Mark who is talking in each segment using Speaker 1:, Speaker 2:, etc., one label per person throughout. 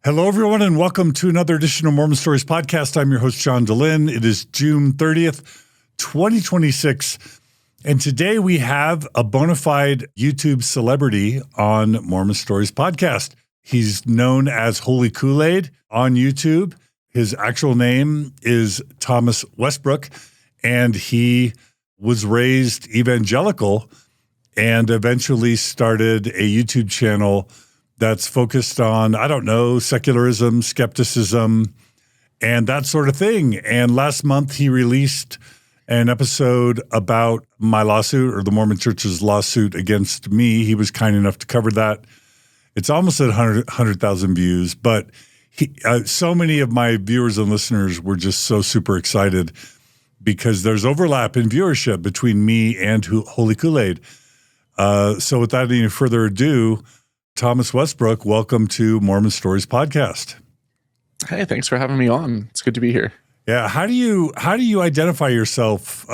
Speaker 1: Hello, everyone, and welcome to another edition of Mormon Stories podcast. I'm your host, John Dehlin. It is June 30th, 2026, and today we have a bona fide YouTube celebrity on Mormon Stories podcast. He's known as Holy Koolaid on YouTube. His actual name is Thomas Westbrook, and he was raised evangelical and eventually started a YouTube channel that's focused on, secularism, skepticism, and that sort of thing. And last month, he released an episode about my lawsuit, or the Mormon Church's lawsuit against me. He was kind enough to cover that. It's almost at 100,000 views, but so many of my viewers and listeners were just so super excited because there's overlap in viewership between me and Holy Koolaid. So without any further ado, Thomas Westbrook, welcome to Mormon Stories podcast.
Speaker 2: Hey, thanks for having me on. It's good to be here.
Speaker 1: Yeah, how do you identify yourself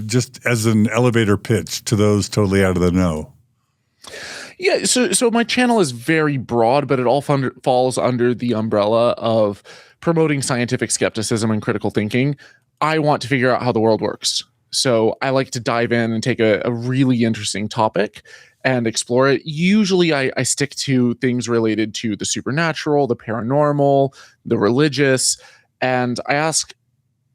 Speaker 1: just as an elevator pitch to those totally out of the know?
Speaker 2: Yeah, so my channel is very broad, but it all falls under the umbrella of promoting scientific skepticism and critical thinking. I want to figure out how the world works. So I like to dive in and take a really interesting topic and explore it. Usually I stick to things related to the supernatural, the paranormal, the religious, and I ask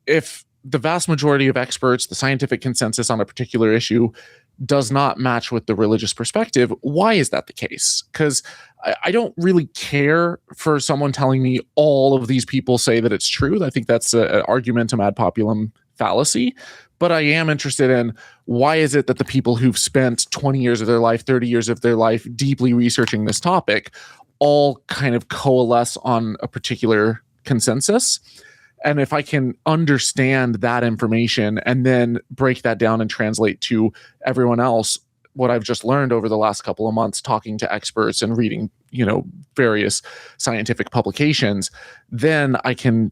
Speaker 2: if the vast majority of experts, the scientific consensus on a particular issue does not match with the religious perspective, why is that the case? Because I don't really care for someone telling me all of these people say that it's true. I think that's an argumentum ad populum fallacy. But I am interested in why is it that the people who've spent 20 years of their life, 30 years of their life deeply researching this topic all kind of coalesce on a particular consensus. And if I can understand that information and then break that down and translate to everyone else what I've just learned over the last couple of months talking to experts and reading, various scientific publications, then I can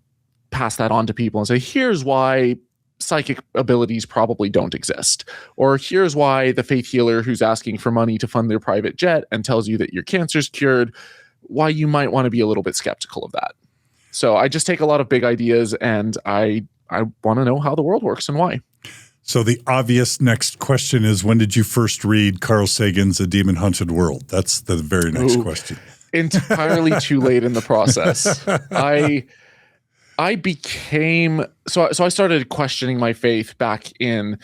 Speaker 2: pass that on to people and say, here's why psychic abilities probably don't exist. Or here's why the faith healer who's asking for money to fund their private jet and tells you that your cancer's cured, why you might want to be a little bit skeptical of that. So I just take a lot of big ideas and I want to know how the world works and why.
Speaker 1: So the obvious next question is, when did you first read Carl Sagan's A Demon Hunted World? That's the very next question.
Speaker 2: Entirely too late in the process. I became so I started questioning my faith back in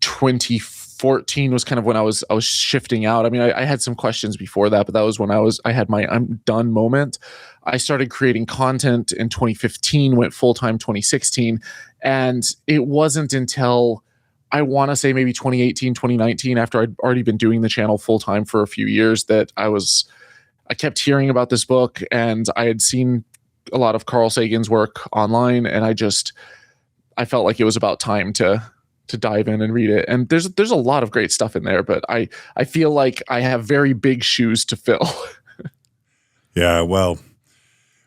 Speaker 2: 2014 was kind of when I was shifting out. I mean, I had some questions before that, but that was when I had my I'm done moment. I started creating content in 2015, went full-time 2016, and it wasn't until I want to say maybe 2018, 2019, after I'd already been doing the channel full-time for a few years, that I kept hearing about this book, and I had seen a lot of Carl Sagan's work online, and I felt like it was about time to dive in and read it. And there's a lot of great stuff in there, but I feel like I have very big shoes to fill.
Speaker 1: Yeah, well,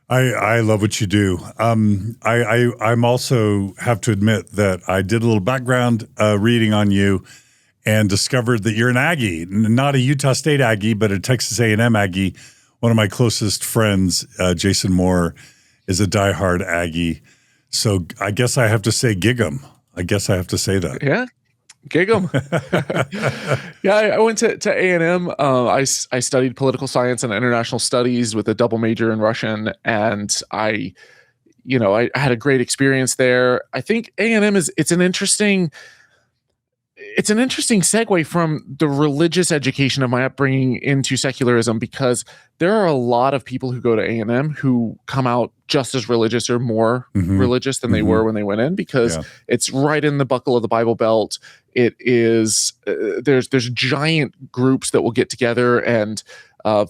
Speaker 1: I love what you do. I'm also have to admit that I did a little background reading on you and discovered that you're an Aggie, not a Utah State Aggie, but a Texas A&M Aggie. One of my closest friends, Jason Moore, is a diehard Aggie. So I guess I have to say gig 'em. I guess I have to say that.
Speaker 2: Yeah, gig 'em. Yeah, I went to A&M. I studied political science and international studies with a double major in Russian, and I had a great experience there. I think A&M it's an interesting segue from the religious education of my upbringing into secularism, because there are a lot of people who go to A&M who come out just as religious or more religious than they were when they went in, because it's right in the buckle of the Bible Belt. It is there's giant groups that will get together and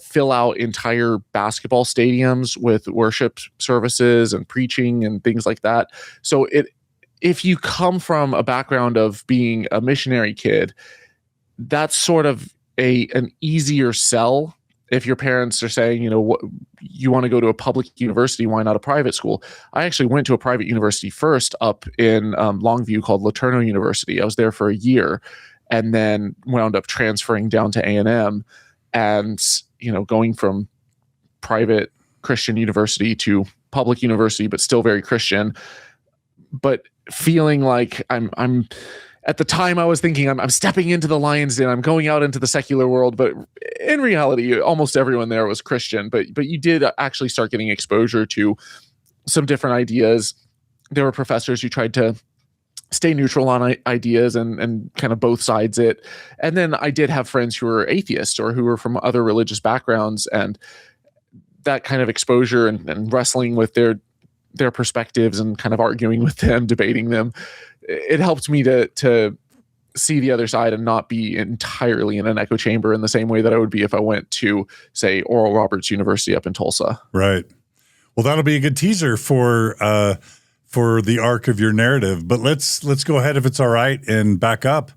Speaker 2: fill out entire basketball stadiums with worship services and preaching and things like that. So if you come from a background of being a missionary kid, that's sort of an easier sell. If your parents are saying, you want to go to a public university, why not a private school? I actually went to a private university first up in Longview called Laterno University. I was there for a year and then wound up transferring down to A&M and, going from private Christian university to public university, but still very Christian, but feeling like I'm at the time I was thinking I'm stepping into the lion's den, I'm going out into the secular world, but in reality, almost everyone there was Christian, but you did actually start getting exposure to some different ideas. There were professors who tried to stay neutral on ideas and kind of both sides it. And then I did have friends who were atheists or who were from other religious backgrounds, and that kind of exposure and wrestling with their perspectives and kind of arguing with them, debating them, it helped me to see the other side and not be entirely in an echo chamber in the same way that I would be if I went to, say, Oral Roberts University up in Tulsa. Right.
Speaker 1: Well, that'll be a good teaser for the arc of your narrative. But let's go ahead, if it's all right, and back up.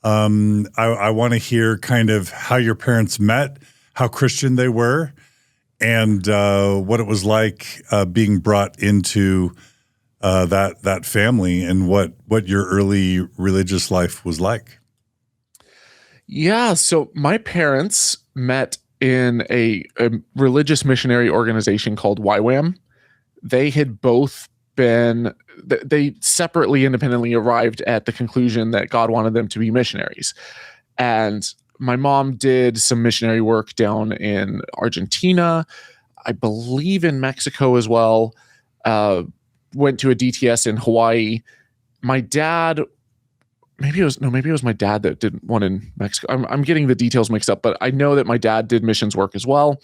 Speaker 1: I want to hear kind of how your parents met, how Christian they were, and what it was like being brought into that family, and what your early religious life was like.
Speaker 2: Yeah, so my parents met in a religious missionary organization called YWAM. They had both they separately, independently arrived at the conclusion that God wanted them to be missionaries. And my mom did some missionary work down in Argentina, I believe in Mexico as well, went to a DTS in Hawaii. My dad, maybe it was my dad that did one in Mexico. I'm getting the details mixed up, but I know that my dad did missions work as well.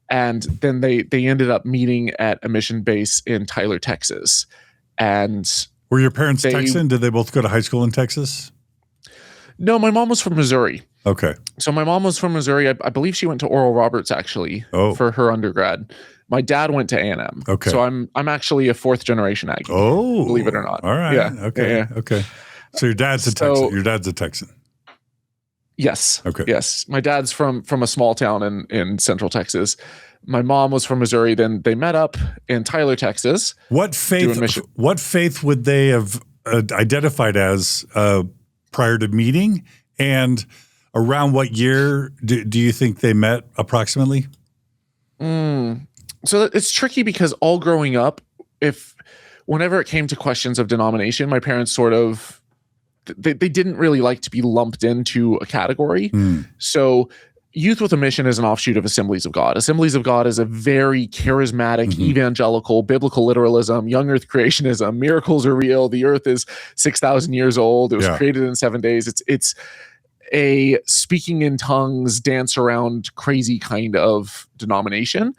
Speaker 2: And then they ended up meeting at a mission base in Tyler, Texas. And
Speaker 1: were your parents Texan? Did they both go to high school in Texas?
Speaker 2: No, my mom was from Missouri.
Speaker 1: Okay.
Speaker 2: So my mom was from Missouri. I believe she went to Oral Roberts actually for her undergrad. My dad went to A&M.
Speaker 1: Okay.
Speaker 2: So I'm actually a fourth generation Aggie.
Speaker 1: Oh,
Speaker 2: believe it or not.
Speaker 1: All right.
Speaker 2: Yeah.
Speaker 1: Okay.
Speaker 2: Yeah.
Speaker 1: Okay. So your dad's a Texan. Your dad's a Texan.
Speaker 2: Yes.
Speaker 1: Okay.
Speaker 2: Yes. My dad's from a small town in central Texas. My mom was from Missouri. Then they met up in Tyler, Texas.
Speaker 1: What faith would they have identified as prior to meeting? And around what year do you think they met approximately?
Speaker 2: So it's tricky because all growing up, whenever it came to questions of denomination, my parents sort of, they didn't really like to be lumped into a category. So Youth with a Mission is an offshoot of Assemblies of God. Assemblies of God is a very charismatic, evangelical, biblical literalism, Young Earth Creationism. Miracles are real. The earth is 6,000 years old. It was created in 7 days. It's a speaking in tongues, dance around crazy kind of denomination.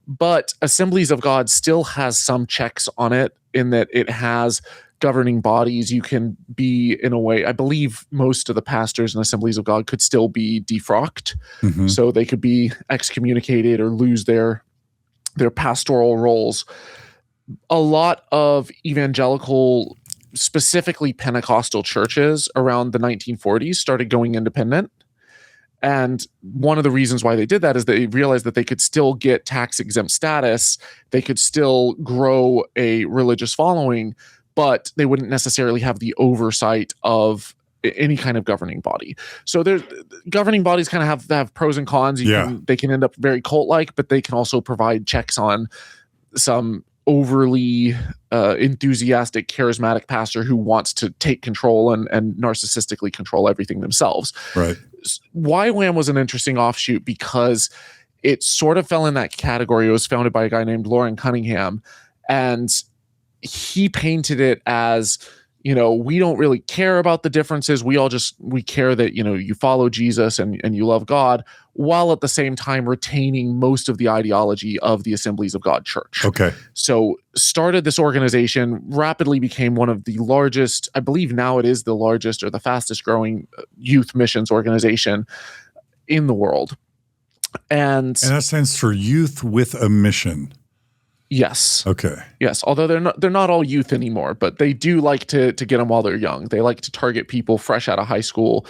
Speaker 2: But Assemblies of God still has some checks on it in that it has governing bodies. You can be, in a way, I believe most of the pastors in Assemblies of God could still be defrocked. So they could be excommunicated or lose their pastoral roles. A lot of evangelical, specifically Pentecostal churches around the 1940s started going independent. And one of the reasons why they did that is they realized that they could still get tax exempt status. They could still grow a religious following, but they wouldn't necessarily have the oversight of any kind of governing body. So governing bodies kind of have pros and cons. They can end up very cult-like, but they can also provide checks on some overly enthusiastic, charismatic pastor who wants to take control and narcissistically control everything themselves.
Speaker 1: Right.
Speaker 2: YWAM was an interesting offshoot because it sort of fell in that category. It was founded by a guy named Lauren Cunningham, and he painted it as, we don't really care about the differences. We care that, you follow Jesus and you love God, while at the same time retaining most of the ideology of the Assemblies of God Church.
Speaker 1: Okay.
Speaker 2: So started this organization, rapidly became one of the largest, I believe now it is the largest or the fastest growing youth missions organization in the world. And
Speaker 1: that stands for Youth with a Mission.
Speaker 2: Yes.
Speaker 1: Okay.
Speaker 2: Yes. Although they're not all youth anymore, but they do like to get them while they're young. They like to target people fresh out of high school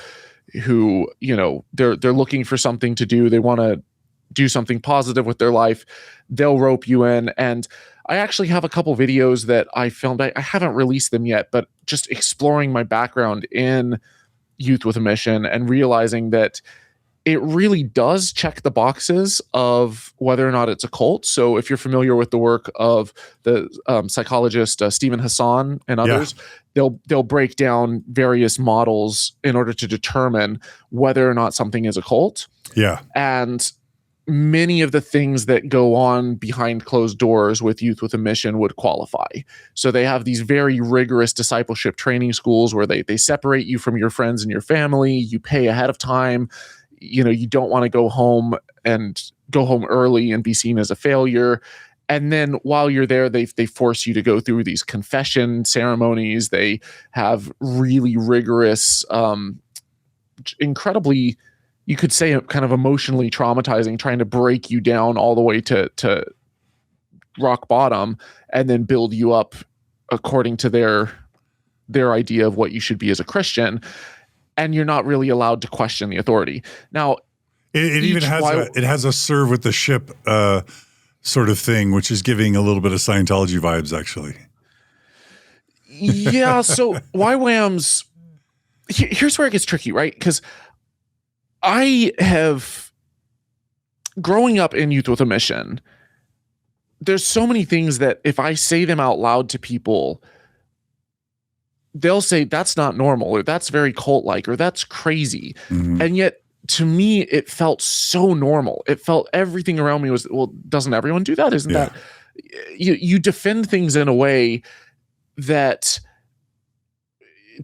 Speaker 2: who, they're looking for something to do. They want to do something positive with their life. They'll rope you in. And I actually have a couple videos that I filmed. I haven't released them yet, but just exploring my background in Youth with a Mission and realizing that it really does check the boxes of whether or not it's a cult. So if you're familiar with the work of the psychologist Stephen Hassan and others, they'll break down various models in order to determine whether or not something is a cult.
Speaker 1: Yeah.
Speaker 2: And many of the things that go on behind closed doors with Youth with a Mission would qualify. So they have these very rigorous discipleship training schools where they separate you from your friends and your family. You pay ahead of time. You don't want to go home early and be seen as a failure. And then while you're there, they force you to go through these confession ceremonies. They have really rigorous, incredibly, you could say, kind of emotionally traumatizing, trying to break you down all the way to rock bottom and then build you up according to their idea of what you should be as a Christian. And you're not really allowed to question the authority. Now,
Speaker 1: it even has a serve with the ship sort of thing, which is giving a little bit of Scientology vibes, actually.
Speaker 2: Yeah. So YWAM's, here's where it gets tricky, right? Because I have, growing up in Youth with a Mission, there's so many things that if I say them out loud to people, they'll say that's not normal, or that's very cult-like, or that's crazy. Mm-hmm. And yet to me, it felt so normal. It felt everything around me was, well, doesn't everyone do that? Isn't that you defend things in a way that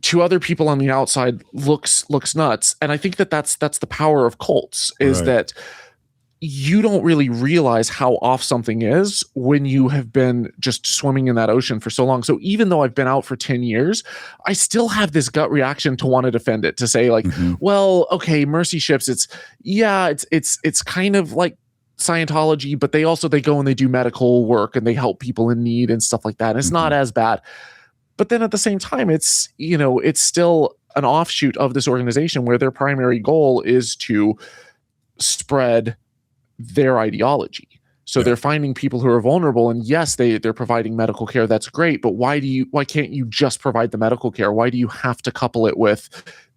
Speaker 2: to other people on the outside looks nuts. And I think that's the power of cults, is that you don't really realize how off something is when you have been just swimming in that ocean for so long. So even though I've been out for 10 years, I still have this gut reaction to want to defend it, to say like, well, okay, mercy ships, it's kind of like Scientology, but they go and they do medical work and they help people in need and stuff like that. And it's not as bad. But then at the same time, it's still an offshoot of this organization where their primary goal is to spread their ideology. So they're finding people who are vulnerable, and yes, they're providing medical care. That's great. But why can't you just provide the medical care? Why do you have to couple it with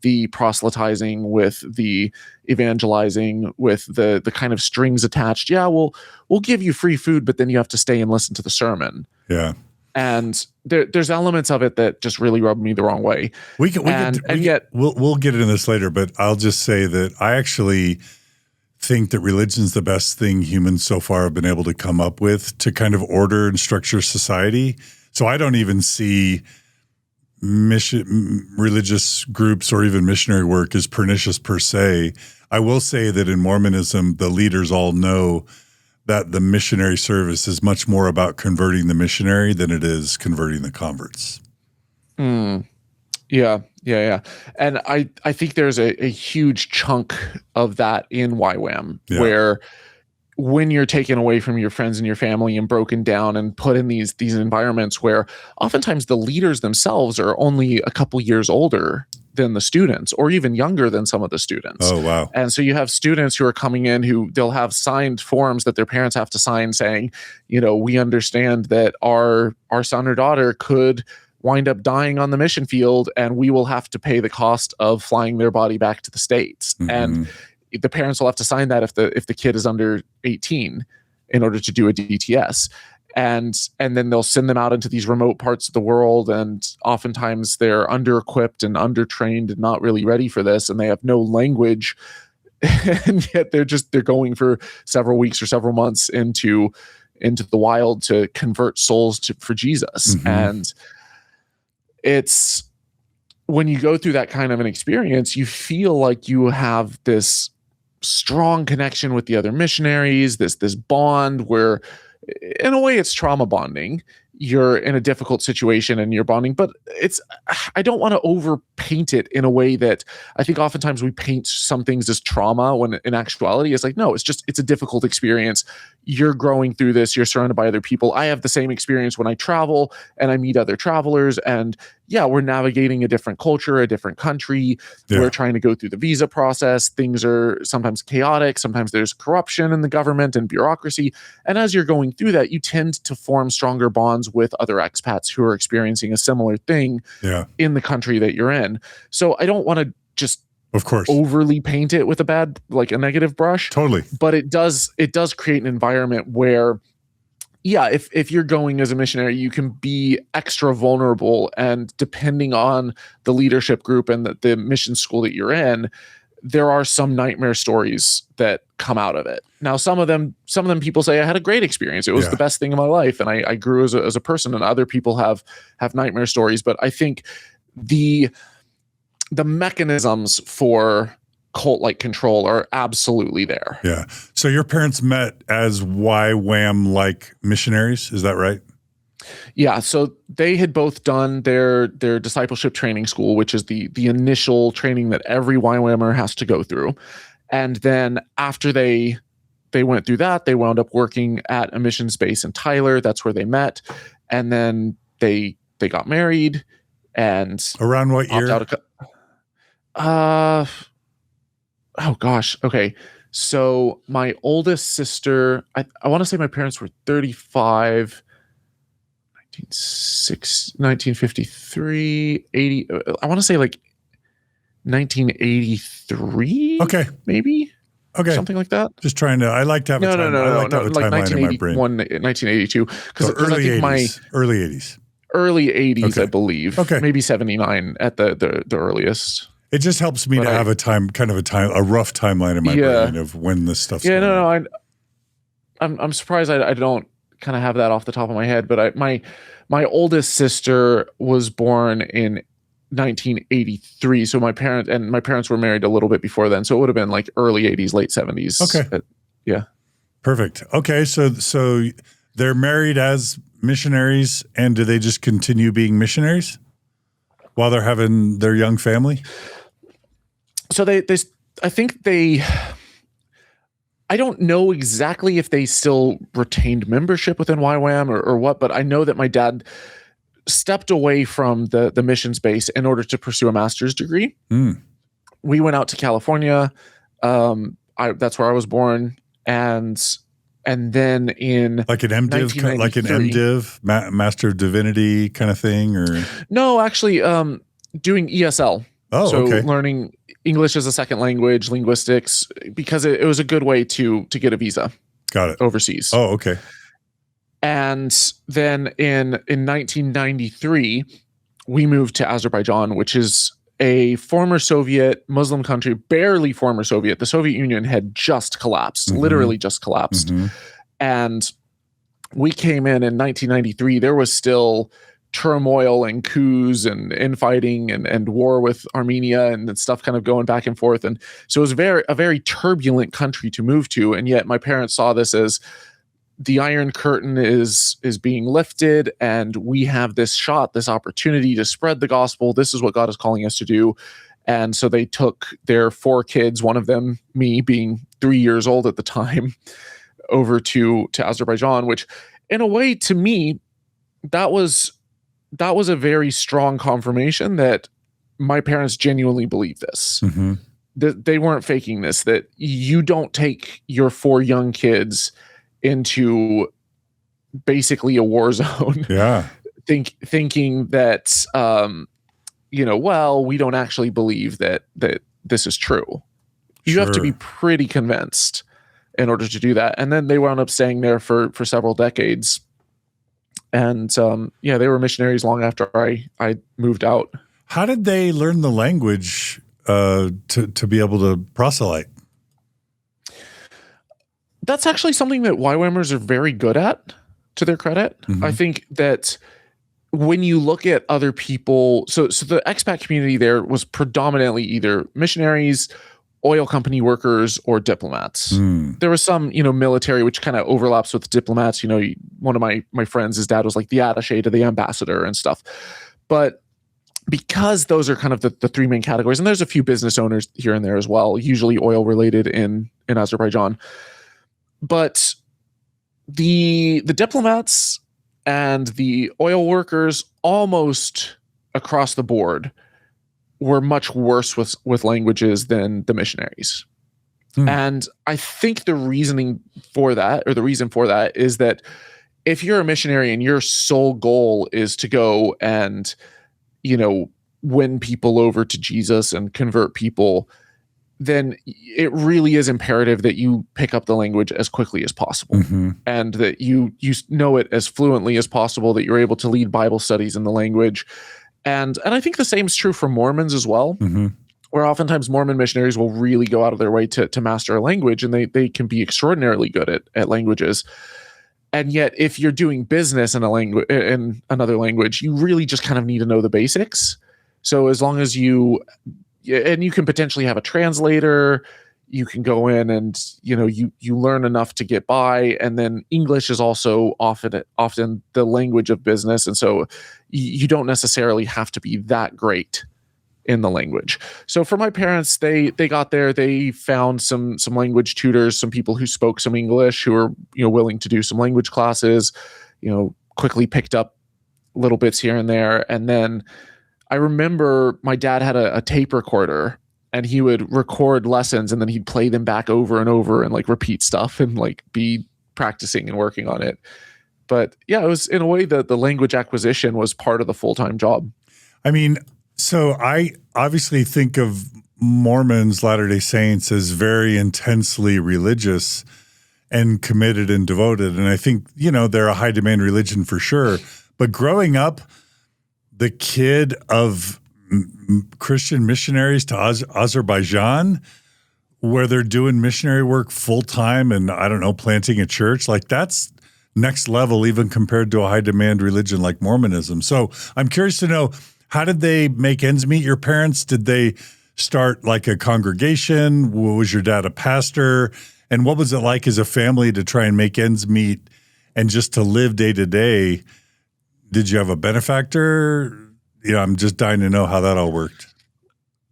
Speaker 2: the proselytizing, with the evangelizing, with the kind of strings attached? Yeah, we'll give you free food, but then you have to stay and listen to the sermon.
Speaker 1: Yeah.
Speaker 2: And there's elements of it that just really rub me the wrong way.
Speaker 1: We'll get into this later, but I'll just say that I actually think that religion's the best thing humans so far have been able to come up with to kind of order and structure society. So I don't even see religious groups or even missionary work as pernicious per se. I will say that in Mormonism, the leaders all know that the missionary service is much more about converting the missionary than it is converting the converts.
Speaker 2: Yeah. And I think there's a huge chunk of that in YWAM, where when you're taken away from your friends and your family and broken down and put in these environments where oftentimes the leaders themselves are only a couple years older than the students, or even younger than some of the students.
Speaker 1: Oh, wow.
Speaker 2: And so you have students who are coming in who they'll have signed forms that their parents have to sign saying, we understand that our son or daughter could wind up dying on the mission field, and we will have to pay the cost of flying their body back to the States. And the parents will have to sign that if the kid is under 18 in order to do a DTS. And then they'll send them out into these remote parts of the world, and oftentimes they're under-equipped and under-trained and not really ready for this, and they have no language, and yet they're going for several weeks or several months into the wild to convert souls for Jesus. And it's, when you go through that kind of an experience, you feel like you have this strong connection with the other missionaries, this bond where, in a way, it's trauma bonding. You're in a difficult situation and you're bonding, but I don't want to overpaint it in a way that I think oftentimes we paint some things as trauma, when in actuality it's like, no, it's a difficult experience. You're growing through this. You're surrounded by other people. I have the same experience when I travel and I meet other travelers, and we're navigating a different culture, a different country. We're trying to go through the visa process. Things are sometimes chaotic. Sometimes there's corruption in the government and bureaucracy. And as you're going through that, you tend to form stronger bonds with other expats who are experiencing a similar thing in the country that you're in. So I don't want to just
Speaker 1: Of course.
Speaker 2: overly paint it with a negative brush.
Speaker 1: Totally.
Speaker 2: But it does create an environment where, yeah, if you're going as a missionary, you can be extra vulnerable, and depending on the leadership group and the mission school that you're in, there are some nightmare stories that come out of it. Now, some of them people say I had a great experience. It was the best thing in my life, and I grew as a person. And other people have nightmare stories. But I think the mechanisms for cult-like control are absolutely there.
Speaker 1: Yeah. So your parents met as YWAM-like missionaries, is that right?
Speaker 2: Yeah. So they had both done their discipleship training school, which is the initial training that every YWAMer has to go through. And then after they went through that, they wound up working at a mission base in Tyler. That's where they met. And then they got married. And
Speaker 1: around what year?
Speaker 2: Oh gosh. Okay. So my oldest sister, I want to say my parents were 35, 1953, 80. I want to say like 1983.
Speaker 1: Okay.
Speaker 2: Maybe.
Speaker 1: Okay.
Speaker 2: Something like that.
Speaker 1: Just trying to, I like to have a time. I like to have a timeline in my brain.
Speaker 2: 1982. Because
Speaker 1: early 80s. Early 80s.
Speaker 2: Early 80s,
Speaker 1: okay.
Speaker 2: I believe.
Speaker 1: Okay.
Speaker 2: Maybe 79 at the earliest.
Speaker 1: It just helps me to have a rough timeline in my brain of when this stuff's going on.
Speaker 2: I'm surprised I don't kind of have that off the top of my head, but my oldest sister was born in 1983. So my parents were married a little bit before then. So it would have been like early 80s, late 70s.
Speaker 1: Okay.
Speaker 2: Yeah.
Speaker 1: Perfect. Okay. So they're married as missionaries, and do they just continue being missionaries while they're having their young family?
Speaker 2: So I don't know exactly if they still retained membership within YWAM or what, but I know that my dad stepped away from the missions base in order to pursue a master's degree. We went out to California. That's where I was born. And then in
Speaker 1: like an MDiv, Master of Divinity kind of thing, or
Speaker 2: no, actually, doing ESL.
Speaker 1: Oh,
Speaker 2: so
Speaker 1: okay.
Speaker 2: Learning English as a second language, linguistics, because it was a good way to get a visa.
Speaker 1: Got it.
Speaker 2: Overseas.
Speaker 1: Oh, okay.
Speaker 2: And then in 1993, we moved to Azerbaijan, which is a former Soviet Muslim country, barely former Soviet. The Soviet Union had just collapsed, literally just collapsed. And we came in 1993. There was still turmoil and coups and infighting and war with Armenia and stuff kind of going back and forth. And so it was a very turbulent country to move to. And yet my parents saw this as the Iron Curtain is being lifted, and we have this opportunity to spread the gospel. This is what God is calling us to do. And so they took their 4 kids, one of them, me being 3 years old at the time, over to Azerbaijan, which in a way, to me, that was a very strong confirmation that my parents genuinely believe this. That they weren't faking this, that you don't take your 4 young kids into basically a war zone.
Speaker 1: Yeah.
Speaker 2: Thinking that, well, we don't actually believe that this is true. You have to be pretty convinced in order to do that. And then they wound up staying there for several decades. And they were missionaries long after I moved out.
Speaker 1: How did they learn the language to be able to proselyte?
Speaker 2: That's actually something that YWAMers are very good at, to their credit. I think that when you look at other people, so the expat community there was predominantly either missionaries, oil company workers, or diplomats. There was some, military, which kind of overlaps with diplomats. One of my friends, his dad was like the attaché to the ambassador and stuff. But because those are kind of the 3 main categories, and there's a few business owners here and there as well, usually oil related in Azerbaijan. But the diplomats and the oil workers, almost across the board, were much worse with languages than the missionaries. And I think the reason for that is that if you're a missionary and your sole goal is to go and, win people over to Jesus and convert people, then it really is imperative that you pick up the language as quickly as possible, and that you know it as fluently as possible, that you're able to lead Bible studies in the language. And I think the same is true for Mormons as well, where oftentimes Mormon missionaries will really go out of their way to master a language, and they can be extraordinarily good at languages. And yet, if you're doing business in another language, you really just kind of need to know the basics. So as long as you can potentially have a translator, you can go in and you learn enough to get by. And then English is also often the language of business, and so you don't necessarily have to be that great in the language. So for my parents, they got there, they found some language tutors, some people who spoke some English, who were willing to do some language classes, quickly picked up little bits here and there. And then I remember my dad had a tape recorder, and he would record lessons, and then he'd play them back over and over and like repeat stuff and like be practicing and working on it. But yeah, it was in a way that the language acquisition was part of the full-time job.
Speaker 1: I mean, so I obviously think of Mormons, Latter-day Saints, as very intensely religious and committed and devoted. And I think, they're a high demand religion for sure. But growing up, the kid of Christian missionaries to Azerbaijan, where they're doing missionary work full time and planting a church, like that's next level, even compared to a high demand religion like Mormonism. So I'm curious to know, how did they make ends meet, your parents? Did they start like a congregation? Was your dad a pastor? And what was it like as a family to try and make ends meet and just to live day to day? Did you have a benefactor? I'm just dying to know how that all worked.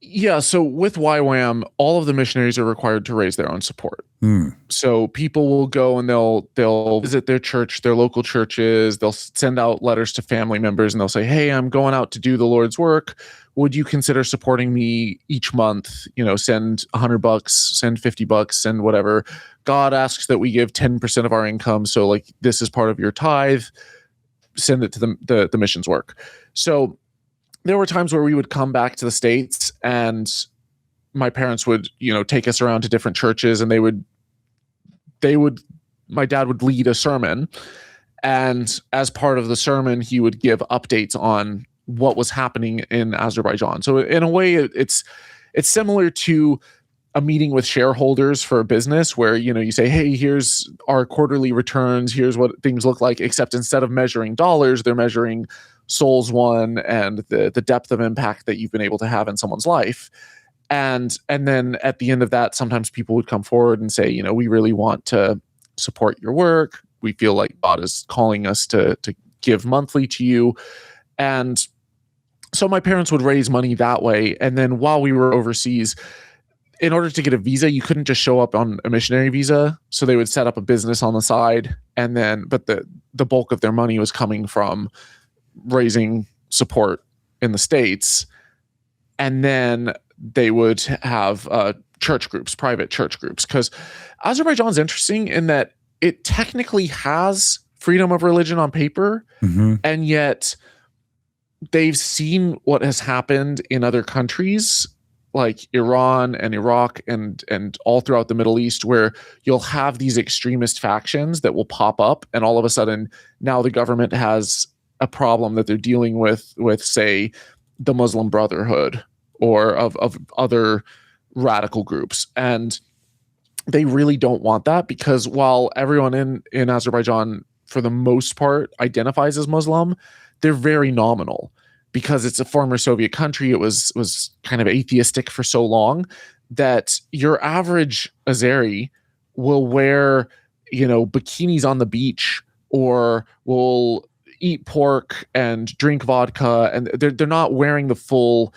Speaker 2: Yeah, so with YWAM, all of the missionaries are required to raise their own support. So people will go and they'll visit their church, their local churches. They'll send out letters to family members, and they'll say, "Hey, I'm going out to do the Lord's work. Would you consider supporting me each month? Send $100, send $50, send whatever. God asks that we give 10% of our income, so like this is part of your tithe. Send it to the missions work." So there were times where we would come back to the States, and my parents would, take us around to different churches, and my dad would lead a sermon. And as part of the sermon, he would give updates on what was happening in Azerbaijan. So in a way, it's similar to a meeting with shareholders for a business where, you say, "Hey, here's our quarterly returns. Here's what things look like," except instead of measuring dollars, they're measuring souls won and the depth of impact that you've been able to have in someone's life. And then at the end of that, sometimes people would come forward and say, "We really want to support your work. We feel like God is calling us to give monthly to you." And so my parents would raise money that way. And then while we were overseas, in order to get a visa, you couldn't just show up on a missionary visa. So they would set up a business on the side, but the bulk of their money was coming from raising support in the States. And then they would have church groups, private church groups, because Azerbaijan's interesting in that it technically has freedom of religion on paper, and yet they've seen what has happened in other countries like Iran and Iraq and all throughout the Middle East, where you'll have these extremist factions that will pop up, and all of a sudden now the government has a problem that they're dealing with say the Muslim Brotherhood or of other radical groups. And they really don't want that, because while everyone in Azerbaijan for the most part identifies as Muslim, they're very nominal because it's a former Soviet country. It was kind of atheistic for so long that your average Azeri will wear, bikinis on the beach, or will eat pork and drink vodka, and they're not wearing the full,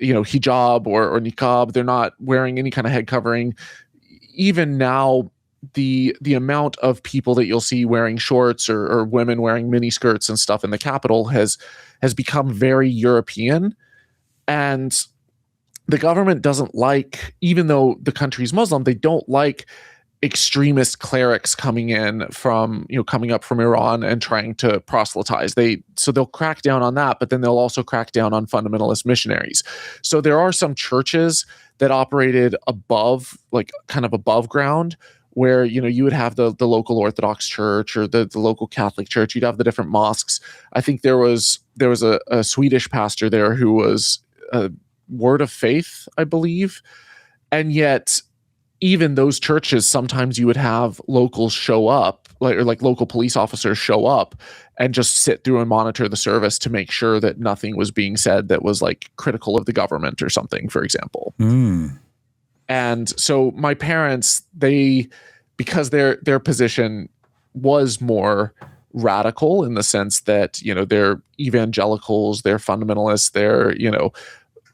Speaker 2: hijab or niqab. They're not wearing any kind of head covering. Even now, the amount of people that you'll see wearing shorts or women wearing mini skirts and stuff in the capital has become very European. And the government doesn't like, even though the country's Muslim, they don't like extremist clerics coming up from Iran and trying to proselytize. They'll crack down on that, but then they'll also crack down on fundamentalist missionaries. So there are some churches that operated above ground, where you would have the local Orthodox church or the local Catholic church. You'd have the different mosques. I think there was a Swedish pastor there who was a Word of Faith, I believe, and yet even those churches, sometimes you would have locals show up, like local police officers show up and just sit through and monitor the service to make sure that nothing was being said that was like critical of the government or something, for example. And so my parents, because their position was more radical in the sense that, they're evangelicals, they're fundamentalists,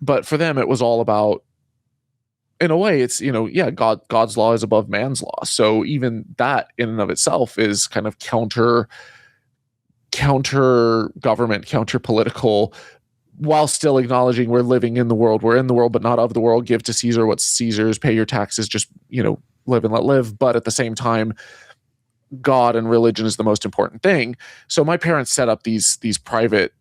Speaker 2: but for them it was all about, in a way, it's, God's law is above man's law. So even that in and of itself is kind of counter government, counter political, while still acknowledging we're living in the world. We're in the world, but not of the world. Give to Caesar what's Caesar's, pay your taxes, just, live and let live. But at the same time, God and religion is the most important thing. So my parents set up these private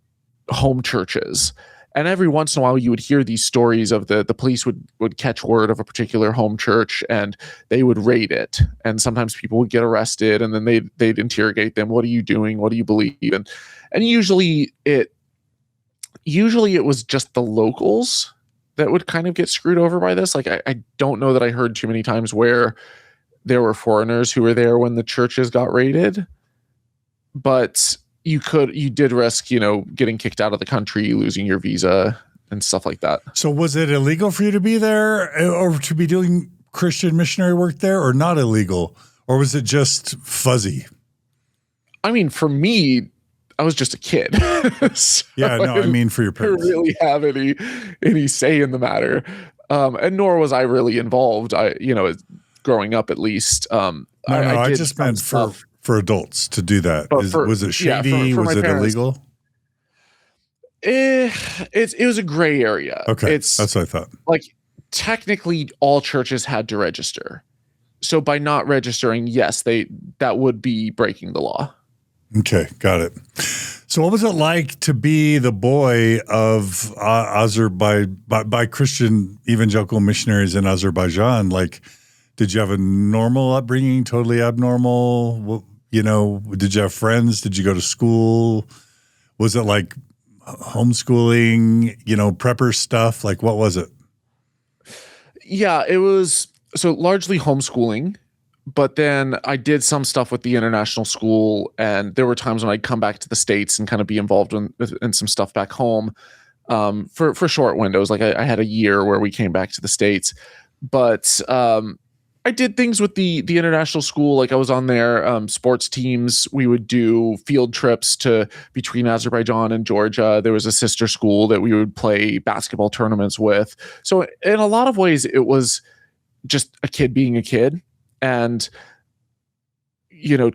Speaker 2: home churches. And every once in a while, you would hear these stories of the police would catch word of a particular home church and they would raid it. And sometimes people would get arrested, and then they'd interrogate them. What are you doing? What do you believe? And usually it was just the locals that would kind of get screwed over by this. Like I don't know that I heard too many times where there were foreigners who were there when the churches got raided, but you did risk, getting kicked out of the country, losing your visa and stuff like that. So was it illegal for you to be there or to be doing Christian missionary work there, or not illegal? Or was it just fuzzy? I mean, for me, I was just a kid. So I mean for your parents. I didn't really have any say in the matter. And nor was I really involved. Growing up at least. I just meant for adults to do that. Was it shady? Was it parents, illegal? It was a gray area. Okay, that's what I thought. Like, technically, all churches had to register. So by not registering, yes, that would be breaking the law. Okay, got it. So what was it like to be the boy of by Christian evangelical missionaries in Azerbaijan? Like, did you have a normal upbringing, totally abnormal? Did you have friends? Did you go to school? Was it like homeschooling, prepper stuff? Like, what was it? Yeah, it was so largely homeschooling, but then I did some stuff with the international school, and there were times when I'd come back to the States and kind of be involved in some stuff back home for short windows. Like I had a year where we came back to the States, but I did things with the international school. Like I was on their sports teams. We would do field trips between Azerbaijan and Georgia. There was a sister school that we would play basketball tournaments with. So in a lot of ways, it was just a kid being a kid, and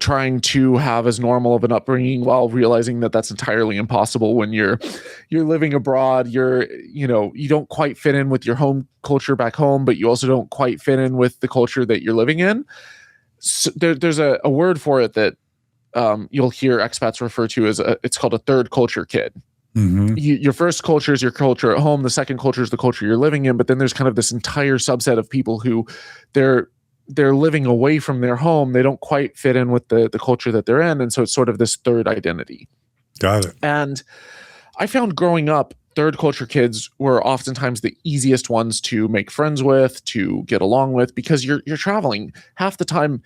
Speaker 2: trying to have as normal of an upbringing while realizing that that's entirely impossible when you're living abroad. You don't quite fit in with your home culture back home, but you also don't quite fit in with the culture that you're living in. So there's a word for it that you'll hear expats refer to as it's called a third culture kid. Mm-hmm. Your first culture is your culture at home. The second culture is the culture you're living in. But then there's kind of this entire subset of people who they're living away from their home. They don't quite fit in with the culture that they're in. And so it's sort of this third identity. Got it. And I found growing up, third culture kids were oftentimes the easiest ones to make friends with, to get along with, because you're traveling. Half the time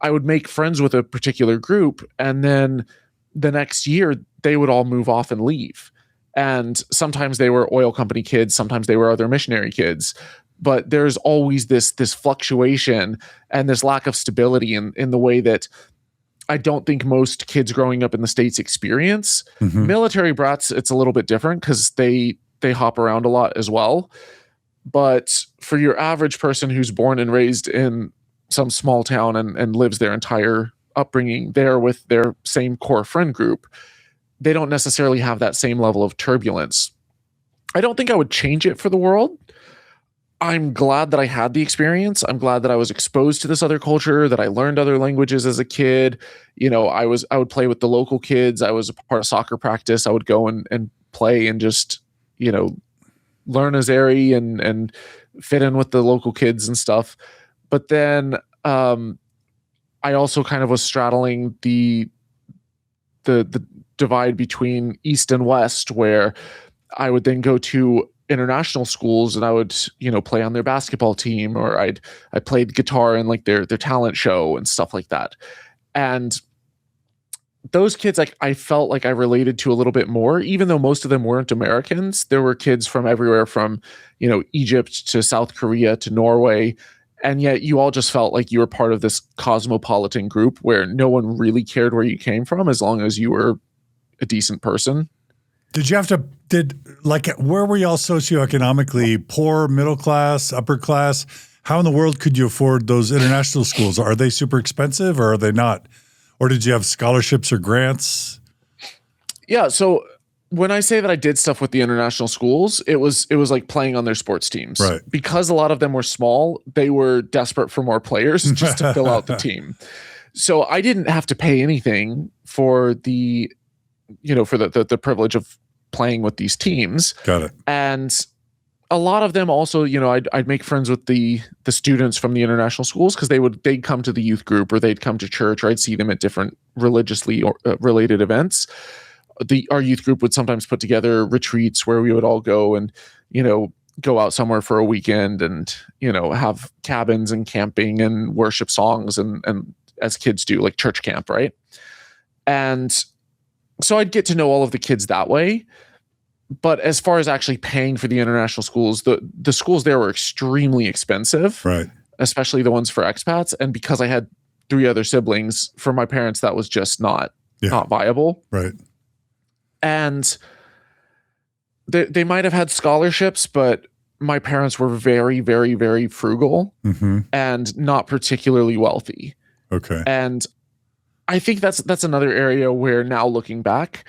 Speaker 2: I would make friends with a particular group, and then the next year they would all move off and leave. And sometimes they were oil company kids, sometimes they were other missionary kids. But there's always this fluctuation and this lack of stability in the way that I don't think most kids growing up in the States experience. Mm-hmm. Military brats, it's a little bit different because they hop around a lot as well. But for your average person who's born and raised in some small town and lives their entire upbringing there with their same core friend group, they don't necessarily have that same level of turbulence. I don't think I would change it for the world. I'm glad that I had the experience. I'm glad that I was exposed to this other culture, that I learned other languages as a kid. I would play with the local kids. I was a part of soccer practice. I would go and play and just, learn Azeri and fit in with the local kids and stuff. But then I also kind of was straddling the divide between East and West, where I would then go to international schools and I would, play on their basketball team, or I played guitar in like their talent show and stuff like that. And those kids, like, I felt like I related to a little bit more, even though most of them weren't Americans. There were kids from everywhere, from, Egypt to South Korea to Norway. And yet you all just felt like you were part of this cosmopolitan group where no one really cared where you came from, as long as you were a decent person.
Speaker 1: Where were y'all socioeconomically? Poor, middle class, upper class? How in the world could you afford those international schools? Are they super expensive, or are they not? Or did you have scholarships or grants?
Speaker 2: Yeah. So when I say that I did stuff with the international schools, it was like playing on their sports teams.
Speaker 1: Right.
Speaker 2: Because a lot of them were small, they were desperate for more players just to fill out the team. So I didn't have to pay anything for the privilege of playing with these teams.
Speaker 1: Got it.
Speaker 2: And a lot of them also, I'd make friends with the students from the international schools, because they'd come to the youth group, or they'd come to church, or I'd see them at different religiously related events. Our youth group would sometimes put together retreats where we would all go and, go out somewhere for a weekend and, have cabins and camping and worship songs and as kids do, like church camp, right? And so I'd get to know all of the kids that way. But as far as actually paying for the international schools, the schools there were extremely expensive,
Speaker 1: right?
Speaker 2: Especially the ones for expats. And because I had 3 other siblings, for my parents, that was just not viable.
Speaker 1: Right.
Speaker 2: And they might have had scholarships, but my parents were very, very, very frugal and not particularly wealthy.
Speaker 1: Okay.
Speaker 2: And I think that's another area where, now looking back,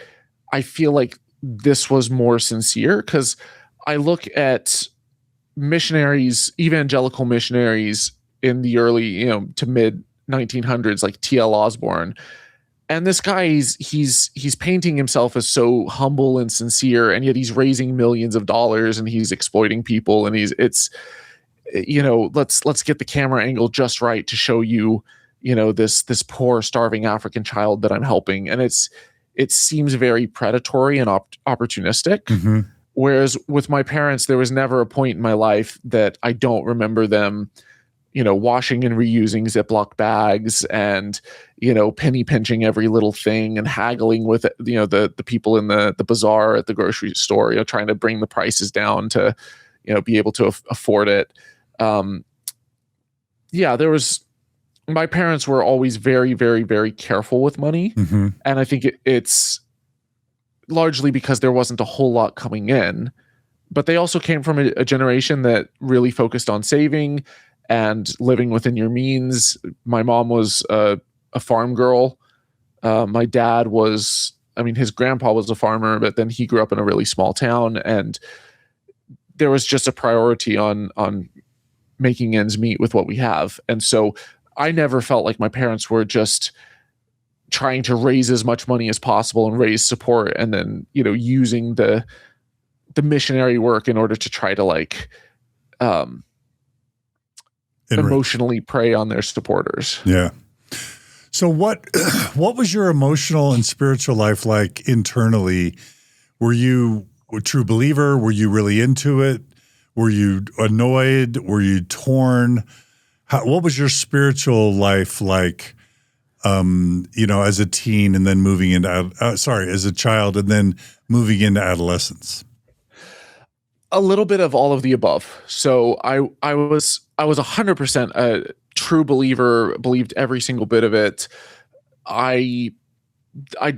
Speaker 2: I feel like this was more sincere, because I look at missionaries, evangelical missionaries in the early, to mid 1900s, like T.L. Osborne. And this guy, he's painting himself as so humble and sincere, and yet he's raising millions of dollars and he's exploiting people. And let's get the camera angle just right to show you, this poor starving African child that I'm helping. And it seems very predatory and opportunistic. Whereas with my parents, there was never a point in my life that I don't remember them, washing and reusing Ziploc bags and, penny pinching every little thing and haggling with, the people in the bazaar at the grocery store, trying to bring the prices down to, be able to afford it. My parents were always very, very, very careful with money. And I think it's largely because there wasn't a whole lot coming in, but they also came from a generation that really focused on saving and living within your means. My mom was a farm girl. My dad his grandpa was a farmer, but then he grew up in a really small town, and there was just a priority on making ends meet with what we have. And so I never felt like my parents were just trying to raise as much money as possible and raise support, and then, using the missionary work in order to try to emotionally prey on their supporters.
Speaker 1: Yeah. So what was your emotional and spiritual life like internally? Were you a true believer? Were you really into it? Were you annoyed? Were you torn? What was your spiritual life like, as a teen and then moving into, as a child and then moving into adolescence?
Speaker 2: A little bit of all of the above. So I was 100% a true believer, believed every single bit of it. I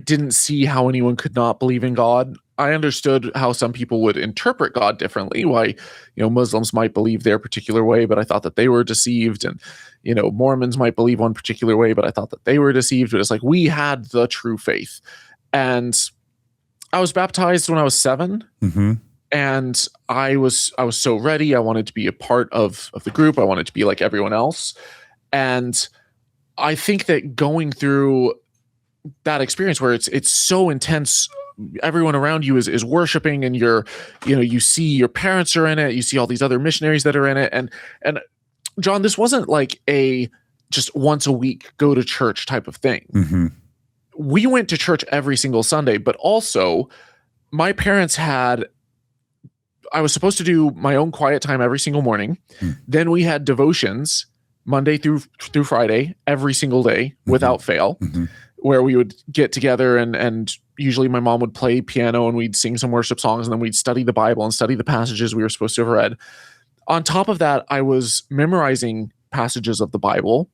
Speaker 2: didn't see how anyone could not believe in God. I understood how some people would interpret God differently, why, Muslims might believe their particular way, but I thought that they were deceived. And, Mormons might believe one particular way, but I thought that they were deceived. But it's like, we had the true faith. And I was baptized when I was 7. And I was so ready. I wanted to be a part of the group. I wanted to be like everyone else. And I think that going through that experience where it's so intense, everyone around you is worshiping, and you see your parents are in it, you see all these other missionaries that are in it. And John, this wasn't like a just once a week go to church type of thing.
Speaker 1: Mm-hmm.
Speaker 2: We went to church every single Sunday, but also my parents I was supposed to do my own quiet time every single morning. Then we had devotions Monday through Friday, every single day without fail, where we would get together and usually my mom would play piano and we'd sing some worship songs, and then we'd study the Bible and study the passages we were supposed to have read. On top of that, I was memorizing passages of the Bible,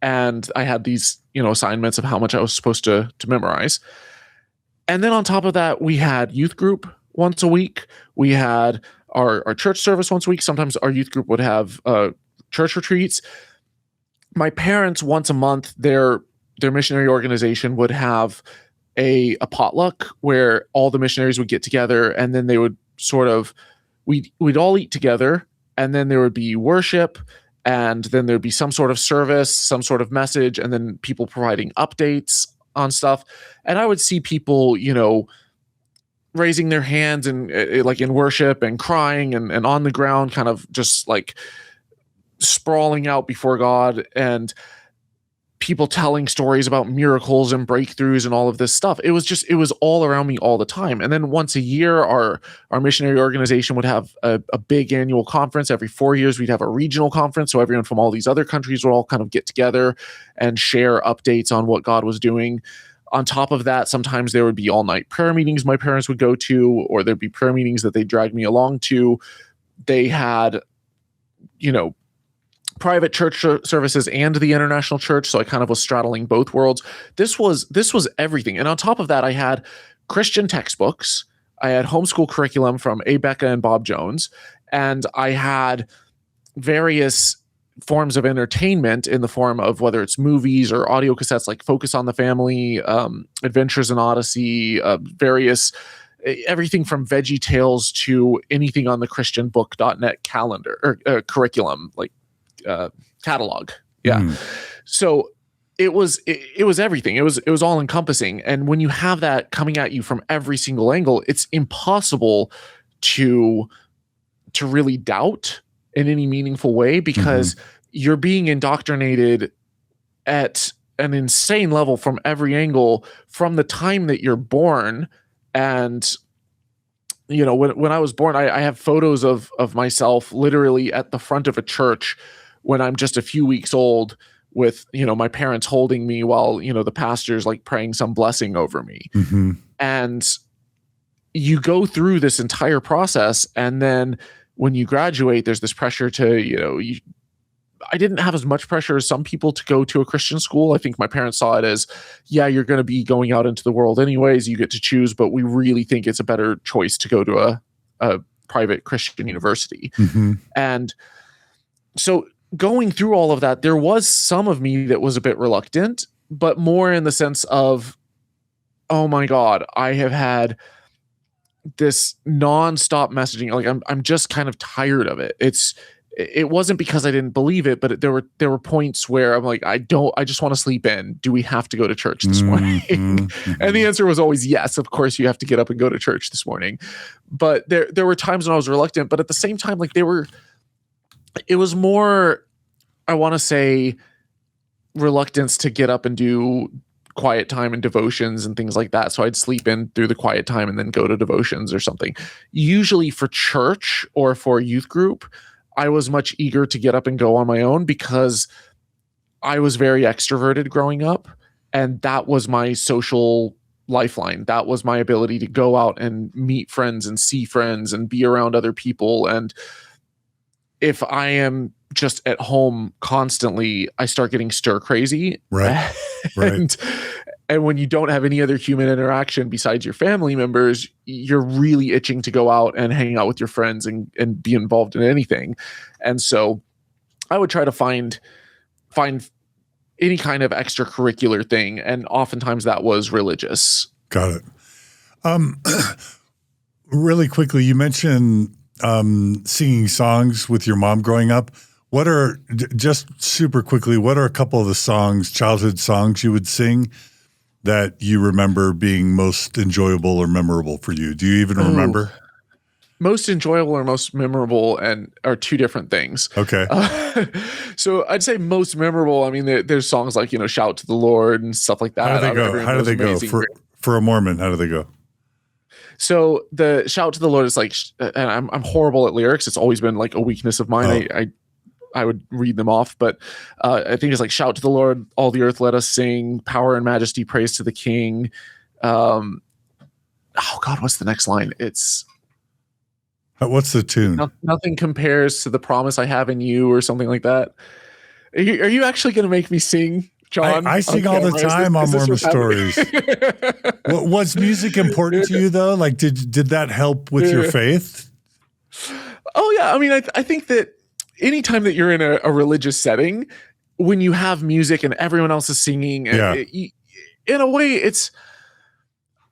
Speaker 2: and I had these, assignments of how much I was supposed to memorize. And then on top of that, we had youth group once a week. We had our church service once a week. Sometimes our youth group would have church retreats. My parents, once a month, their missionary organization would have a potluck where all the missionaries would get together, and then they would we'd all eat together, and then there would be worship, and then there'd be some sort of service, some sort of message, and then people providing updates on stuff. And I would see people, raising their hands and like in worship and crying and on the ground, kind of just like sprawling out before God, and people telling stories about miracles and breakthroughs and all of this stuff. It was all around me all the time. And then once a year, our missionary organization would have a big annual conference. Every 4 years, we'd have a regional conference. So everyone from all these other countries would all kind of get together and share updates on what God was doing. On top of that, sometimes there would be all-night prayer meetings my parents would go to, or there'd be prayer meetings that they dragged me along to. They had, private church services and the international church, so I kind of was straddling both worlds. This was everything. And on top of that, I had Christian textbooks, I had homeschool curriculum from A. Becca and Bob Jones, and I had various forms of entertainment in the form of whether it's movies or audio cassettes like Focus on the Family, Adventures in Odyssey, everything from Veggie Tales to anything on the christianbook.net calendar or curriculum, like catalog. Yeah. So it was everything. It was all encompassing. And when you have that coming at you from every single angle, it's impossible to really doubt in any meaningful way, because you're being indoctrinated at an insane level from every angle from the time that you're born. And when I was born, I have photos of myself literally at the front of a church when I'm just a few weeks old, with, my parents holding me while, the pastor's like praying some blessing over me. And you go through this entire process. And then when you graduate, there's this pressure to, I didn't have as much pressure as some people to go to a Christian school. I think my parents saw it as, yeah, you're going to be going out into the world anyways, you get to choose, but we really think it's a better choice to go to a private Christian university. And so going through all of that, there was some of me that was a bit reluctant, but more in the sense of, oh my God, I have had this nonstop messaging. Like I'm just kind of tired of it. It wasn't because I didn't believe it, but there were points where I'm like, I just want to sleep in. Do we have to go to church this morning? And the answer was always yes. Of course you have to get up and go to church this morning. But there were times when I was reluctant, but at the same time, like it was more, I want to say, reluctance to get up and do quiet time and devotions and things like that. So I'd sleep in through the quiet time and then go to devotions or something. Usually for church or for youth group, I was much eager to get up and go on my own because I was very extroverted growing up, and that was my social lifeline. That was my ability to go out and meet friends and see friends and be around other people. And if I am just at home constantly, I start getting stir crazy.
Speaker 1: Right.
Speaker 2: And when you don't have any other human interaction besides your family members, you're really itching to go out and hang out with your friends and be involved in anything. And so I would try to find any kind of extracurricular thing. And oftentimes that was religious.
Speaker 1: Got it. really quickly, you mentioned singing songs with your mom growing up. What are, just super quickly, what are a couple of the songs, childhood songs you would sing that you remember being most enjoyable or memorable for you? Do you even remember?
Speaker 2: Most enjoyable or most memorable and are two different things.
Speaker 1: Okay.
Speaker 2: So I'd say most memorable. I mean, there's songs like, Shout to the Lord and stuff like that.
Speaker 1: How do they go? For a Mormon, how do they go?
Speaker 2: So the Shout to the Lord is like, and I'm horrible at lyrics. It's always been like a weakness of mine. I would read them off, but I think it's like, shout to the Lord, all the earth let us sing, power and majesty, praise to the King. Oh God, what's the next line? It's
Speaker 1: what's the tune?
Speaker 2: Nothing compares to the promise I have in you, or something like that. Are you actually going to make me sing, John?
Speaker 1: I sing all the time on Mormon Stories. Was music important to you though? Like, did that help with your faith?
Speaker 2: Oh yeah. I mean, I think that anytime that you're in a religious setting, when you have music and everyone else is singing, in a way, it's,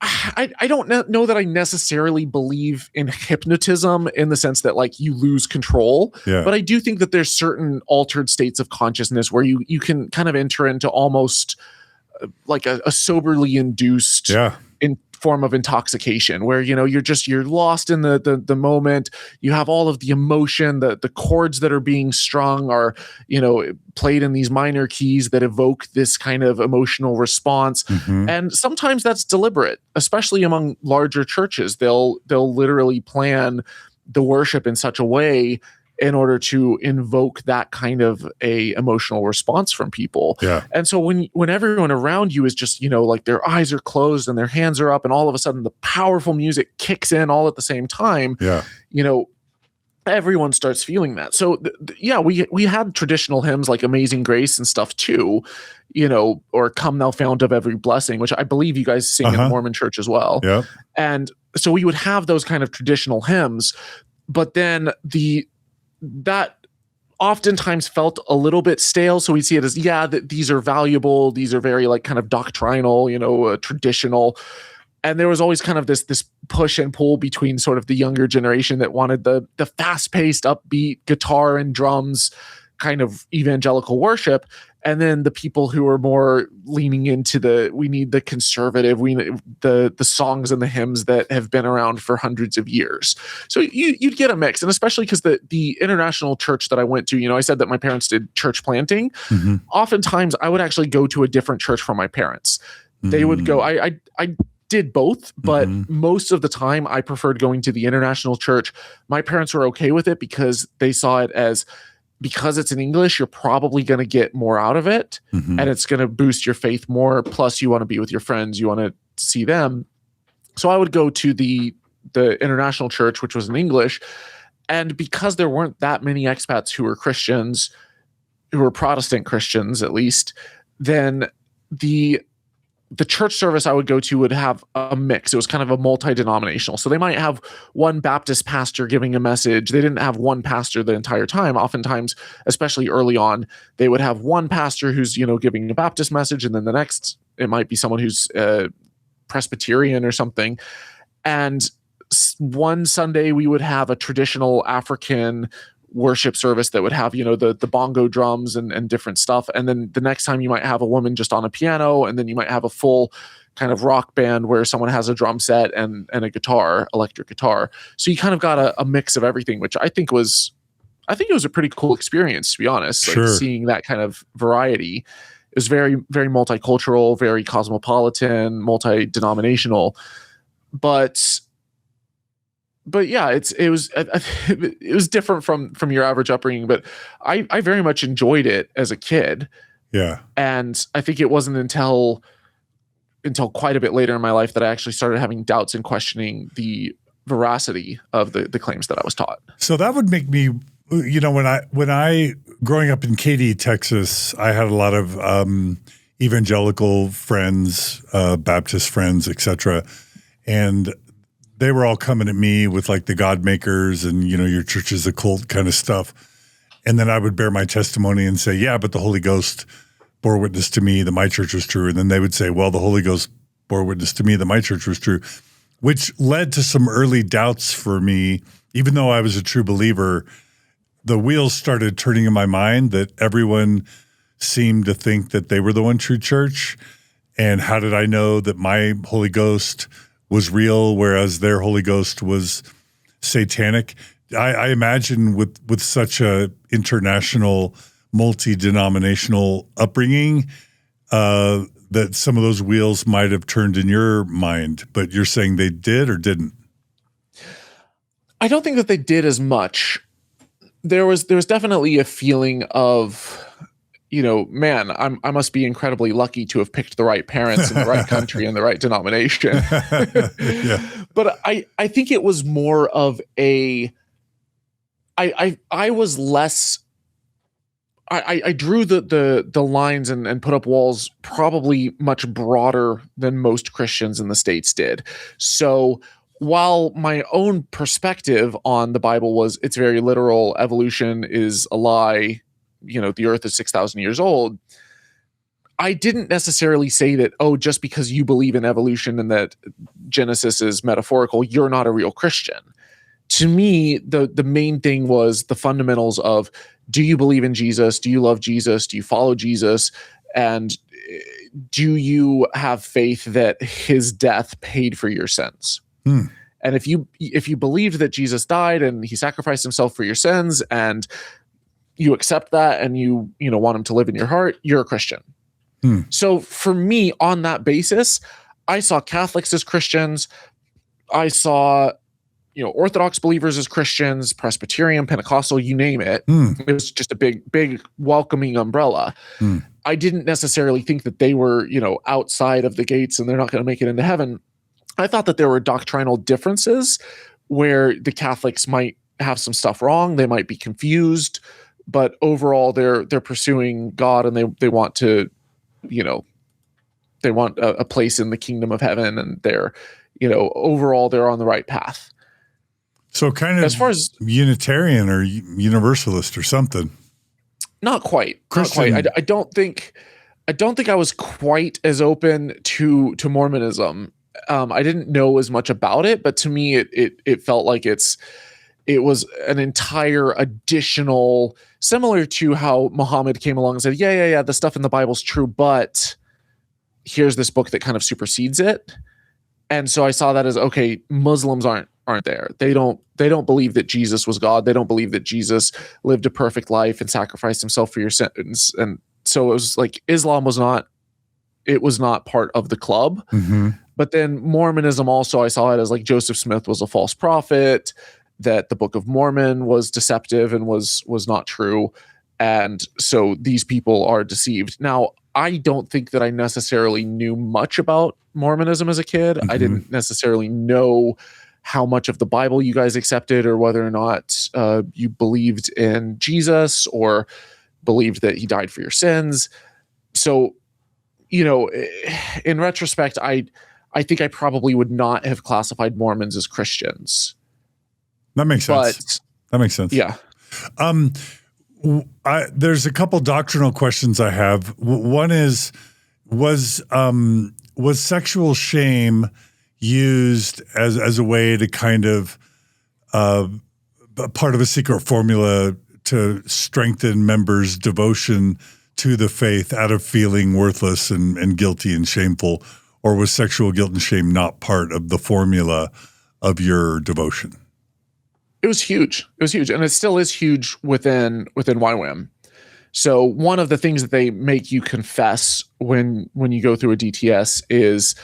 Speaker 2: I don't know that I necessarily believe in hypnotism in the sense that like you lose control, but I do think that there's certain altered states of consciousness where you can kind of enter into almost like a soberly induced form of intoxication where, you're lost in the moment. You have all of the emotion, the chords that are being strung are, played in these minor keys that evoke this kind of emotional response. Mm-hmm. And sometimes that's deliberate, especially among larger churches. They'll literally plan the worship in such a way in order to invoke that kind of a emotional response from people. Yeah. And so when everyone around you is just, like their eyes are closed and their hands are up and all of a sudden the powerful music kicks in all at the same time, everyone starts feeling that. So we had traditional hymns like Amazing Grace and stuff too, or Come Thou Fount of Every Blessing, which I believe you guys sing in the Mormon Church as well. Yeah. And so we would have those kind of traditional hymns, but then that oftentimes felt a little bit stale. So we see it as, that these are valuable. These are very like kind of doctrinal, traditional. And there was always kind of this push and pull between sort of the younger generation that wanted the fast-paced, upbeat guitar and drums kind of evangelical worship. And then the people who are more leaning into we need the conservative, we need the songs and the hymns that have been around for hundreds of years. So you'd get a mix. And especially because the international church that I went to, I said that my parents did church planting. Mm-hmm. Oftentimes I would actually go to a different church from my parents. Mm-hmm. They would go, I did both, but most of the time I preferred going to the international church. My parents were okay with it because they saw it as, because it's in English, you're probably going to get more out of it, and it's going to boost your faith more. Plus, you want to be with your friends, you want to see them. So I would go to the international church, which was in English, and because there weren't that many expats who were Christians, who were Protestant Christians at least, then the church service I would go to would have a mix. It was kind of a multi-denominational. So they might have one Baptist pastor giving a message. They didn't have one pastor the entire time. Oftentimes, especially early on, they would have one pastor who's, giving a Baptist message. And then the next, it might be someone who's Presbyterian or something. And one Sunday we would have a traditional African worship service that would have, the bongo drums and different stuff. And then the next time you might have a woman just on a piano, and then you might have a full kind of rock band where someone has a drum set and a guitar, electric guitar. So you kind of got a mix of everything, which I think it was a pretty cool experience, to be honest. Sure. Like seeing that kind of variety. It was very, very multicultural, very cosmopolitan, multi-denominational, but yeah, it was different from your average upbringing, but I very much enjoyed it as a kid. Yeah. And I think it wasn't until quite a bit later in my life that I actually started having doubts and questioning the veracity of the claims that I was taught.
Speaker 1: So that would make me, when I growing up in Katy, Texas, I had a lot of evangelical friends, Baptist friends, etc. And they were all coming at me with like the God makers and, your church is a cult kind of stuff. And then I would bear my testimony and say, yeah, but the Holy Ghost bore witness to me that my church was true. And then they would say, well, the Holy Ghost bore witness to me that my church was true. which led to some early doubts for me. Even though I was a true believer, the wheels started turning in my mind that everyone seemed to think that they were the one true church. And how did I know that my Holy Ghost was real, whereas their Holy Ghost was satanic? I imagine with such a international, multi-denominational upbringing, that some of those wheels might have turned in your mind, but you're saying they did or didn't?
Speaker 2: I don't think that they did as much. There was definitely a feeling of, man, I must be incredibly lucky to have picked the right parents in the right country and the right denomination.
Speaker 1: Yeah.
Speaker 2: But I think it was more of I was less. I drew the lines and put up walls probably much broader than most Christians in the States did. So while my own perspective on the Bible was it's very literal, evolution is a lie, the earth is 6,000 years old, I didn't necessarily say that, just because you believe in evolution and that Genesis is metaphorical, you're not a real Christian. To me, the main thing was the fundamentals of, do you believe in Jesus? Do you love Jesus? Do you follow Jesus? And do you have faith that his death paid for your sins? And if you believe that Jesus died and he sacrificed himself for your sins, and you accept that and you want him to live in your heart, you're a Christian. So for me, on that basis, I saw Catholics as Christians. I saw Orthodox believers as Christians, Presbyterian, Pentecostal, you name it. It was just a big welcoming umbrella. I didn't necessarily think that they were, outside of the gates and they're not going to make it into heaven. I thought that there were doctrinal differences where the Catholics might have some stuff wrong. They might be confused, but overall they're pursuing God and they want to, they want a place in the kingdom of heaven, and they're, overall they're on the right path.
Speaker 1: So kind of as far as Unitarian or Universalist or something.
Speaker 2: Not quite. Christian. Not quite. I don't think I was quite as open to Mormonism. I didn't know as much about it, but to me it felt like it was an entire additional, similar to how Muhammad came along and said, yeah, the stuff in the Bible's true, but here's this book that kind of supersedes it. And so I saw that as, okay, Muslims aren't there. They don't believe that Jesus was God. They don't believe that Jesus lived a perfect life and sacrificed himself for your sins. And so it was like Islam was not part of the club. But then Mormonism also, I saw it as like Joseph Smith was a false prophet, that the Book of Mormon was deceptive and was not true. And so these people are deceived. Now, I don't think that I necessarily knew much about Mormonism as a kid. I didn't necessarily know how much of the Bible you guys accepted, or whether or not you believed in Jesus or believed that he died for your sins. So, in retrospect, I think I probably would not have classified Mormons as Christians.
Speaker 1: That makes sense. That makes sense.
Speaker 2: Yeah.
Speaker 1: There's a couple doctrinal questions I have. One is, was sexual shame used as a way to kind of part of a secret formula to strengthen members' devotion to the faith out of feeling worthless and guilty and shameful? Or was sexual guilt and shame not part of the formula of your devotion?
Speaker 2: It was huge. It was huge. And it still is huge within YWAM. So one of the things that they make you confess when you go through a DTS is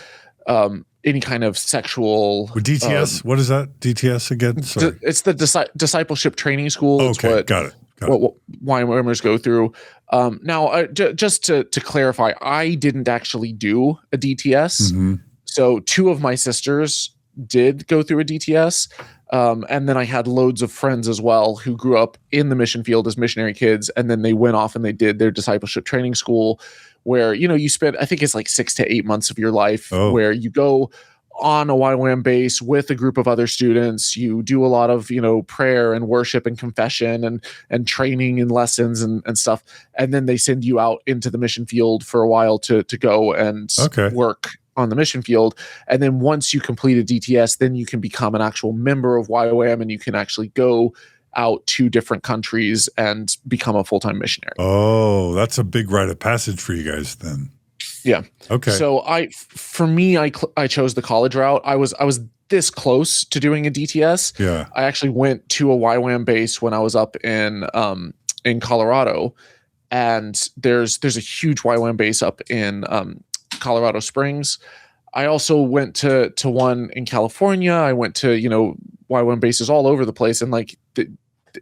Speaker 2: any kind of sexual...
Speaker 1: DTS? What is that? DTS again? Sorry.
Speaker 2: It's the discipleship training school.
Speaker 1: Okay, got it.
Speaker 2: What YWAMers go through. Now, just to clarify, I didn't actually do a DTS. So two of my sisters did go through a DTS. And then I had loads of friends as well who grew up in the mission field as missionary kids. And then they went off and they did their discipleship training school where, you spend, I think it's like 6 to 8 months of your life where you go on a YWAM base with a group of other students. You do a lot of, prayer and worship and confession and training and lessons and stuff. And then they send you out into the mission field for a while to go and work on the mission field. And then once you complete a DTS, then you can become an actual member of YWAM, and you can actually go out to different countries and become a full-time missionary.
Speaker 1: Oh, that's a big rite of passage for you guys then.
Speaker 2: Yeah.
Speaker 1: Okay.
Speaker 2: So I chose the college route. I was this close to doing a DTS.
Speaker 1: Yeah.
Speaker 2: I actually went to a YWAM base when I was up in Colorado, and there's a huge YWAM base up in Colorado Springs. I also went to one in California. I went to YWAM bases all over the place, and like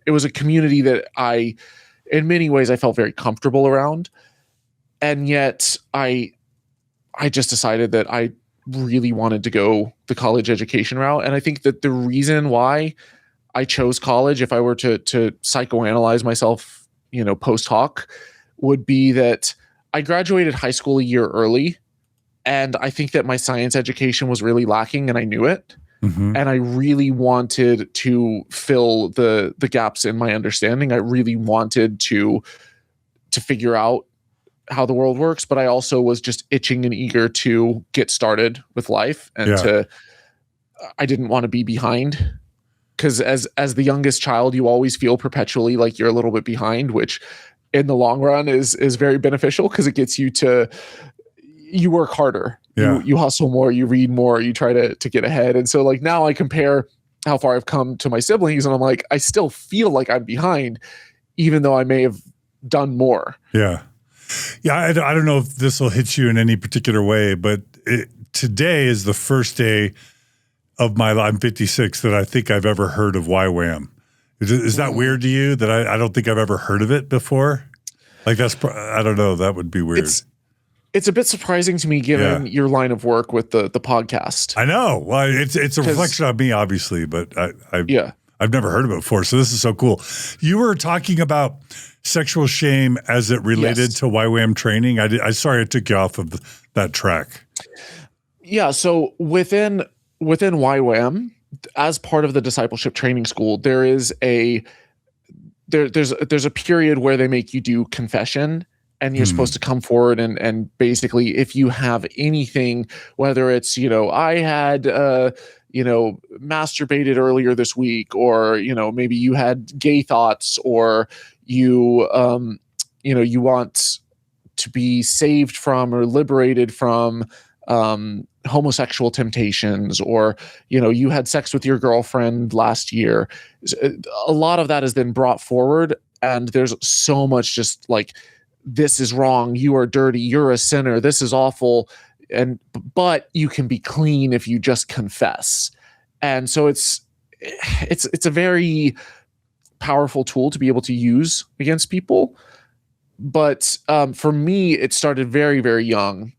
Speaker 2: it was a community that in many ways I felt very comfortable around. And yet I just decided that I really wanted to go the college education route. And I think that the reason why I chose college, if I were to psychoanalyze myself, post hoc, would be that I graduated high school a year early. And I think that my science education was really lacking, and I knew it. Mm-hmm. And I really wanted to fill the gaps in my understanding. I really wanted to figure out how the world works, but I also was just itching and eager to get started with life, and I didn't want to be behind, because as the youngest child, you always feel perpetually like you're a little bit behind, which in the long run is very beneficial, because it gets you work harder, you hustle more, you read more, you try to get ahead. And so like now I compare how far I've come to my siblings, and I'm like, I still feel like I'm behind, even though I may have done more.
Speaker 1: Yeah. Yeah, I don't know if this will hit you in any particular way, but today is the first day of my life. I'm 56 that I think I've ever heard of YWAM. Is that weird to you that I don't think I've ever heard of it before? Like I don't know. That would be weird.
Speaker 2: It's a bit surprising to me, given your line of work with the podcast.
Speaker 1: I know. Well, it's a reflection on me, obviously, but I've never heard of it before. So this is so cool. You were talking about sexual shame as it related to YWAM training. Sorry I took you off of that track.
Speaker 2: Yeah. So within YWAM, as part of the discipleship training school, there is there's a period where they make you do confession, and you're supposed to come forward and basically, if you have anything, whether it's, I had, masturbated earlier this week, or, maybe you had gay thoughts, or you want to be saved from or liberated from homosexual temptations, or, you had sex with your girlfriend last year. A lot of that is then brought forward, and there's so much just like, this is wrong, you are dirty, you're a sinner, this is awful, but you can be clean if you just confess. And so it's a very powerful tool to be able to use against people. But for me, it started very, very young.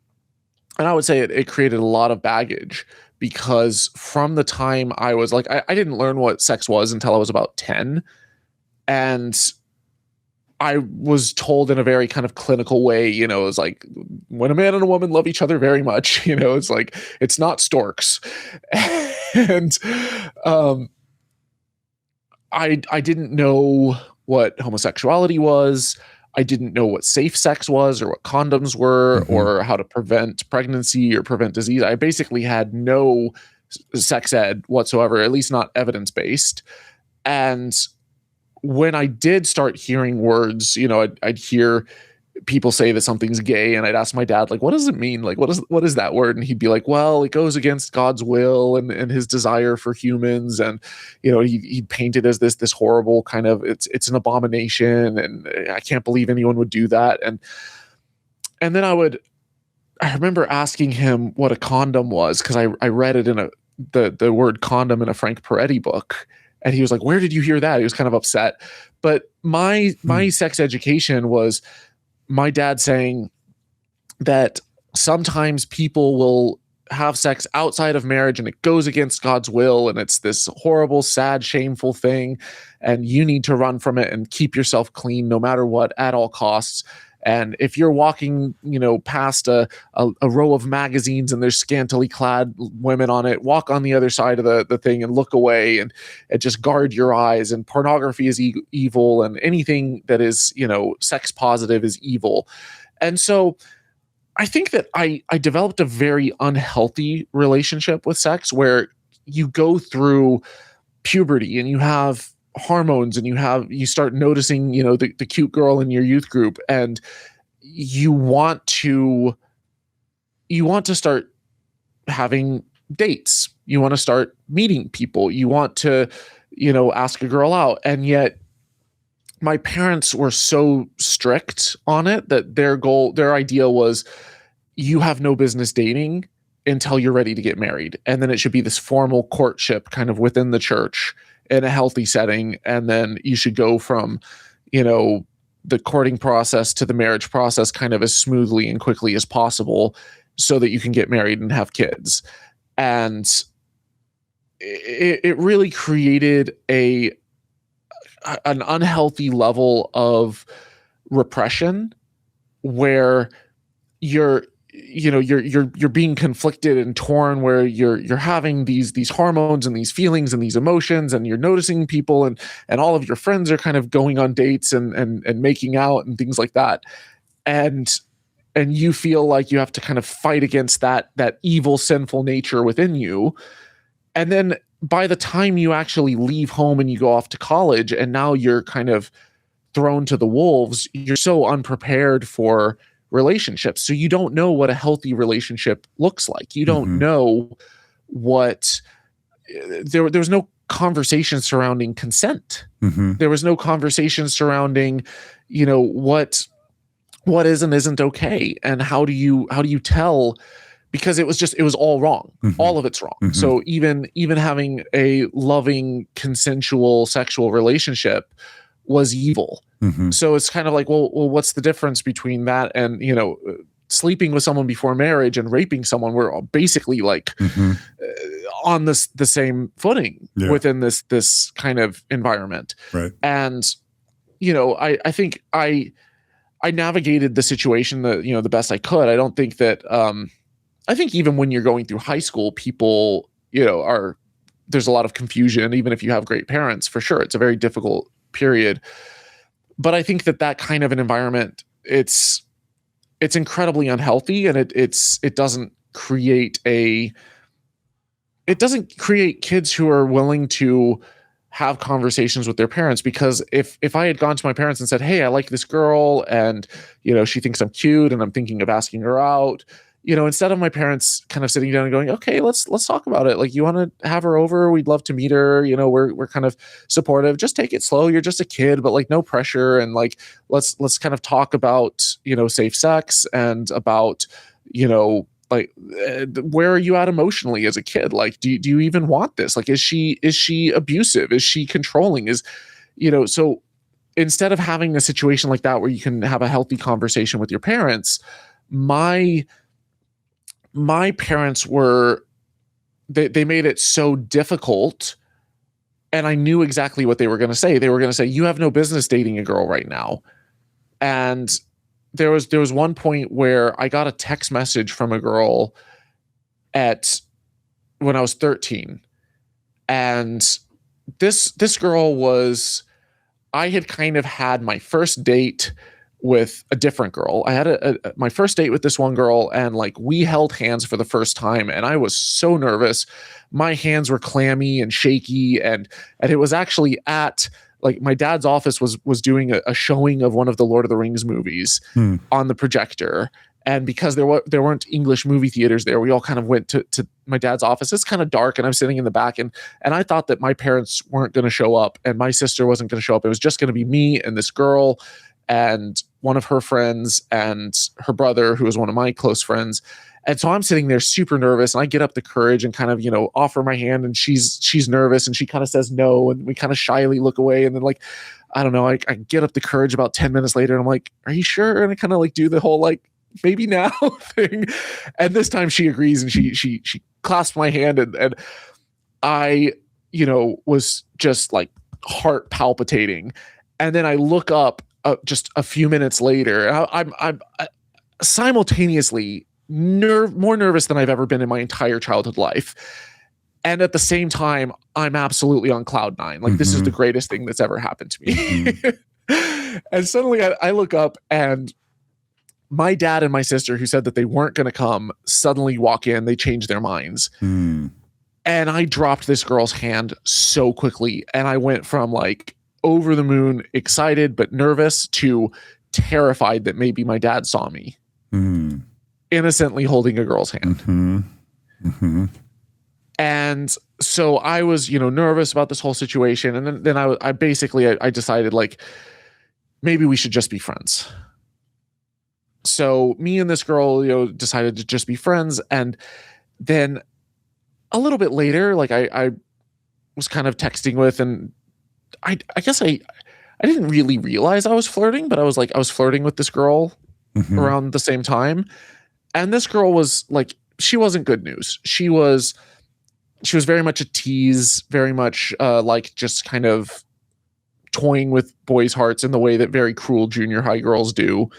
Speaker 2: And I would say it created a lot of baggage, because from the time I was like, I didn't learn what sex was until I was about 10. And I was told in a very kind of clinical way, it's like, when a man and a woman love each other very much, it's like, it's not storks. And I didn't know what homosexuality was. I didn't know what safe sex was, or what condoms were, or how to prevent pregnancy or prevent disease. I basically had no sex ed whatsoever, at least not evidence-based. And when I did start hearing words, I'd hear people say that something's gay, and I'd ask my dad, like, what does it mean? Like, what is that word? And he'd be like, well, it goes against God's will and his desire for humans. And, he painted as this horrible kind of, it's an abomination, and I can't believe anyone would do that. And then I remember asking him what a condom was, because I read it in the word condom in a Frank Peretti book. And he was like, where did you hear that? He was kind of upset. But my sex education was my dad saying that sometimes people will have sex outside of marriage, and it goes against God's will, and it's this horrible, sad, shameful thing, and you need to run from it and keep yourself clean no matter what, at all costs. And if you're walking, past a row of magazines and there's scantily clad women on it, walk on the other side of the thing and look away, and just guard your eyes. And pornography is evil, and anything that is, sex positive is evil. And so I think that I developed a very unhealthy relationship with sex, where you go through puberty and you have hormones and you start noticing, the cute girl in your youth group, and you want to start having dates. You want to start meeting people. You want to, ask a girl out. And yet my parents were so strict on it that their idea was, you have no business dating until you're ready to get married. And then it should be this formal courtship kind of within the church in a healthy setting. And then you should go from, the courting process to the marriage process kind of as smoothly and quickly as possible, so that you can get married and have kids. And it really created an unhealthy level of repression, where you're being conflicted and torn, where you're having these hormones and these feelings and these emotions, and you're noticing people, and all of your friends are kind of going on dates and making out and things like that. And you feel like you have to kind of fight against that evil, sinful nature within you. And then by the time you actually leave home and you go off to college, and now you're kind of thrown to the wolves, you're so unprepared for relationships. So you don't know what a healthy relationship looks like. You don't know what there was no conversation surrounding consent. There was no conversation surrounding, what is and isn't okay, and how do you tell, because it was all wrong. All of it's wrong. So even having a loving, consensual sexual relationship was evil. So it's kind of like, well, what's the difference between that and, sleeping with someone before marriage and raping someone? We're all basically like on the same footing within this kind of environment.
Speaker 1: Right.
Speaker 2: And, I think I navigated the situation the best I could. I don't think that, I think even when you're going through high school, people, there's a lot of confusion, even if you have great parents, for sure. It's a very difficult period. But I think that kind of an environment, it's incredibly unhealthy, and it doesn't create kids who are willing to have conversations with their parents. Because if I had gone to my parents and said, hey, I like this girl, and she thinks I'm cute, and I'm thinking of asking her out, instead of my parents kind of sitting down and going, okay, let's talk about it. Like, you want to have her over? We'd love to meet her. We're kind of supportive. Just take it slow. You're just a kid, but like, no pressure. And like, let's kind of talk about, safe sex, and about, where are you at emotionally as a kid? Like, do you even want this? Like, is she abusive? Is she controlling? So instead of having a situation like that where you can have a healthy conversation with your parents, my parents they made it so difficult, and I knew exactly what they were going to say. They were going to say, you have no business dating a girl right now. And there was one point where I got a text message from a girl when I was 13. And this girl I had kind of had my first date with a different girl. I had my first date with this one girl, and like, we held hands for the first time, and I was so nervous. My hands were clammy and shaky, and it was actually at, like, my dad's office was doing a showing of one of the Lord of the Rings movies on the projector. And because there weren't English movie theaters there, we all kind of went to my dad's office. It's kind of dark, and I'm sitting in the back, and I thought that my parents weren't going to show up, and my sister wasn't going to show up. It was just going to be me and this girl and one of her friends and her brother, who was one of my close friends. And so I'm sitting there super nervous, and I get up the courage and kind of, offer my hand, and she's nervous, and she kind of says no, and we kind of shyly look away. And then, like, I don't know, I get up the courage about 10 minutes later, and I'm like, are you sure? And I kind of like do the whole like, maybe now thing. And this time she agrees, and she clasped my hand, and I, was just like heart palpitating. And then I look up just a few minutes later, and I'm simultaneously more nervous than I've ever been in my entire childhood life. And at the same time, I'm absolutely on cloud nine. Like, this is the greatest thing that's ever happened to me. And suddenly I look up, and my dad and my sister, who said that they weren't going to come, suddenly walk in. They change their minds. And I dropped this girl's hand so quickly. And I went from like over the moon, excited but nervous, to terrified that maybe my dad saw me innocently holding a girl's hand. And so I was, nervous about this whole situation. And then I basically decided, like, maybe we should just be friends. So me and this girl, decided to just be friends. And then a little bit later, like I was kind of texting with, and I guess I didn't really realize I was flirting, but I was flirting with this girl around the same time. And this girl was like, she wasn't good news. She was very much a tease, very much like just kind of toying with boys' hearts in the way that very cruel junior high girls do.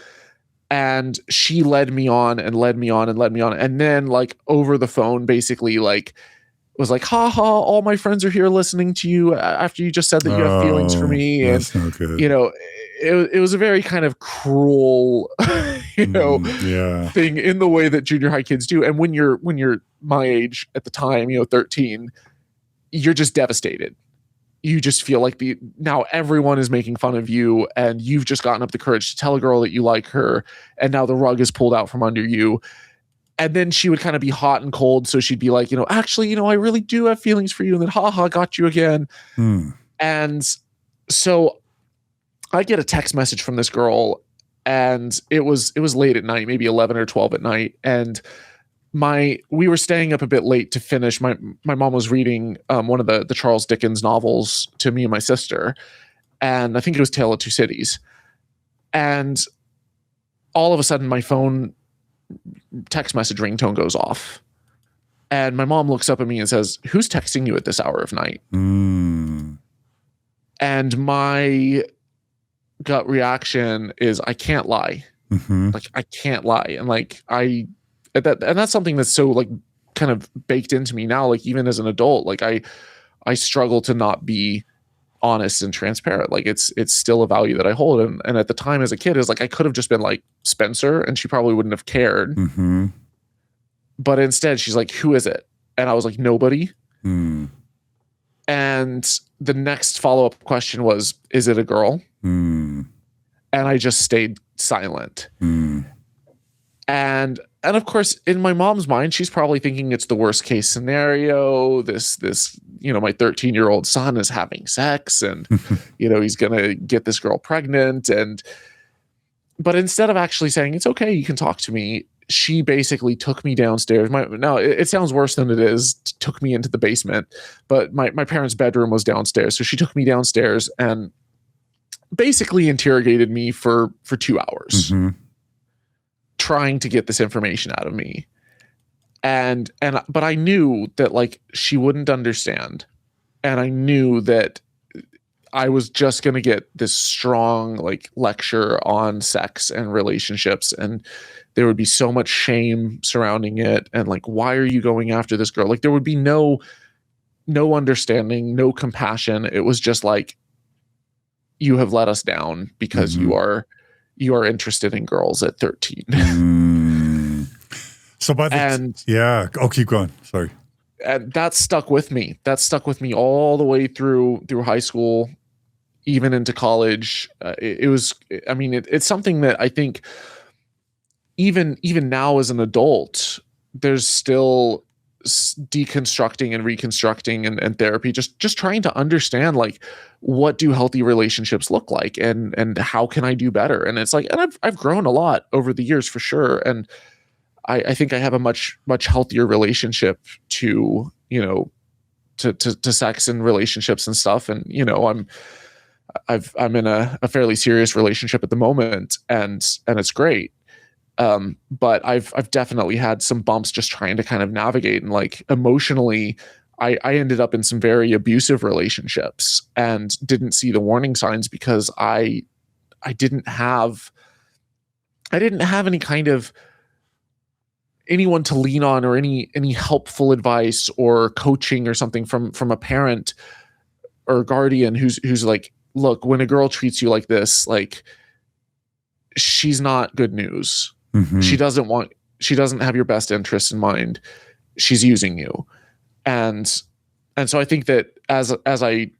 Speaker 2: And she led me on and led me on and led me on. And then, like, over the phone, basically, like, was like, ha ha, all my friends are here listening to you after you just said that you have feelings for me. And,
Speaker 1: not good.
Speaker 2: It was a very kind of cruel, thing in the way that junior high kids do. And when you're my age at the time, 13, you're just devastated. You just feel like now everyone is making fun of you, and you've just gotten up the courage to tell a girl that you like her, and now the rug is pulled out from under you. And then she would kind of be hot and cold. So she'd be like, actually, I really do have feelings for you. And then, haha, got you again. And so I get a text message from this girl, and it was late at night, maybe 11 or 12 at night. And we were staying up a bit late to finish. My mom was reading one of the Charles Dickens novels to me and my sister. And I think it was Tale of Two Cities. And all of a sudden my phone text message ringtone goes off. And my mom looks up at me and says, "Who's texting you at this hour of night?" And my gut reaction is, I can't lie. Like, I can't lie. And like, and that's something that's so, like, kind of baked into me now. Like, even as an adult, like I struggle to not be honest and transparent. Like, it's still a value that I hold. And at the time as a kid, is like, I could have just been like Spencer, and she probably wouldn't have cared. But instead she's like, "Who is it?" And I was like, "Nobody." And the next follow-up question was, "Is it a girl?" And I just stayed silent. And of course, in my mom's mind, she's probably thinking it's the worst case scenario. This my 13-year-old son is having sex, and he's gonna get this girl pregnant. But instead of actually saying, "It's okay, you can talk to me," she basically took me downstairs. Now it sounds worse than it is. Took me into the basement, but my parents' bedroom was downstairs, so she took me downstairs and basically interrogated me for 2 hours. Trying to get this information out of me. But I knew that, like, she wouldn't understand. And I knew that I was just going to get this strong, like, lecture on sex and relationships. And there would be so much shame surrounding it. And like, why are you going after this girl? Like, there would be no understanding, no compassion. It was just like, you have let us down because you are interested in girls at 13.
Speaker 1: So by the keep going. Sorry.
Speaker 2: And that stuck with me. That stuck with me all the way through high school, even into college. It's something that I think even now as an adult, there's still deconstructing and reconstructing and therapy, just trying to understand, like, what do healthy relationships look like, and how can I do better? And it's like, and I've grown a lot over the years for sure. And I think I have a much healthier relationship to sex and relationships and stuff. And I'm in a fairly serious relationship at the moment, and it's great. But I've definitely had some bumps just trying to kind of navigate, and like emotionally, I ended up in some very abusive relationships and didn't see the warning signs because I didn't have any kind of anyone to lean on, or any helpful advice or coaching or something from a parent or guardian who's like, "Look, when a girl treats you like this, like, she's not good news. She doesn't have your best interests in mind. She's using you. And so I think that as I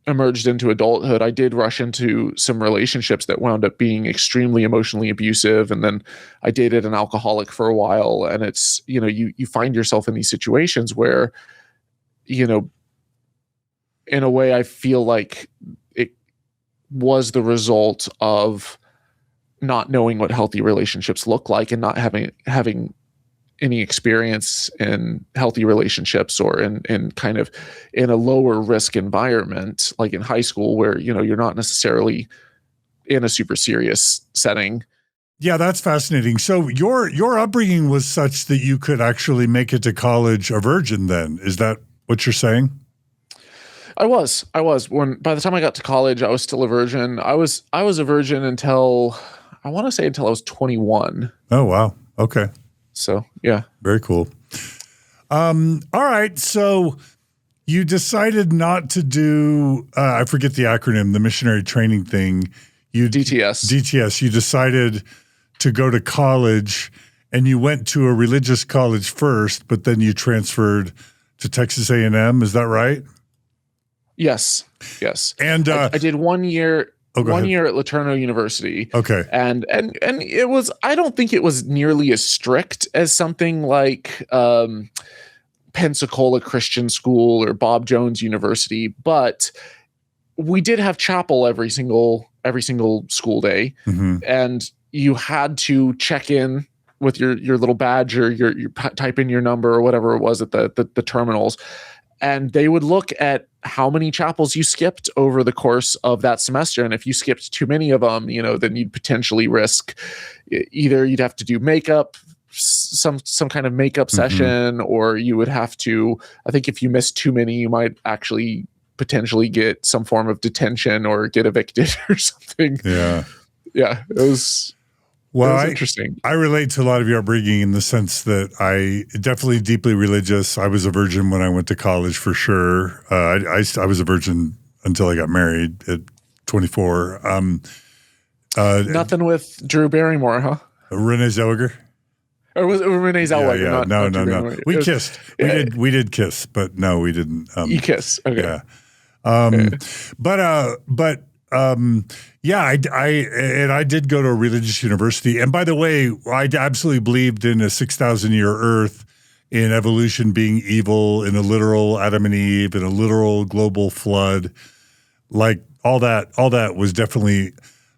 Speaker 2: emerged into adulthood, I did rush into some relationships that wound up being extremely emotionally abusive. And then I dated an alcoholic for a while. And it's, you find yourself in these situations where, in a way, I feel like it was the result of not knowing what healthy relationships look like and not having any experience in healthy relationships or in kind of in a lower risk environment, like in high school where, you're not necessarily in a super serious setting.
Speaker 1: Yeah, that's fascinating. So your upbringing was such that you could actually make it to college a virgin then. Is that what you're saying?
Speaker 2: I was by the time I got to college, I was still a virgin. I was a virgin until I was 21.
Speaker 1: Oh, wow. Okay.
Speaker 2: So, yeah.
Speaker 1: Very cool. All right. So you decided not to do, I forget the acronym, the missionary training thing. DTS. You decided to go to college, and you went to a religious college first, but then you transferred to Texas A&M. Is that right?
Speaker 2: Yes. And I did 1 year. Year at Laterno University.
Speaker 1: Okay.
Speaker 2: And it was, I don't think it was nearly as strict as something like Pensacola Christian School or Bob Jones University, but we did have chapel every single school day.
Speaker 1: Mm-hmm.
Speaker 2: And you had to check in with your little badge or your type in your number or whatever it was at the terminals. And they would look at how many chapels you skipped over the course of that semester. And if you skipped too many of them, then you'd potentially risk either you'd have to do makeup, some kind of makeup session, or you would have to, I think if you missed too many, you might actually potentially get some form of detention or get evicted or something.
Speaker 1: Yeah.
Speaker 2: Yeah. It was interesting.
Speaker 1: I relate to a lot of your upbringing in the sense that I definitely deeply religious. I was a virgin when I went to college for sure. I was a virgin until I got married at 24.
Speaker 2: Nothing with Drew Barrymore, huh?
Speaker 1: Renee Zellweger.
Speaker 2: Or was it Renee Zellweger?
Speaker 1: Yeah. No. We kissed. We did kiss, but no, we didn't.
Speaker 2: You kiss. Okay.
Speaker 1: Yeah. I did go to a religious university. And by the way, I absolutely believed in a 6,000 year earth, in evolution being evil, in a literal Adam and Eve, in a literal global flood. Like all that was definitely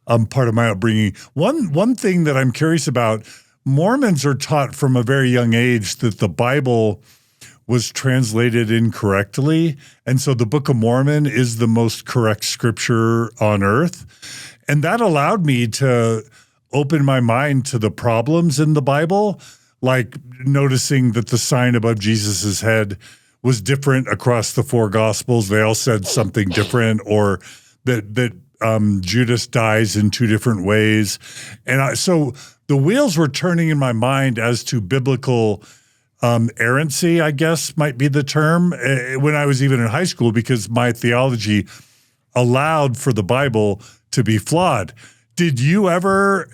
Speaker 1: part of my upbringing. One thing that I'm curious about, Mormons are taught from a very young age that the Bible was translated incorrectly. And so the Book of Mormon is the most correct scripture on earth. And that allowed me to open my mind to the problems in the Bible, like noticing that the sign above Jesus's head was different across the four Gospels. They all said something different, or that Judas dies in two different ways. And so the wheels were turning in my mind as to biblical errancy, I guess might be the term, when I was even in high school, because my theology allowed for the Bible to be flawed. Did you ever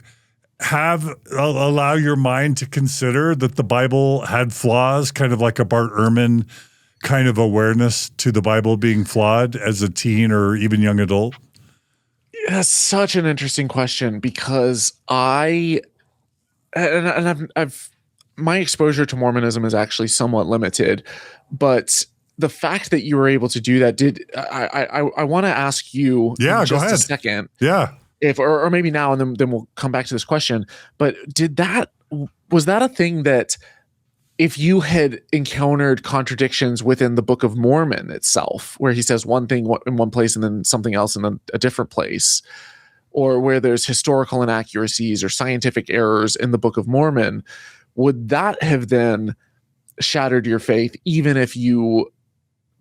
Speaker 1: allow your mind to consider that the Bible had flaws, kind of like a Bart Ehrman kind of awareness to the Bible being flawed as a teen or even young adult?
Speaker 2: That's such an interesting question, because I've my exposure to Mormonism is actually somewhat limited, but the fact that you were able to do that I want to ask you in just a second.
Speaker 1: Yeah.
Speaker 2: If, or maybe now, and then we'll come back to this question, but was that a thing that if you had encountered contradictions within the Book of Mormon itself, where he says one thing in one place and then something else in a different place, or where there's historical inaccuracies or scientific errors in the Book of Mormon, would that have then shattered your faith, even if you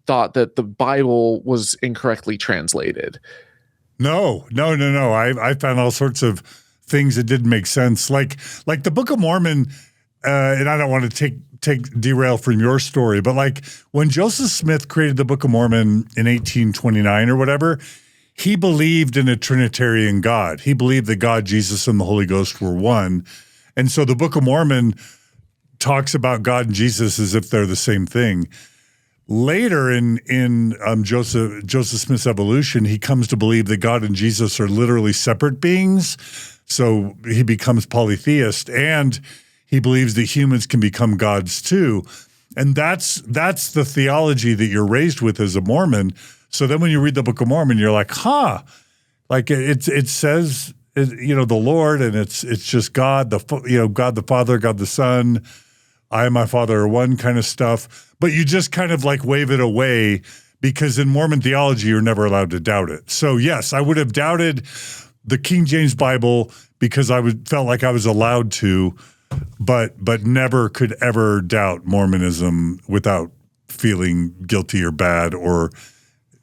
Speaker 2: thought that the Bible was incorrectly translated?
Speaker 1: No. I found all sorts of things that didn't make sense. Like the Book of Mormon, and I don't want to derail from your story, but like when Joseph Smith created the Book of Mormon in 1829 or whatever, he believed in a Trinitarian God. He believed that God, Jesus, and the Holy Ghost were one. And so the Book of Mormon talks about God and Jesus as if they're the same thing. Later in Joseph Smith's Evolution, he comes to believe that God and Jesus are literally separate beings. So he becomes polytheist, and he believes that humans can become gods too. And that's the theology that you're raised with as a Mormon. So then when you read the Book of Mormon, you're like, like it says, the Lord, and it's just God, God the Father, God the Son, I and my Father are one kind of stuff. But you just kind of like wave it away, because in Mormon theology, you're never allowed to doubt it. So yes, I would have doubted the King James Bible because felt like I was allowed to, but never could ever doubt Mormonism without feeling guilty or bad, or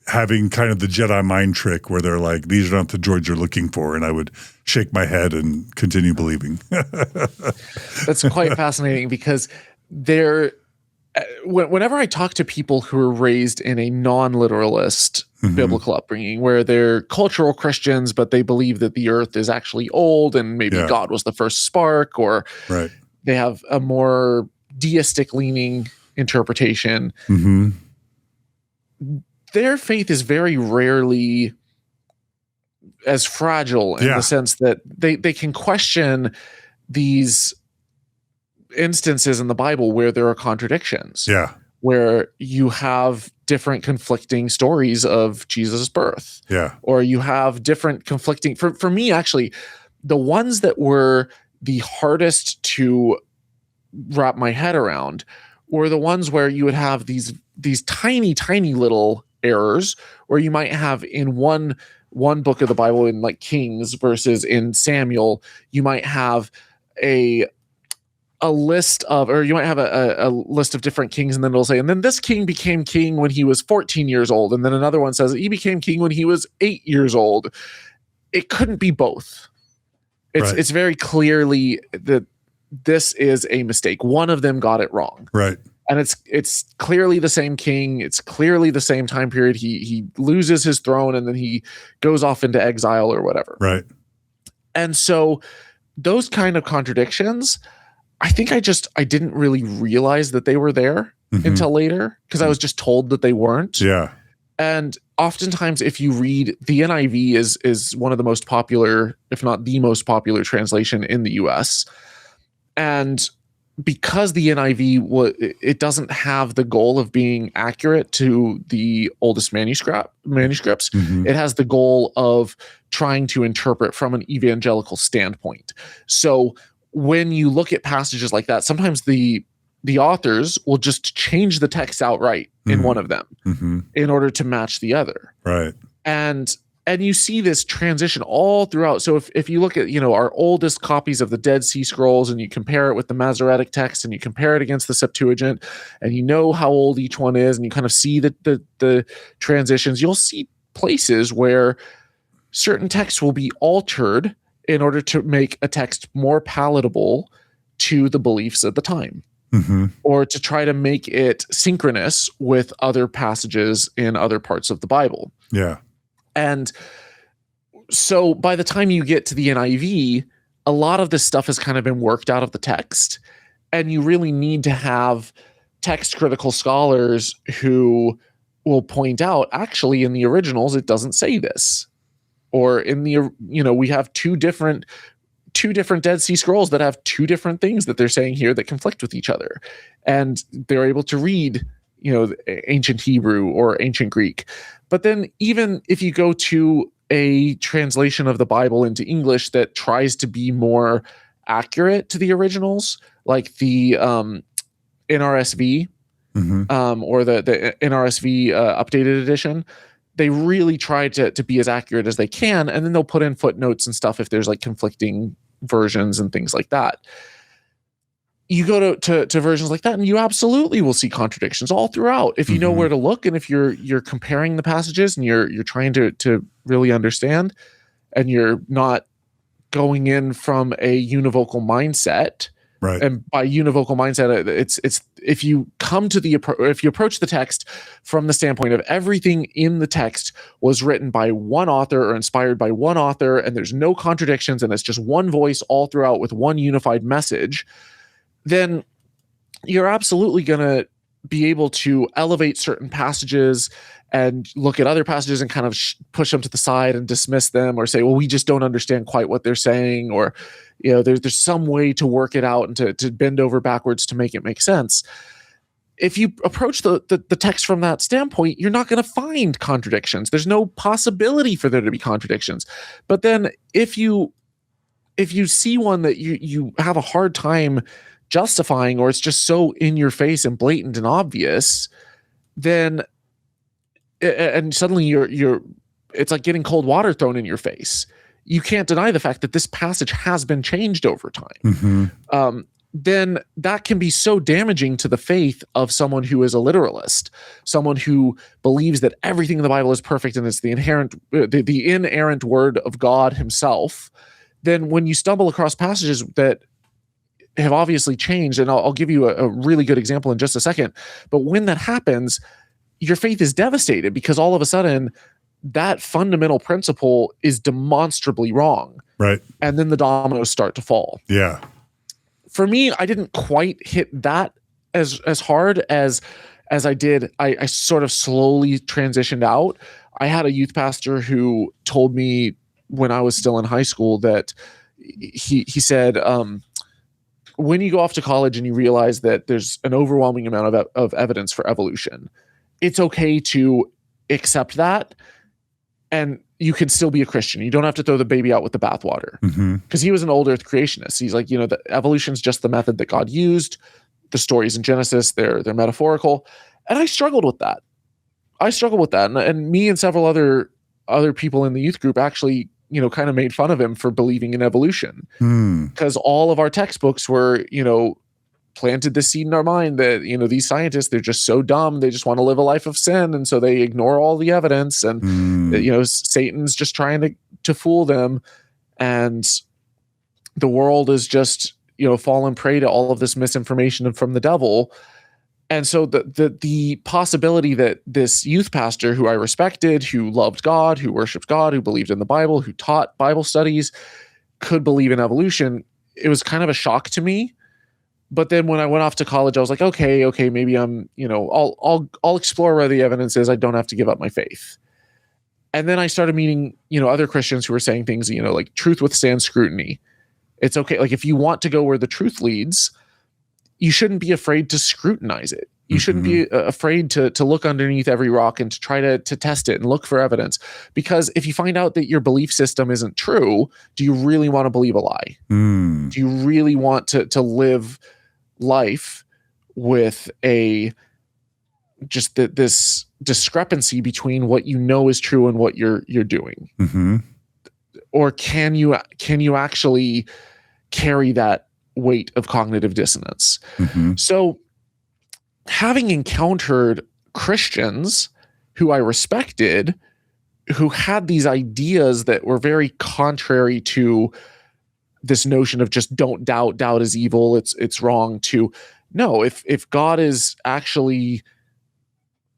Speaker 1: having kind of the Jedi mind trick where they're like, these are not the droids you're looking for. And I would shake my head and continue believing.
Speaker 2: That's quite fascinating, because whenever I talk to people who are raised in a non-literalist biblical upbringing, where they're cultural Christians, but they believe that the earth is actually old and maybe God was the first spark, or they have a more deistic leaning interpretation, their faith is very rarely as fragile in the sense that they can question these instances in the Bible where there are contradictions, where you have different conflicting stories of Jesus' birth, or you have different conflicting, for me, actually, the ones that were the hardest to wrap my head around were the ones where you would have these tiny little errors, or you might have in one book of the Bible, in like Kings versus in Samuel, you might have a list of, or you might have a list of different kings, and then it'll say, and then this king became king when he was 14 years old, and then another one says he became king when he was 8 years old. It couldn't be both. It's very clearly that this is a mistake. One of them got it wrong. Right. And it's clearly the same king. It's clearly the same time period. He loses his throne, and then he goes off into exile or whatever. Right. And so those kind of contradictions, I think I didn't really realize that they were there until later, because I was just told that they weren't. Yeah. And oftentimes, if you read, the NIV is one of the most popular, if not the most popular translation in the US. And because the NIV it doesn't have the goal of being accurate to the oldest manuscripts. It has the goal of trying to interpret from an evangelical standpoint. So when you look at passages like that, sometimes the authors will just change the text outright in one of them in order to match the other. Right. And you see this transition all throughout. So if you look at, our oldest copies of the Dead Sea Scrolls, and you compare it with the Masoretic text, and you compare it against the Septuagint, and you know how old each one is, and you kind of see the transitions, you'll see places where certain texts will be altered in order to make a text more palatable to the beliefs at the time, or to try to make it synchronous with other passages in other parts of the Bible. Yeah. And so by the time you get to the NIV, a lot of this stuff has kind of been worked out of the text, and you really need to have text critical scholars who will point out, actually, in the originals, it doesn't say this. Or in the, we have two different Dead Sea Scrolls that have two different things that they're saying here that conflict with each other. And they're able to read, ancient Hebrew or ancient Greek. But then even if you go to a translation of the Bible into English that tries to be more accurate to the originals, like the NRSV or the NRSV updated edition, they really try to be as accurate as they can, and then they'll put in footnotes and stuff if there's like conflicting versions and things like that. You go to versions like that, and you absolutely will see contradictions all throughout if you know where to look, and if you're comparing the passages, and you're trying to really understand, and you're not going in from a univocal mindset
Speaker 1: Right.
Speaker 2: And by univocal mindset, it's if you approach the text from the standpoint of everything in the text was written by one author or inspired by one author, and there's no contradictions, and it's just one voice all throughout with one unified message, then you're absolutely going to be able to elevate certain passages and look at other passages and kind of push them to the side and dismiss them, or say, well, we just don't understand quite what they're saying, or there's some way to work it out and to bend over backwards to make it make sense. If you approach the text from that standpoint, you're not going to find contradictions. There's no possibility for there to be contradictions. But then if you see one that you have a hard time justifying, or it's just so in your face and blatant and obvious, then and suddenly you're it's like getting cold water thrown in your face. You can't deny the fact that this passage has been changed over time. Then that can be so damaging to the faith of someone who is a literalist, someone who believes that everything in the Bible is perfect and it's the inerrant word of God himself. Then when you stumble across passages that have obviously changed, and I'll give you a really good example in just a second, but when that happens, your faith is devastated because all of a sudden that fundamental principle is demonstrably wrong.
Speaker 1: Right.
Speaker 2: And then the dominoes start to fall.
Speaker 1: Yeah.
Speaker 2: For me, I didn't quite hit that as hard as I did. I sort of slowly transitioned out. I had a youth pastor who told me when I was still in high school that he said, when you go off to college and you realize that there's an overwhelming amount of evidence for evolution, it's okay to accept that, and you can still be a Christian. You don't have to throw the baby out with the bathwater. Because he was an old Earth creationist. He's like, the evolution's just the method that God used. The stories in Genesis, they're metaphorical. And I struggled with that. And me and several other people in the youth group actually, kind of made fun of him for believing in evolution. Because all of our textbooks were, planted this seed in our mind that, these scientists, they're just so dumb. They just want to live a life of sin. And so they ignore all the evidence, and, Satan's just trying to fool them. And the world is just, fallen prey to all of this misinformation from the devil. And so the possibility that this youth pastor who I respected, who loved God, who worshiped God, who believed in the Bible, who taught Bible studies, could believe in evolution, it was kind of a shock to me. But then when I went off to college, I was like, okay, maybe I'm, I'll explore where the evidence is. I don't have to give up my faith. And then I started meeting, other Christians who were saying things, like truth withstands scrutiny. It's okay. Like if you want to go where the truth leads, you shouldn't be afraid to scrutinize it. You shouldn't be afraid to look underneath every rock and to try to test it and look for evidence. Because if you find out that your belief system isn't true, do you really want to believe a lie? Do you really want to live life with this discrepancy between what is true and what you're doing? Or can you actually carry that weight of cognitive dissonance? So having encountered Christians who I respected, who had these ideas that were very contrary to this notion of just don't doubt is evil, it's wrong, to no, if God is actually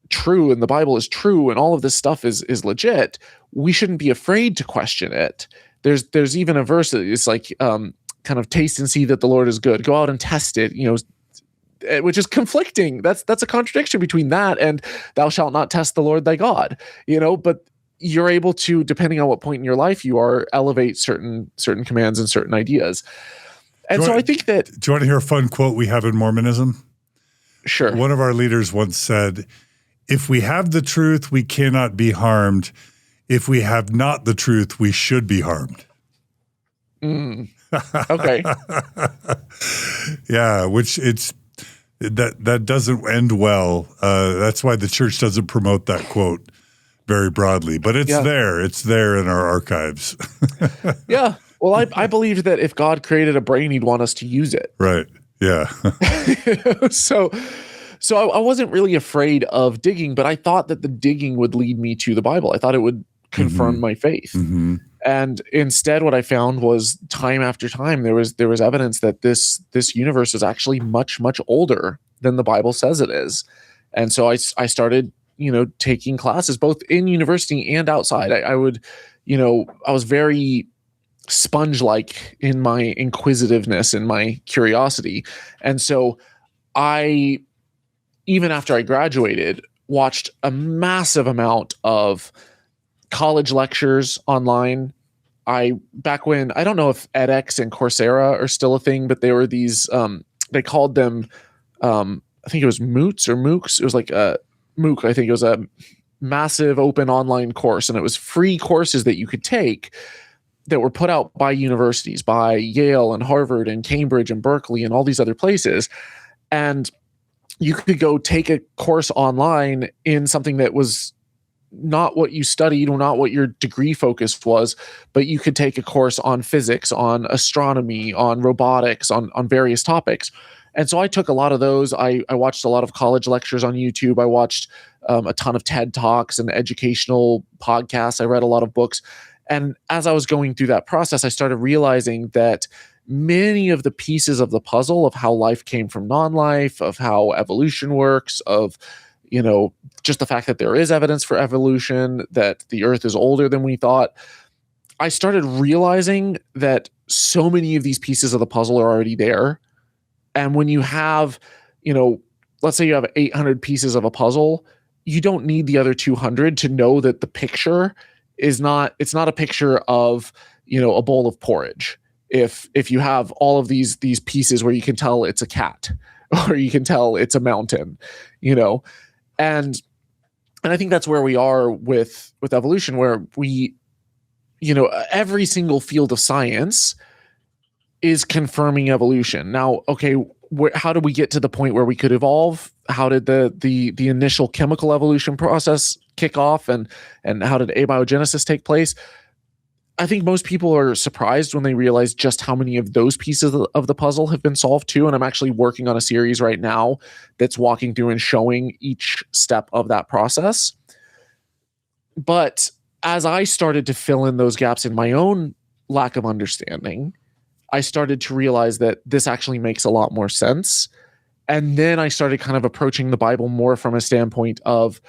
Speaker 2: true and the Bible is true and all of this stuff is legit, we shouldn't be afraid to question it. There's even a verse that is like kind of taste and see that the Lord is good. Go out and test it, which is conflicting. That's a contradiction between that and thou shalt not test the Lord thy God, but you're able to, depending on what point in your life you are, elevate certain commands and certain ideas. And I think that...
Speaker 1: Do you want to hear a fun quote we have in Mormonism?
Speaker 2: Sure.
Speaker 1: One of our leaders once said, if we have the truth, we cannot be harmed. If we have not the truth, we should be harmed.
Speaker 2: Okay.
Speaker 1: Yeah, which that doesn't end well. That's why the church doesn't promote that quote very broadly, but it's there. It's there in our archives.
Speaker 2: Yeah. Well, I believed that if God created a brain, he'd want us to use it.
Speaker 1: Right. Yeah.
Speaker 2: So I wasn't really afraid of digging, but I thought that the digging would lead me to the Bible. I thought it would confirm my faith. And instead, what I found was time after time, there was evidence that this universe is actually much, much older than the Bible says it is. And so I started, taking classes both in university and outside. I would, I was very sponge-like in my inquisitiveness and my curiosity. And so I, even after I graduated, watched a massive amount of college lectures online. Back when, I don't know if edX and Coursera are still a thing, but they were these, they called them, I think it was Moots or MOOCs. It was like a MOOC. I think it was a massive open online course, and it was free courses that you could take that were put out by universities, by Yale and Harvard and Cambridge and Berkeley and all these other places. And you could go take a course online in something that was not what you studied or not what your degree focus was, but you could take a course on physics, on astronomy, on robotics, on various topics. And so I took a lot of those. I watched a lot of college lectures on YouTube. I watched a ton of TED Talks and educational podcasts. I read a lot of books. And as I was going through that process, I started realizing that many of the pieces of the puzzle of how life came from non-life, of how evolution works, of just the fact that there is evidence for evolution, that the earth is older than we thought. I started realizing that so many of these pieces of the puzzle are already there. And when you have, let's say you have 800 pieces of a puzzle, you don't need the other 200 to know that the picture it's not a picture of, a bowl of porridge. If you have all of these pieces where you can tell it's a cat or you can tell it's a mountain, and I think that's where we are with evolution, where we, every single field of science is confirming evolution. Now, okay, how did we get to the point where we could evolve? How did the initial chemical evolution process kick off, and how did abiogenesis take place? I think most people are surprised when they realize just how many of those pieces of the puzzle have been solved too. And I'm actually working on a series right now that's walking through and showing each step of that process. But as I started to fill in those gaps in my own lack of understanding, I started to realize that this actually makes a lot more sense. And then I started kind of approaching the Bible more from a standpoint of,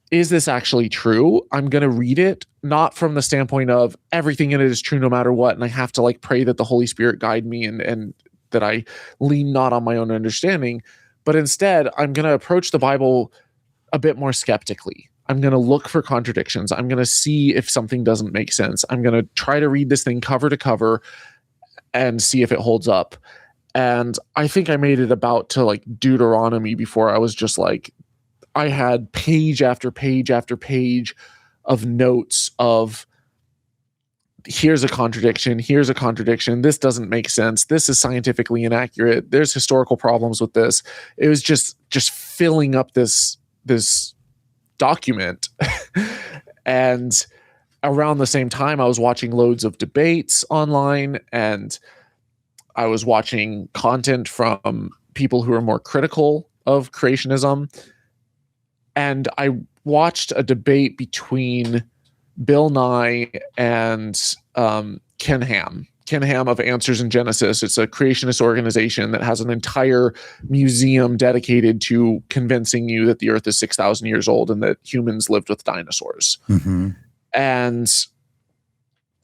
Speaker 2: is this actually true? I'm going to read it, not from the standpoint of everything in it is true no matter what, and I have to pray that the Holy Spirit guide me and that I lean not on my own understanding, but instead I'm going to approach the Bible a bit more skeptically. I'm going to look for contradictions. I'm going to see if something doesn't make sense. I'm going to try to read this thing cover to cover and see if it holds up. And I think I made it about to Deuteronomy before I was just I had page after page after page of notes of, here's a contradiction, this doesn't make sense, this is scientifically inaccurate, there's historical problems with this. It was just filling up this document. And around the same time, I was watching loads of debates online, and I was watching content from people who are more critical of creationism. And I watched a debate between Bill Nye and Ken Ham. Ken Ham of Answers in Genesis. It's a creationist organization that has an entire museum dedicated to convincing you that the earth is 6,000 years old and that humans lived with dinosaurs. Mm-hmm. And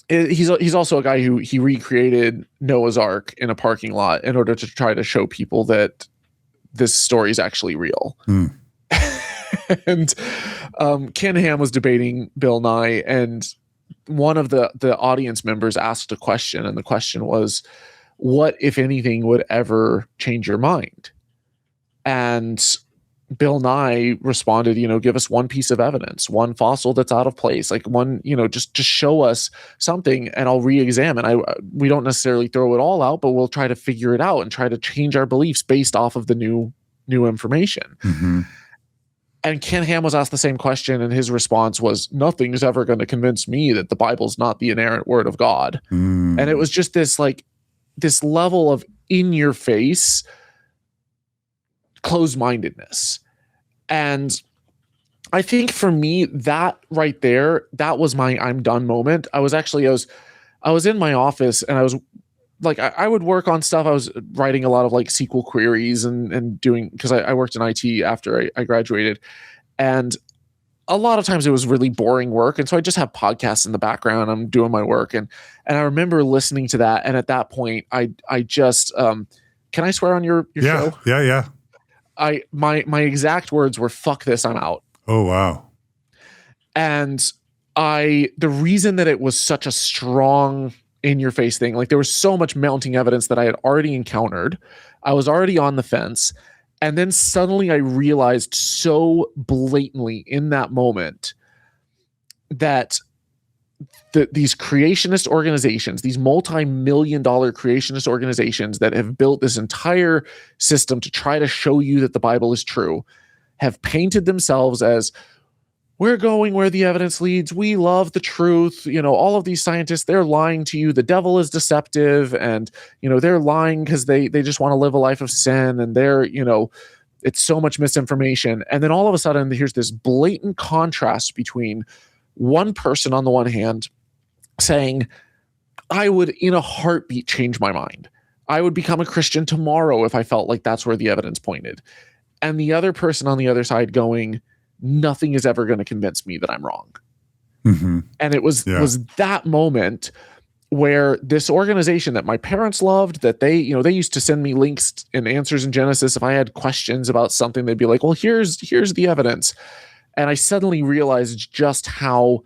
Speaker 2: he's also a guy who he recreated Noah's Ark in a parking lot in order to try to show people that this story is actually real. Mm. And Ken Ham was debating Bill Nye, and one of the audience members asked a question, and the question was, what, if anything, would ever change your mind? And Bill Nye responded, give us one piece of evidence, one fossil that's out of place, one, just show us something and I'll re-examine. We don't necessarily throw it all out, but we'll try to figure it out and try to change our beliefs based off of the new information. Mm-hmm. And Ken Ham was asked the same question, and his response was, nothing's ever going to convince me that the Bible's not the inerrant word of God. Mm. And it was just this level of in your face closed-mindedness. And I think for me, that right there, that was my I'm done moment. I was in my office, and I was like, I would work on stuff. I was writing a lot of like SQL queries and doing, because I worked in IT after I graduated. And a lot of times it was really boring work. And so I just have podcasts in the background. I'm doing my work. And I remember listening to that. And at that point, I just, can I swear on your show?
Speaker 1: Yeah.
Speaker 2: My exact words were, "Fuck this, I'm out."
Speaker 1: Oh, wow.
Speaker 2: And the reason that it was such a strong in your face thing, like there was so much mounting evidence that I had already encountered. I was already on the fence. And then suddenly I realized so blatantly in that moment that these creationist organizations, these multi-million-dollar creationist organizations that have built this entire system to try to show you that the Bible is true, have painted themselves as, we're going where the evidence leads. We love the truth. All of these scientists, they're lying to you. The devil is deceptive. And, they're lying because they just want to live a life of sin. And it's so much misinformation. And then all of a sudden, here's this blatant contrast between one person on the one hand saying, I would in a heartbeat change my mind. I would become a Christian tomorrow if I felt like that's where the evidence pointed. And the other person on the other side going, nothing is ever going to convince me that I'm wrong.
Speaker 1: Mm-hmm.
Speaker 2: And it was that moment where this organization that my parents loved, that they used to send me links and answers in Genesis. If I had questions about something, they'd be like, well, here's the evidence. And I suddenly realized just how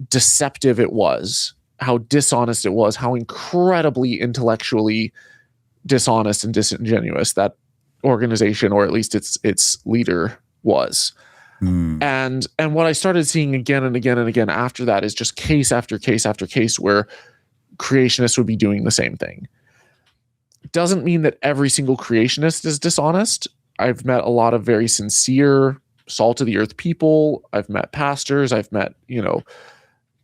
Speaker 2: deceptive it was, how dishonest it was, how incredibly intellectually dishonest and disingenuous that organization, or at least its leader, was. And what I started seeing again and again and again after that is just case after case after case where creationists would be doing the same thing. Doesn't mean that every single creationist is dishonest. I've met a lot of very sincere, salt of the earth people. I've met pastors. I've met,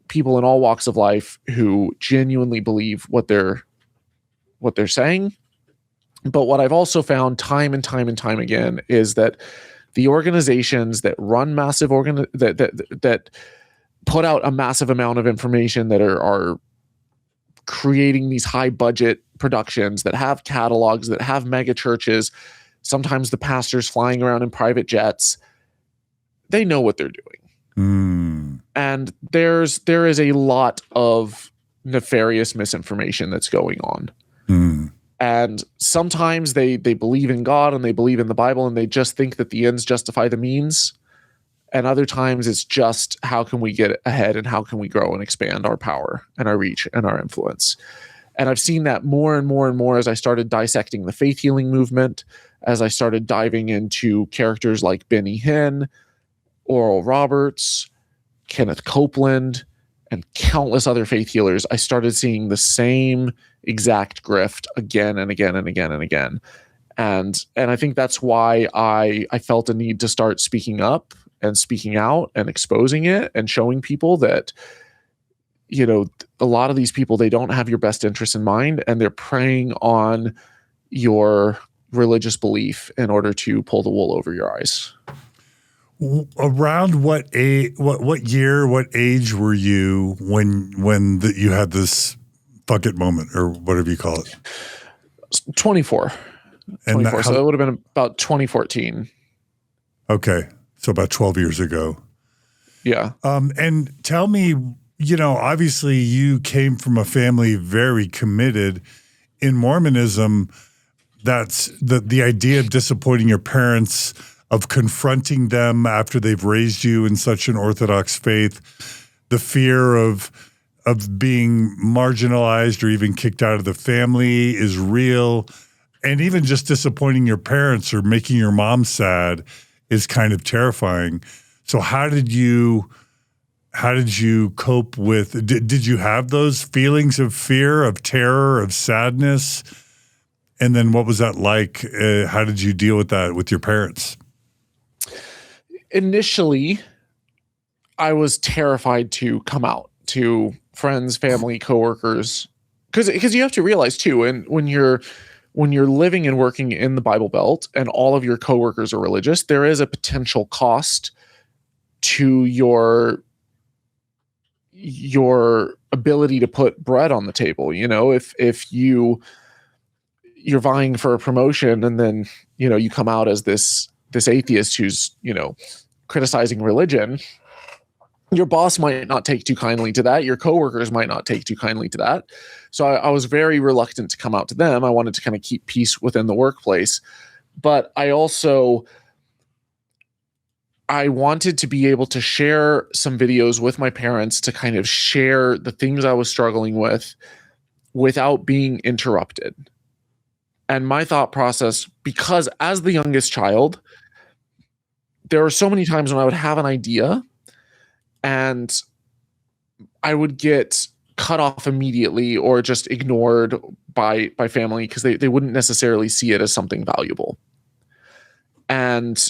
Speaker 2: people in all walks of life who genuinely believe what they're saying. But what I've also found time and time and time again is that the organizations that run massive that put out a massive amount of information, that are creating these high budget productions, that have catalogs, that have mega churches, sometimes the pastors flying around in private jets, they know what they're doing. And there is a lot of nefarious misinformation that's going on. And sometimes they believe in God and they believe in the Bible and they just think that the ends justify the means. And other times it's just, how can we get ahead and how can we grow and expand our power and our reach and our influence? And I've seen that more and more and more as I started dissecting the faith healing movement, as I started diving into characters like Benny Hinn, Oral Roberts, Kenneth Copeland, and countless other faith healers. I started seeing the same exact grift again and again and again and again. And I think that's why I felt a need to start speaking up and speaking out and exposing it and showing people that, a lot of these people, they don't have your best interests in mind, and they're preying on your religious belief in order to pull the wool over your eyes.
Speaker 1: Around what year, what age were you when you had this fuck it moment, or whatever you call it?
Speaker 2: 24. So it would have been about 2014.
Speaker 1: Okay. So about 12 years ago.
Speaker 2: Yeah.
Speaker 1: And tell me, obviously you came from a family very committed in Mormonism. That's the idea of disappointing your parents, of confronting them after they've raised you in such an orthodox faith, the fear of being marginalized or even kicked out of the family is real. And even just disappointing your parents or making your mom sad is kind of terrifying. So how did you cope with, did you have those feelings of fear, of terror, of sadness? And then what was that like? How did you deal with that with your parents?
Speaker 2: Initially, I was terrified to come out to friends, family, coworkers, because you have to realize too, and when you're living and working in the Bible Belt and all of your coworkers are religious, there is a potential cost to your ability to put bread on the table. If you're vying for a promotion and then, you come out as this atheist who's, criticizing religion, your boss might not take too kindly to that. Your coworkers might not take too kindly to that. So I was very reluctant to come out to them. I wanted to kind of keep peace within the workplace. But I wanted to be able to share some videos with my parents to kind of share the things I was struggling with without being interrupted. And my thought process, because as the youngest child, there were so many times when I would have an idea and I would get cut off immediately or just ignored by family because they wouldn't necessarily see it as something valuable. And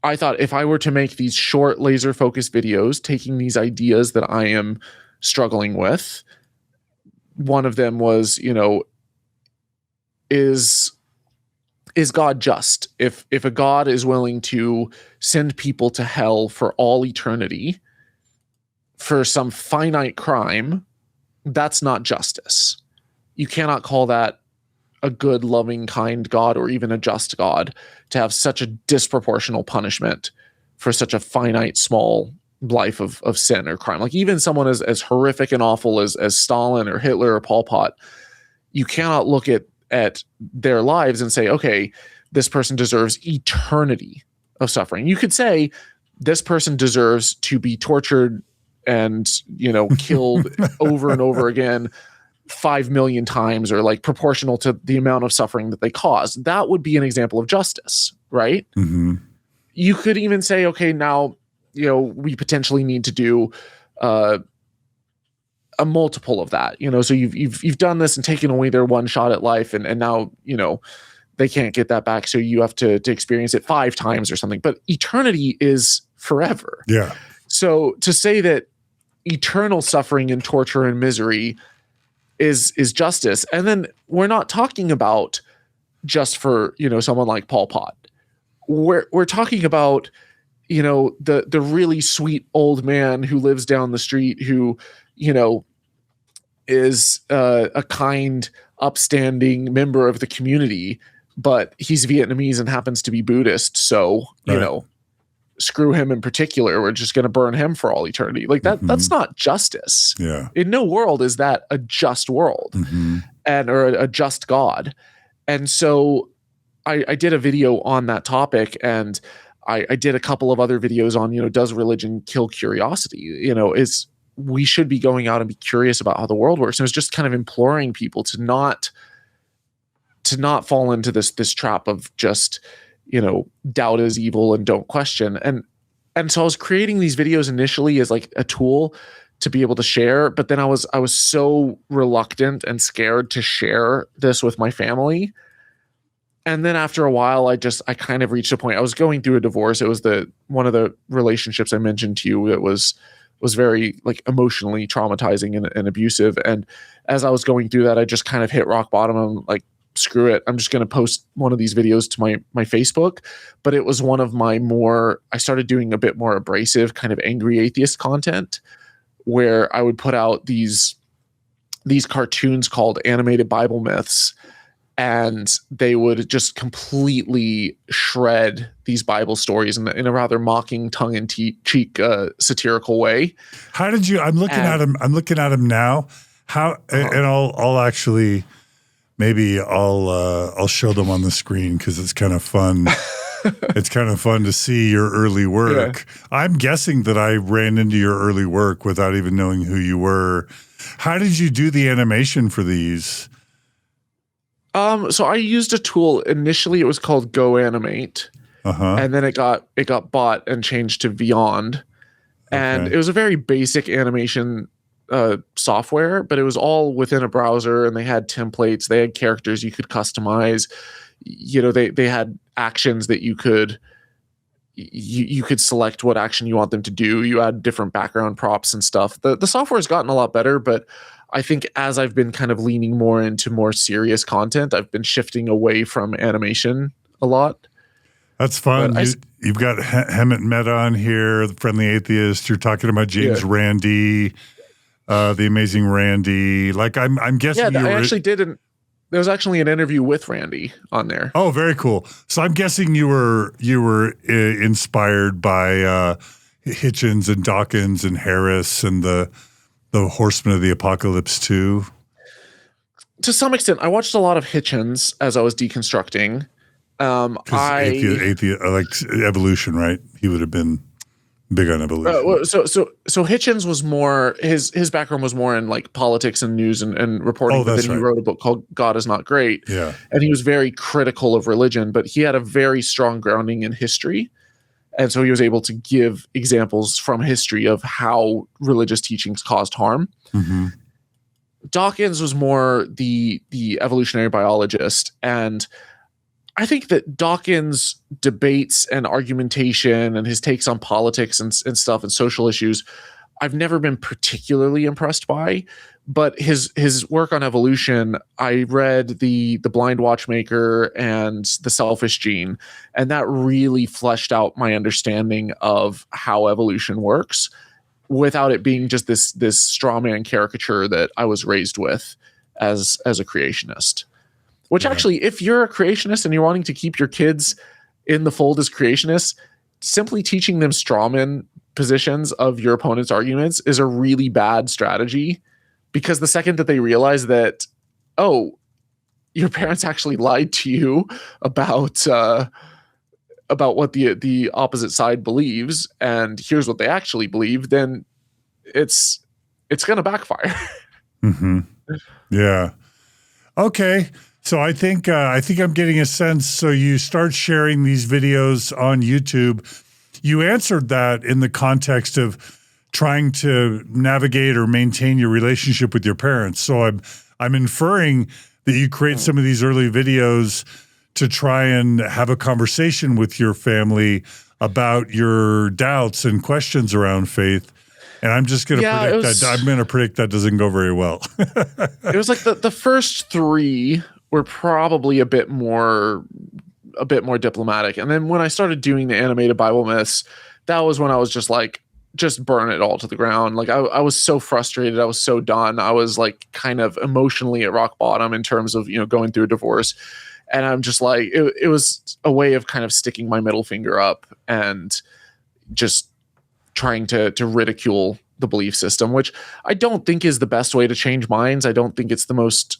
Speaker 2: I thought if I were to make these short laser focused videos, taking these ideas that I am struggling with, one of them was, is God just? If a God is willing to send people to hell for all eternity for some finite crime, that's not justice. You cannot call that a good, loving, kind God or even a just God to have such a disproportional punishment for such a finite, small life of sin or crime. Like even someone as horrific and awful as Stalin or Hitler or Pol Pot, you cannot look at their lives and say, okay, this person deserves eternity of suffering. You could say this person deserves to be tortured and, killed over and over again 5 million times, or like proportional to the amount of suffering that they caused. That would be an example of justice, right?
Speaker 1: Mm-hmm.
Speaker 2: You could even say, okay, now, we potentially need to do a multiple of that, so you've done this and taken away their one shot at life, and now, they can't get that back. So you have to experience it 5 times or something, but eternity is forever.
Speaker 1: Yeah. So
Speaker 2: to say that eternal suffering and torture and misery is justice. And then we're not talking about just for, someone like Pol Pot. We're talking about, the really sweet old man who lives down the street who, is a kind, upstanding member of the community, but he's Vietnamese and happens to be Buddhist. So, screw him in particular. We're just going to burn him for all eternity. Like that, that's not justice.
Speaker 1: Yeah.
Speaker 2: In no world is that a just world or a just God. And so I did a video on that topic, and I did a couple of other videos on, does religion kill curiosity? We should be going out and be curious about how the world works. And it was just kind of imploring people to not fall into this trap of just, doubt is evil and don't question. And so I was creating these videos initially as like a tool to be able to share, but then I was so reluctant and scared to share this with my family. And then after a while, I kind of reached a point. I was going through a divorce. It was one of the relationships I mentioned to you. It was very like emotionally traumatizing and abusive. And as I was going through that, I just kind of hit rock bottom. I'm like, screw it. I'm just going to post one of these videos to my Facebook. But it was one of I started doing a bit more abrasive kind of angry atheist content, where I would put out these cartoons called animated Bible myths, and they would just completely shred these Bible stories in a rather mocking, tongue-in-cheek, satirical way.
Speaker 1: How did you? I'm looking at him now. How? And I'll actually, maybe I'll show them on the screen because it's kind of fun. It's kind of fun to see your early work. Yeah. I'm guessing that I ran into your early work without even knowing who you were. How did you do the animation for these?
Speaker 2: So I used a tool. Initially, it was called Go Animate, and then it got bought and changed to Beyond, and it was a very basic animation software, but it was all within a browser, and they had templates. They had characters you could customize. They had actions that you could select what action you want them to do. You add different background props and stuff. The software has gotten a lot better, but I think as I've been kind of leaning more into more serious content, I've been shifting away from animation a lot.
Speaker 1: That's fun.
Speaker 2: But
Speaker 1: You've got Hemant Mehta on here, the friendly atheist. You're talking about James Randi, the amazing Randi. Like I'm guessing
Speaker 2: I actually didn't. There was actually an interview with Randy on there.
Speaker 1: Oh, very cool. So I'm guessing you were inspired by Hitchens and Dawkins and Harris and the Horsemen of the Apocalypse too.
Speaker 2: To some extent, I watched a lot of Hitchens as I was deconstructing.
Speaker 1: Atheist, like evolution, right? He would have been big on evolution.
Speaker 2: So Hitchens was more, his background was more in like politics and news and reporting.
Speaker 1: Oh, that's
Speaker 2: but then he wrote a book called God Is Not Great.
Speaker 1: Yeah.
Speaker 2: And he was very critical of religion, but he had a very strong grounding in history. And so he was able to give examples from history of how religious teachings caused harm.
Speaker 1: Mm-hmm.
Speaker 2: Dawkins was more the evolutionary biologist. And I think that Dawkins' debates and argumentation and his takes on politics and stuff and social issues, I've never been particularly impressed by. But his work on evolution, I read the Blind Watchmaker and The Selfish Gene, and that really fleshed out my understanding of how evolution works without it being just this straw man caricature that I was raised with as a creationist. Which actually, if you're a creationist and you're wanting to keep your kids in the fold as creationists, simply teaching them strawman positions of your opponent's arguments is a really bad strategy, because the second that they realize that, oh, your parents actually lied to you about what the opposite side believes, and here's what they actually believe, then it's going to backfire.
Speaker 1: Mm-hmm. Yeah. Okay. So I think I'm getting a sense. So you start sharing these videos on YouTube. You answered that in the context of trying to navigate or maintain your relationship with your parents. So I'm inferring that you create some of these early videos to try and have a conversation with your family about your doubts and questions around faith. And I'm just going to predict that. I'm going to predict that doesn't go very well.
Speaker 2: It was like the first three were probably a bit more diplomatic. And then when I started doing the animated Bible myths, that was when I was just like, just burn it all to the ground. Like I was so frustrated. I was so done. I was like kind of emotionally at rock bottom in terms of, going through a divorce. And I'm just like, it was a way of kind of sticking my middle finger up and just trying to ridicule the belief system, which I don't think is the best way to change minds. I don't think it's the most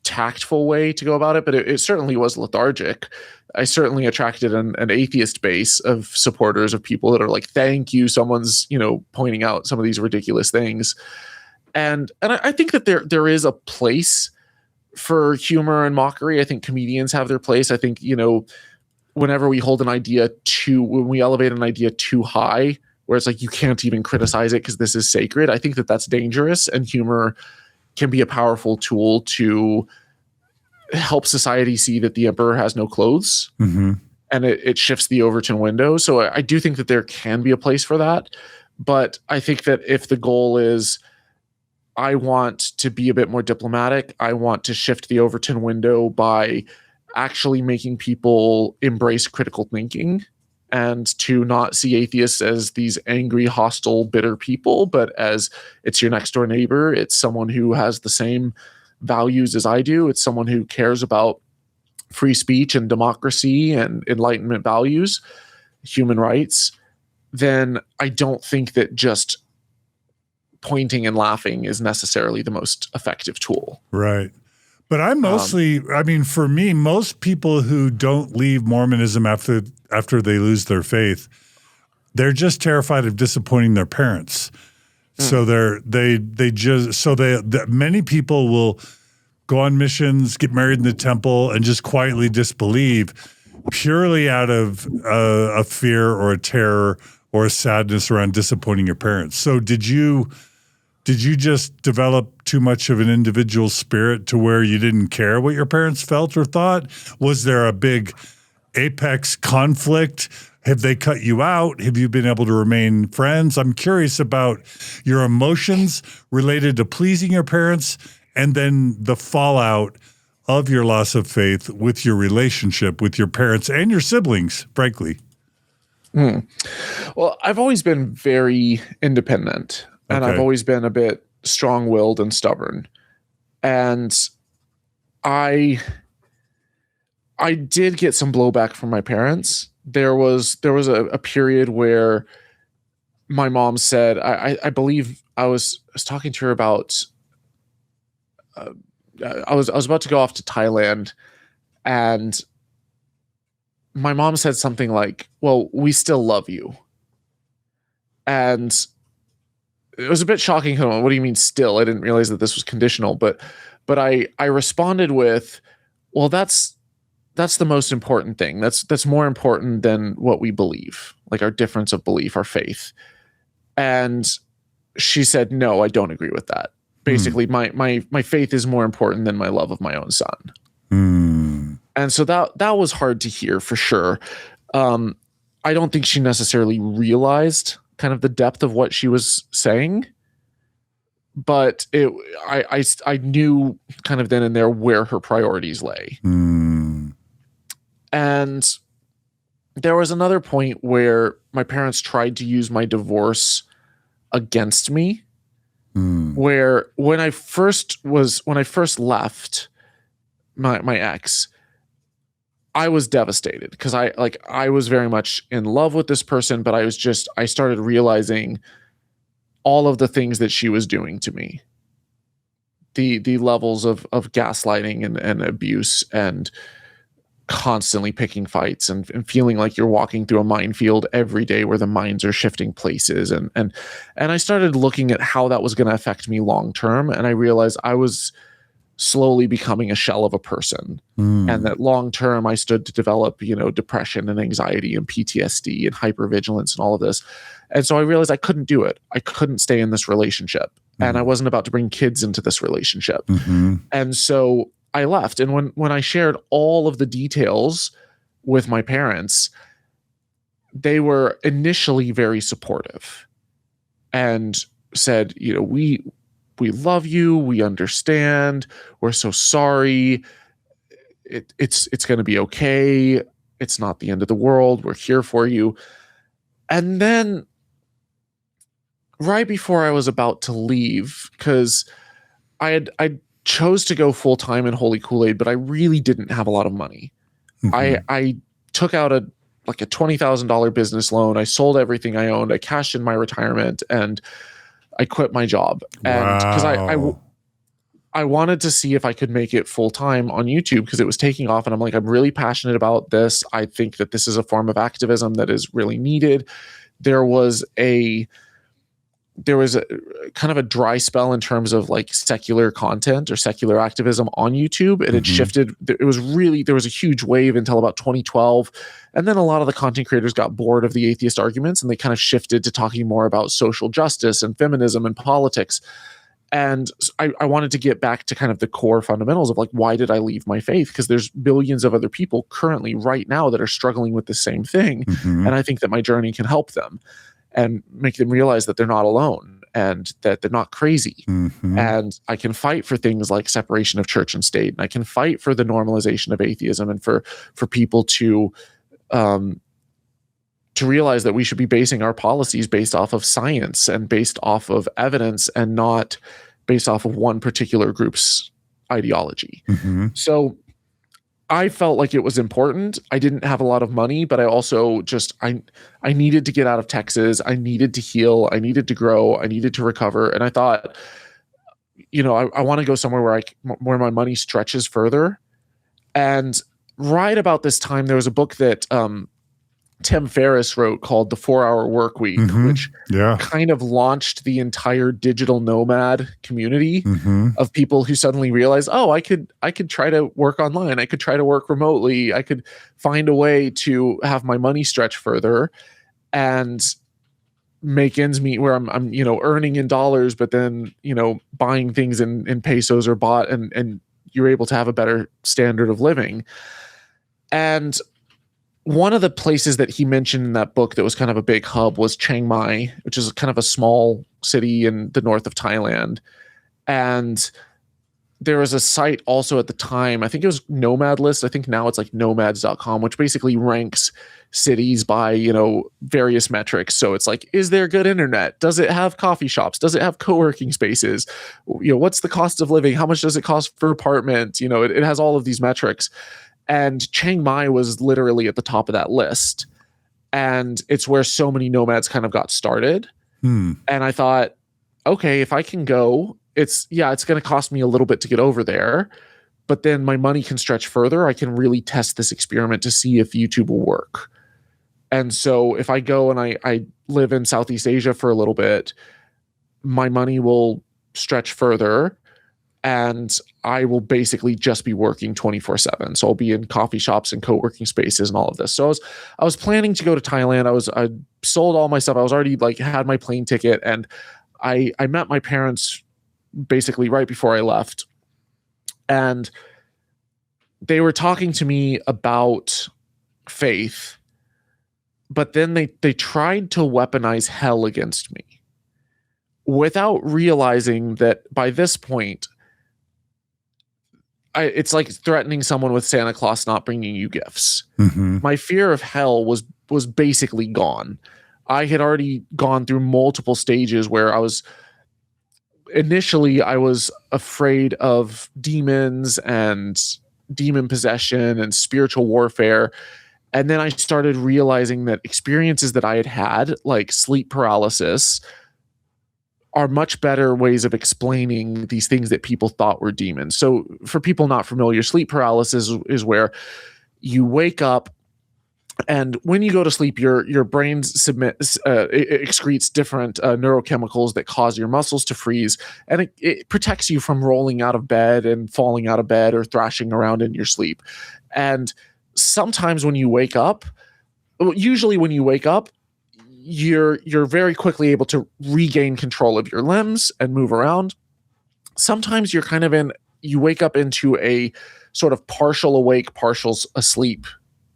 Speaker 2: tactful way to go about it, but it certainly was lethargic. I certainly attracted an atheist base of supporters, of people that are like, thank you, someone's, pointing out some of these ridiculous things. And I think that there is a place for humor and mockery. I think comedians have their place. I think, whenever we hold when we elevate an idea too high, where it's like, you can't even criticize it because this is sacred, I think that that's dangerous, and humor can be a powerful tool to help society see that the emperor has no clothes. Mm-hmm. And it shifts the Overton window. So I do think that there can be a place for that. But I think that if the goal is, I want to be a bit more diplomatic, I want to shift the Overton window by actually making people embrace critical thinking and to not see atheists as these angry, hostile, bitter people, but as it's your next door neighbor. It's someone who has the same values as I do. It's someone who cares about free speech and democracy and Enlightenment values, human rights. Then I don't think that just pointing and laughing is necessarily the most effective tool.
Speaker 1: Right. But I'm mostly, for me, most people who don't leave Mormonism after they lose their faith, they're just terrified of disappointing their parents. So many people will go on missions, get married in the temple, and just quietly disbelieve purely out of a fear or a terror or a sadness around disappointing your parents. So did you just develop too much of an individual spirit to where you didn't care what your parents felt or thought? Was there a big apex conflict? Have they cut you out? Have you been able to remain friends? I'm curious about your emotions related to pleasing your parents and then the fallout of your loss of faith with your relationship with your parents and your siblings, frankly?
Speaker 2: Well, I've always been very independent, and I've always been a bit strong-willed and stubborn. And I did get some blowback from my parents. There was a period where my mom said, I believe I was talking to her about, I was about to go off to Thailand, and my mom said something like, "Well, we still love you." And it was a bit shocking. What do you mean still? I didn't realize that this was conditional, but I responded with, "Well, that's the most important thing. That's more important than what we believe, like our difference of belief, our faith." And she said, "No, I don't agree with that. Basically, my faith is more important than my love of my own son." And so that was hard to hear for sure. I don't think she necessarily realized kind of the depth of what she was saying, but I knew kind of then and there where her priorities lay. And there was another point where my parents tried to use my divorce against me, where when I first left my ex, I was devastated because I was very much in love with this person, but I started realizing all of the things that she was doing to me. The levels of gaslighting and abuse, and constantly picking fights, and feeling like you're walking through a minefield every day where the mines are shifting places. And I started looking at how that was going to affect me long term, and I realized I was slowly becoming a shell of a person, and that long term I stood to develop, depression and anxiety and PTSD and hypervigilance and all of this. And so I realized I couldn't do it. I couldn't stay in this relationship, and I wasn't about to bring kids into this relationship. And so I left. And when I shared all of the details with my parents, they were initially very supportive and said, we love you. We understand. We're so sorry. It's going to be okay. It's not the end of the world. We're here for you. And then right before I was about to leave, because I chose to go full time in Holy Koolaid, but I really didn't have a lot of money. I took out a $20,000 business loan. I sold everything I owned. I cashed in my retirement, and I quit my job. And because I wanted to see if I could make it full time on YouTube, because it was taking off, and I'm like, I'm really passionate about this. I think that this is a form of activism that is really needed. There was a kind of a dry spell in terms of like secular content or secular activism on YouTube. It had shifted. There was a huge wave until about 2012. And then a lot of the content creators got bored of the atheist arguments, and they kind of shifted to talking more about social justice and feminism and politics. And I wanted to get back to kind of the core fundamentals of like, why did I leave my faith? Because there's billions of other people currently right now that are struggling with the same thing. And I think that my journey can help them and make them realize that they're not alone, and that they're not crazy. And I can fight for things like separation of church and state. And I can fight for the normalization of atheism, and for people to realize that we should be basing our policies based off of science and based off of evidence, and not based off of one particular group's ideology. So I felt like it was important. I didn't have a lot of money, but I also I needed to get out of Texas. I needed to heal. I needed to grow. I needed to recover. And I thought, I want to go somewhere where my money stretches further. And right about this time, there was a book that Tim Ferriss wrote called The 4-Hour Workweek, which kind of launched the entire digital nomad community of people who suddenly realized, oh, I could try to work online. I could try to work remotely. I could find a way to have my money stretch further and make ends meet, where I'm earning in dollars, but then, buying things in pesos or baht, and you're able to have a better standard of living. And one of the places that he mentioned in that book that was kind of a big hub was Chiang Mai, which is kind of a small city in the north of Thailand. And there was a site also at the time, I think it was Nomad List. I think now it's like nomads.com, which basically ranks cities by, various metrics. So it's like, is there good internet? Does it have coffee shops? Does it have co-working spaces? What's the cost of living? How much does it cost for apartment? It has all of these metrics. And Chiang Mai was literally at the top of that list. And it's where so many nomads kind of got started. And I thought, okay, if I can go, it's going to cost me a little bit to get over there, but then my money can stretch further. I can really test this experiment to see if YouTube will work. And so if I go and I live in Southeast Asia for a little bit, my money will stretch further and I will basically just be working 24/7. So I'll be in coffee shops and co-working spaces and all of this. So I was planning to go to Thailand. I sold all my stuff. I was already had my plane ticket, and I met my parents basically right before I left. And they were talking to me about faith, but then they tried to weaponize hell against me without realizing that by this point, it's like threatening someone with Santa Claus not bringing you gifts. My fear of hell was basically gone. I had already gone through multiple stages where I was afraid of demons and demon possession and spiritual warfare. And then I started realizing that experiences that I had, like sleep paralysis, are much better ways of explaining these things that people thought were demons. So for people not familiar, sleep paralysis is where you wake up, and when you go to sleep, your brain excretes different neurochemicals that cause your muscles to freeze, and it protects you from rolling out of bed and falling out of bed or thrashing around in your sleep. And sometimes when you wake up, usually when you wake up, you're very quickly able to regain control of your limbs and move around. Sometimes you wake up into a sort of partial awake, partial asleep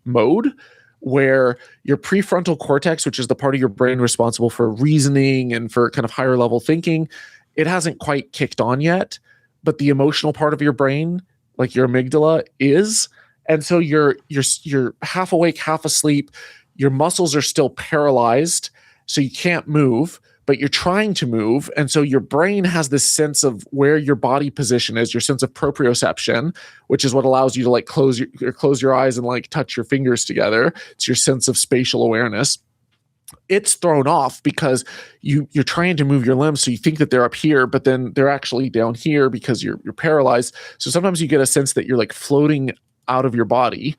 Speaker 2: mode, where your prefrontal cortex, which is the part of your brain responsible for reasoning and for kind of higher level thinking, it hasn't quite kicked on yet, but the emotional part of your brain, like your amygdala, is. And so you're half awake, half asleep. Your muscles are still paralyzed, so you can't move, but you're trying to move. And so your brain has this sense of where your body position is, your sense of proprioception, which is what allows you to close your eyes and touch your fingers together. It's your sense of spatial awareness. It's thrown off because you're trying to move your limbs, so you think that they're up here, but then they're actually down here because you're paralyzed. So sometimes you get a sense that you're floating out of your body,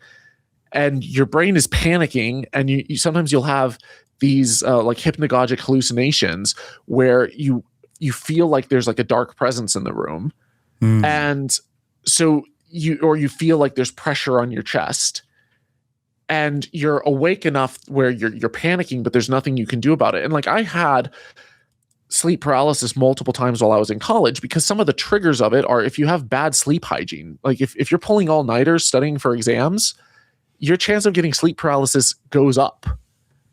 Speaker 2: and your brain is panicking, and you sometimes you'll have these hypnagogic hallucinations where you feel like there's a dark presence in the room. And so you feel like there's pressure on your chest, and you're awake enough where you're panicking, but there's nothing you can do about it. And I had sleep paralysis multiple times while I was in college, because some of the triggers of it are if you have bad sleep hygiene. If you're pulling all-nighters studying for exams, your chance of getting sleep paralysis goes up.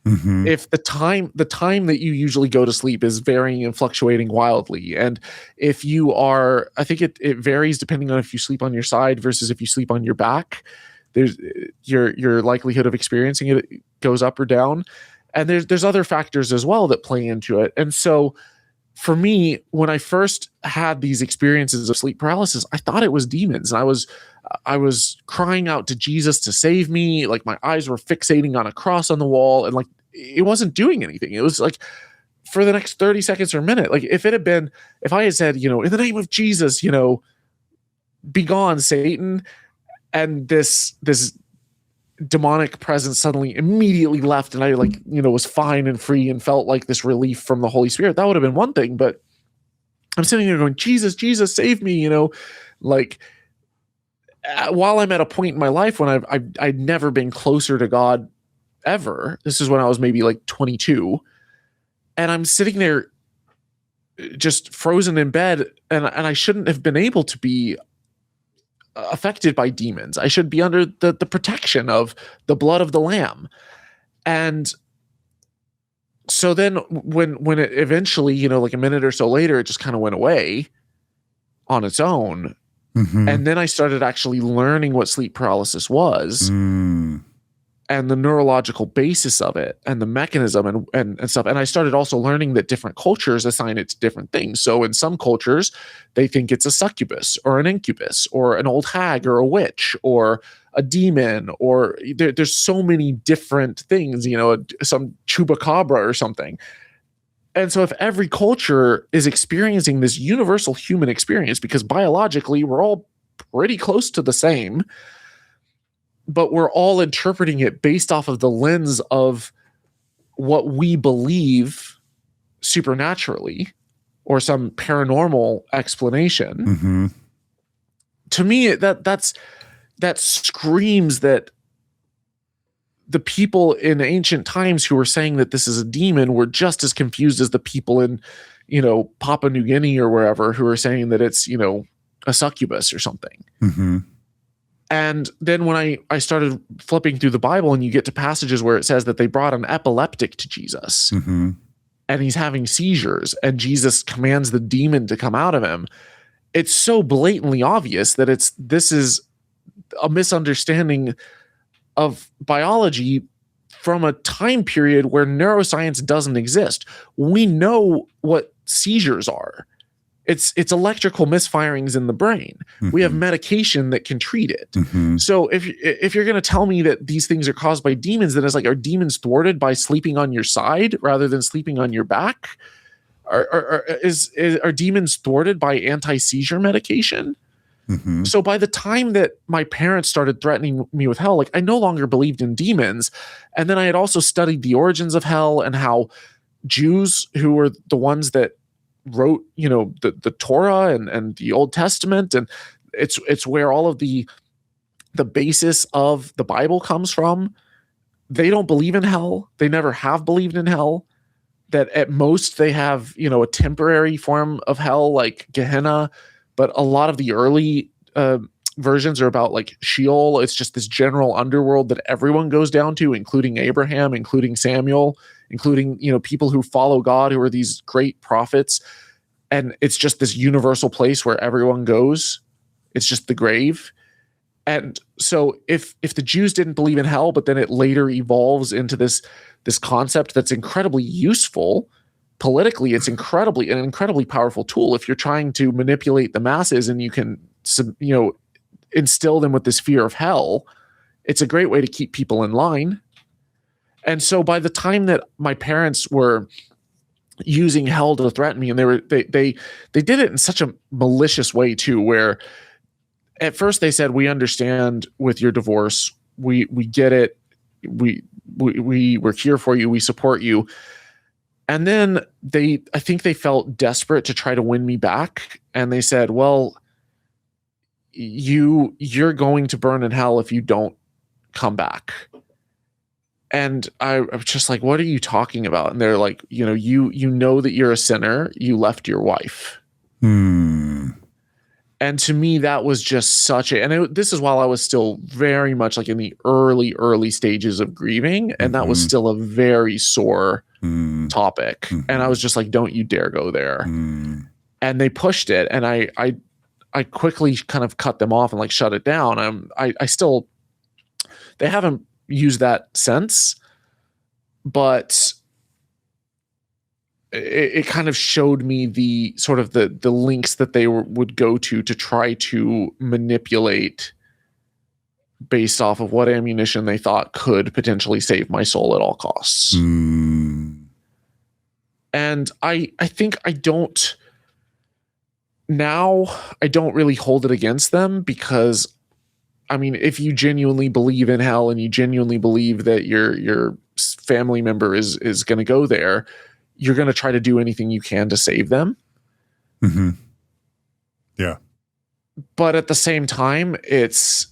Speaker 2: If the time that you usually go to sleep is varying and fluctuating wildly, and if you are, I think it varies depending on if you sleep on your side versus if you sleep on your back, there's your likelihood of experiencing it goes up or down. And there's other factors as well that play into it. And so for me, when I first had these experiences of sleep paralysis, I thought it was demons. And I was crying out to Jesus to save me. My eyes were fixating on a cross on the wall, and it wasn't doing anything. It was for the next 30 seconds or a minute. If I had said, in the name of Jesus, be gone, Satan, and this demonic presence suddenly immediately left, and I was fine and free and felt like this relief from the Holy Spirit, that would have been one thing. But I'm sitting there going, Jesus, Jesus, save me, while I'm at a point in my life when I'd never been closer to God ever. This is when I was maybe 22, and I'm sitting there just frozen in bed, and I shouldn't have been able to be affected by demons. I should be under the protection of the blood of the Lamb. And so then when it eventually, a minute or so later, it just kind of went away on its own, And then I started actually learning what sleep paralysis was and the neurological basis of it and the mechanism and stuff. And I started also learning that different cultures assign it to different things. So in some cultures, they think it's a succubus or an incubus or an old hag or a witch or a demon, or there's so many different things, some chupacabra or something. And so if every culture is experiencing this universal human experience, because biologically we're all pretty close to the same, but we're all interpreting it based off of the lens of what we believe supernaturally or some paranormal explanation. To me, that screams that the people in ancient times who were saying that this is a demon were just as confused as the people in, Papua New Guinea or wherever who are saying that it's, a succubus or something. And then when I started flipping through the Bible and you get to passages where it says that they brought an epileptic to Jesus and he's having seizures and Jesus commands the demon to come out of him, it's so blatantly obvious that this is a misunderstanding of biology from a time period where neuroscience doesn't exist. We know what seizures are. It's electrical misfirings in the brain. We have medication that can treat it. So if you're going to tell me that these things are caused by demons, then it's like, are demons thwarted by sleeping on your side rather than sleeping on your back? Are demons thwarted by anti-seizure medication? So by the time that my parents started threatening me with hell, I no longer believed in demons. And then I had also studied the origins of hell and how Jews, who were the ones that wrote, the Torah and the Old Testament, and it's where all of the basis of the Bible comes from. They don't believe in hell. They never have believed in hell. That at most they have, a temporary form of hell like Gehenna. But a lot of the early versions are about Sheol. It's just this general underworld that everyone goes down to, including Abraham, including Samuel, including, people who follow God, who are these great prophets. And it's just this universal place where everyone goes. It's just the grave. And so if the Jews didn't believe in hell, but then it later evolves into this concept that's incredibly useful politically, it's an incredibly powerful tool if you're trying to manipulate the masses and you can, instill them with this fear of hell. It's a great way to keep people in line. And so by the time that my parents were using hell to threaten me, and they did it in such a malicious way too, where at first they said, "We understand with your divorce. We get it. We're here for you. We support you." And then I think they felt desperate to try to win me back. And they said, "Well, you're going to burn in hell if you don't come back." And I was just like, "What are you talking about?" And they're like, you know that you're a sinner. You left your wife. And to me, that was just this is while I was still very much in the early stages of grieving. And that was still a very sore topic. And I was just like, "Don't you dare go there." And they pushed it. And I quickly kind of cut them off and shut it down. They haven't used that since, but it kind of showed me the sort of the links that they would go to try to manipulate based off of what ammunition they thought could potentially save my soul at all costs. And I think I don't really hold it against them, because if you genuinely believe in hell and you genuinely believe that your family member is going to go there, you're going to try to do anything you can to save them.
Speaker 1: Yeah.
Speaker 2: But at the same time, it's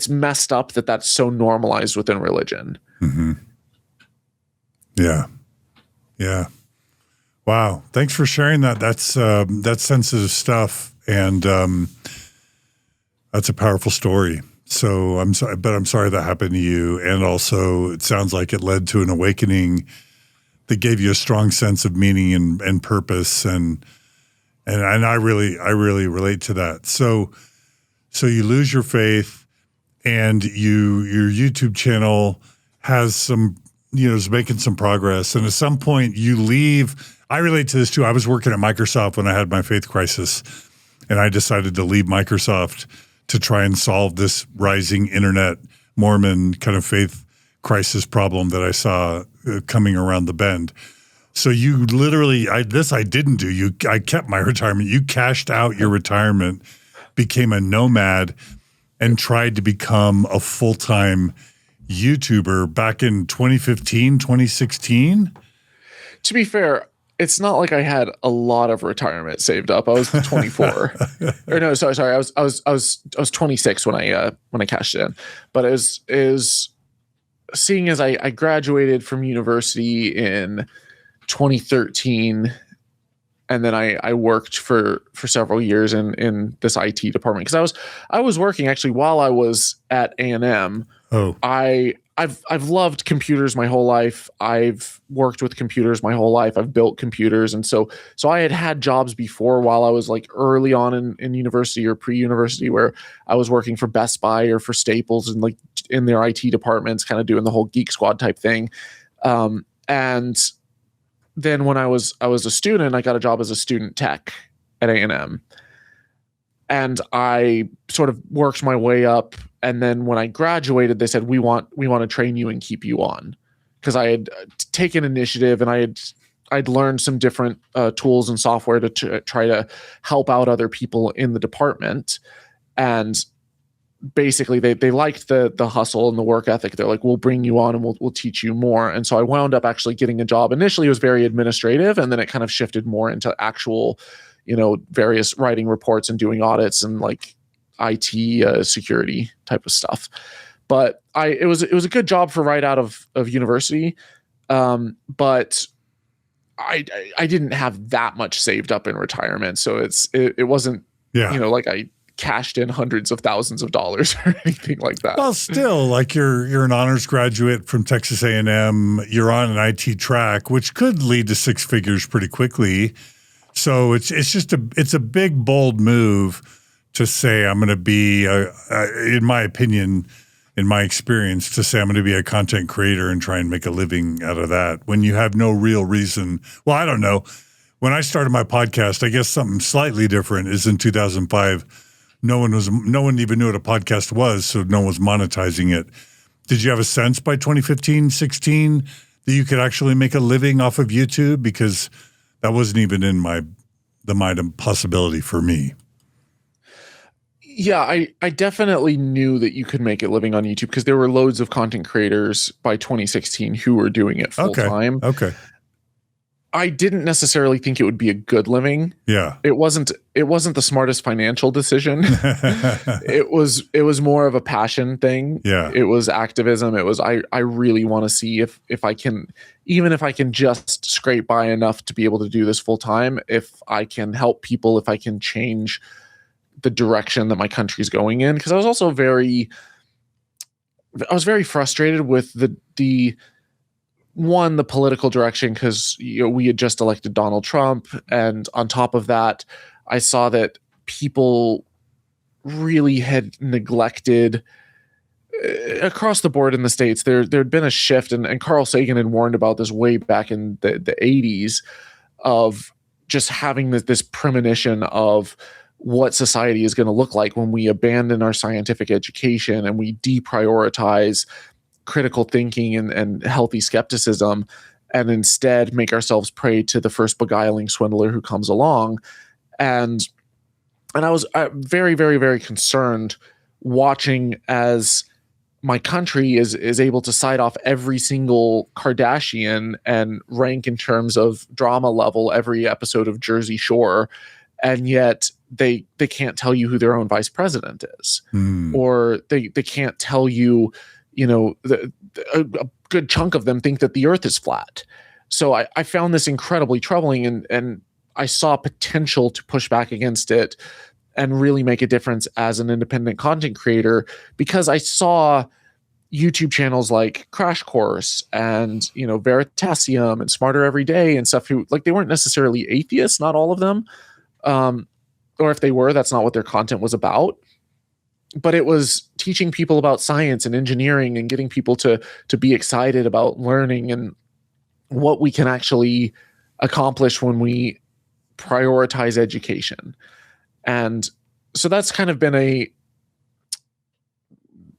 Speaker 2: messed up that that's so normalized within religion.
Speaker 1: Yeah. Yeah. Wow. Thanks for sharing that. That's sensitive stuff. And that's a powerful story. So I'm sorry that happened to you. And also it sounds like it led to an awakening that gave you a strong sense of meaning and purpose. And I really relate to that. So So you lose your faith, and your YouTube channel has some, is making some progress. And at some point you leave. I relate to this too. I was working at Microsoft when I had my faith crisis, and I decided to leave Microsoft to try and solve this rising internet Mormon kind of faith crisis problem that I saw coming around the bend. So you literally, I didn't do. I kept my retirement. You cashed out your retirement, became a nomad, and tried to become a full-time YouTuber back in 2015, 2016?
Speaker 2: To be fair, it's not like I had a lot of retirement saved up. I was 24. Or no, sorry. I was 26 when I cashed in. But it was seeing as I graduated from university in 2013, and then I worked for several years in this IT department, because I was working actually while I was at A&M.
Speaker 1: Oh,
Speaker 2: I've loved computers my whole life. I've worked with computers my whole life. I've built computers, and so I had jobs before while I was like early on in university or pre-university, where I was working for Best Buy or for Staples and like in their IT departments, kind of doing the whole Geek Squad type thing. And then when I was a student, I got a job as a student tech at A&M. And I sort of worked my way up. And then when I graduated, they said, we want to train you and keep you on. Because I had taken initiative, and I'd learned some different tools and software to try to help out other people in the department. And basically they liked the hustle and the work ethic. They're like, we'll bring you on and we'll teach you more. And so I wound up actually getting a job. Initially it was very administrative, and then it kind of shifted more into actual, various writing reports and doing audits and like IT security type of stuff. But it was a good job for right out of university. But I didn't have that much saved up in retirement. So it wasn't, like I cashed in hundreds of thousands of dollars or anything like that.
Speaker 1: Well, still, like you're an honors graduate from Texas A&M. You're on an IT track, which could lead to six figures pretty quickly. So it's a big, bold move to say I'm going to be, in my opinion, in my experience, to say I'm going to be a content creator and try and make a living out of that when you have no real reason. Well, I don't know. When I started my podcast, I guess something slightly different is in 2005. No one even knew what a podcast was, so no one was monetizing it. Did you have a sense by 2015, 16 that you could actually make a living off of YouTube? Because that wasn't even in the mind of possibility for me.
Speaker 2: Yeah, I definitely knew that you could make a living on YouTube, because there were loads of content creators by 2016 who were doing it full time.
Speaker 1: Okay.
Speaker 2: I didn't necessarily think it would be a good living.
Speaker 1: Yeah.
Speaker 2: It wasn't the smartest financial decision. It was more of a passion thing.
Speaker 1: Yeah.
Speaker 2: It was activism. It was I really want to see if I can, even if I can just scrape by enough to be able to do this full time, if I can help people, if I can change the direction that my country's going in. Because I was also very frustrated with the political direction, because we had just elected Donald Trump, and on top of that, I saw that people really had neglected across the board in the States. There'd been a shift, and Carl Sagan had warned about this way back in the 80s, of just having this premonition of what society is going to look like when we abandon our scientific education and we deprioritize critical thinking and healthy skepticism, and instead make ourselves prey to the first beguiling swindler who comes along. And I was very, very, very concerned watching as my country is able to cite off every single Kardashian and rank in terms of drama level every episode of Jersey Shore, and yet they can't tell you who their own vice president is, or they can't tell you, a good chunk of them think that the earth is flat. So I found this incredibly troubling, and I saw potential to push back against it and really make a difference as an independent content creator, because I saw YouTube channels like Crash Course and, Veritasium and Smarter Every Day and stuff, who, like, they weren't necessarily atheists, not all of them. Or if they were, that's not what their content was about. but it was teaching people about science and engineering and getting people to be excited about learning and what we can actually accomplish when we prioritize education. And so that's kind of been a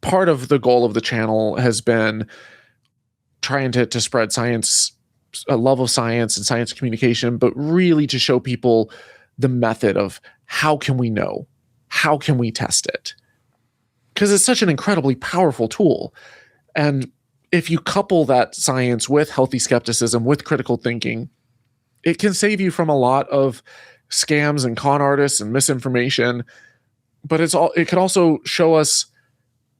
Speaker 2: part of the goal of the channel, has been trying to spread science, a love of science and science communication, but really to show people the method of how can we know? How can we test it? Because it's such an incredibly powerful tool. And if you couple that science with healthy skepticism, with critical thinking, it can save you from a lot of scams and con artists and misinformation. But it can also show us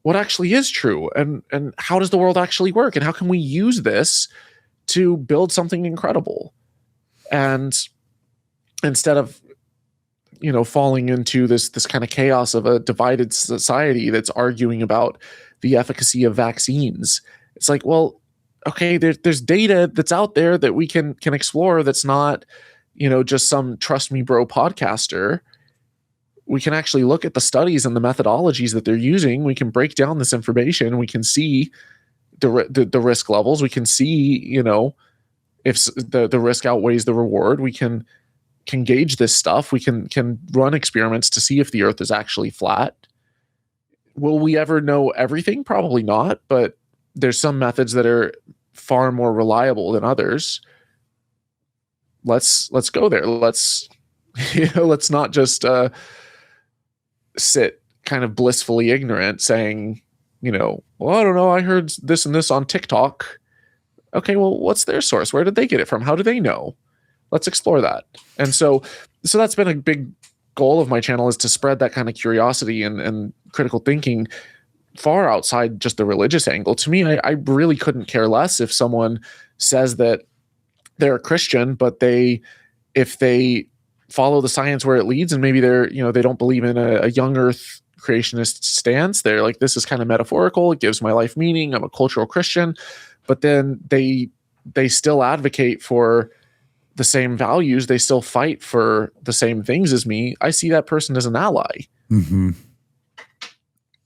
Speaker 2: what actually is true, and how does the world actually work, and how can we use this to build something incredible. And instead of falling into this kind of chaos of a divided society that's arguing about the efficacy of vaccines, it's like, well, okay, there's data that's out there that we can explore, that's not just some trust me bro podcaster. We can actually look at the studies and the methodologies that they're using. We can break down this information. We can see the risk levels. We can see, if the risk outweighs the reward. We can gauge this stuff. We can run experiments to see if the earth is actually flat. Will we ever know everything? Probably not, but there's some methods that are far more reliable than others. Let's go there. Let's not just sit kind of blissfully ignorant saying, well, I don't know, I heard this and this on TikTok. Okay, well, what's their source? Where did they get it from? How do they know? Let's explore that. And so that's been a big goal of my channel, is to spread that kind of curiosity and critical thinking far outside just the religious angle. To me, I really couldn't care less if someone says that they're a Christian, but if they follow the science where it leads, and maybe they don't believe in a young earth creationist stance. They're like, this is kind of metaphorical. It gives my life meaning. I'm a cultural Christian. But then they still advocate for the same values. They still fight for the same things as me. I see that person as an ally.
Speaker 1: Mm-hmm.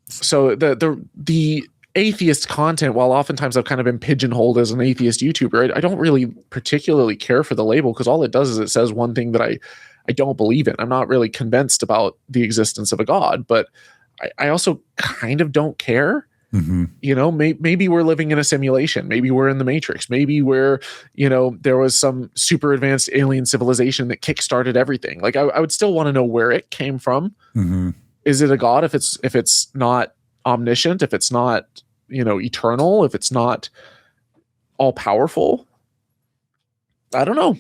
Speaker 2: So the atheist content, while oftentimes I've kind of been pigeonholed as an atheist YouTuber, I don't really particularly care for the label, because all it does is it says one thing that I don't believe in. I'm not really convinced about the existence of a God, but I also kind of don't care. Mm-hmm. Maybe we're living in a simulation. Maybe we're in the Matrix. Maybe there was some super advanced alien civilization that kickstarted everything. Like I would still want to know where it came from. Mm-hmm. Is it a God if it's not omniscient, if it's not eternal, if it's not all powerful? I don't know.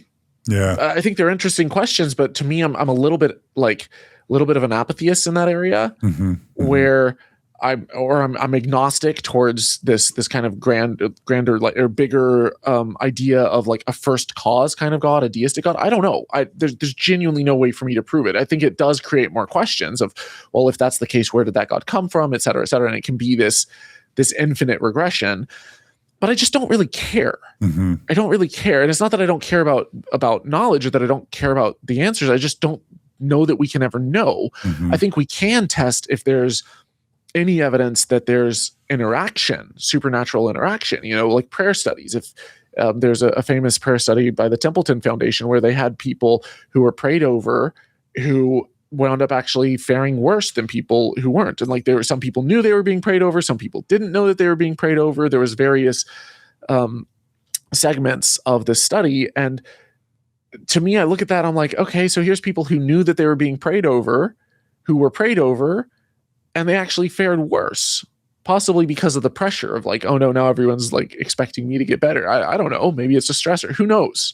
Speaker 1: Yeah,
Speaker 2: I think they're interesting questions, but to me, I'm a little bit of an apatheist in that area, mm-hmm. where I'm agnostic towards this kind of grander or bigger idea of like a first cause kind of God, a deistic God. I don't know. There's genuinely no way for me to prove it. I think it does create more questions of, well, if that's the case, where did that God come from, et cetera, et cetera. And it can be this infinite regression. But I just don't really care. Mm-hmm. I don't really care. And it's not that I don't care about knowledge, or that I don't care about the answers. I just don't know that we can ever know. Mm-hmm. I think we can test if there's any evidence that there's interaction, supernatural interaction, like prayer studies. If there's a famous prayer study by the Templeton Foundation where they had people who were prayed over who wound up actually faring worse than people who weren't. And like, there were some people knew they were being prayed over, some people didn't know that they were being prayed over. There was various segments of this study. And to me, I look at that, I'm like, okay, so here's people who knew that they were being prayed over, who were prayed over, and they actually fared worse, possibly because of the pressure of like, oh no, now everyone's like expecting me to get better. I don't know. Maybe it's a stressor. Who knows?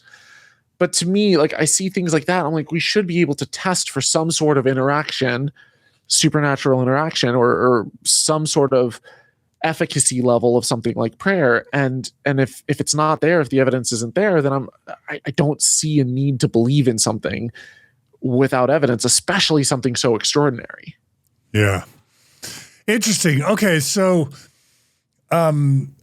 Speaker 2: But to me, like, I see things like that. I'm like, we should be able to test for some sort of interaction, supernatural interaction, or some sort of efficacy level of something like prayer. And if it's not there, if the evidence isn't there, then I don't see a need to believe in something without evidence, especially something so extraordinary.
Speaker 1: Yeah. Interesting. Okay, so I'm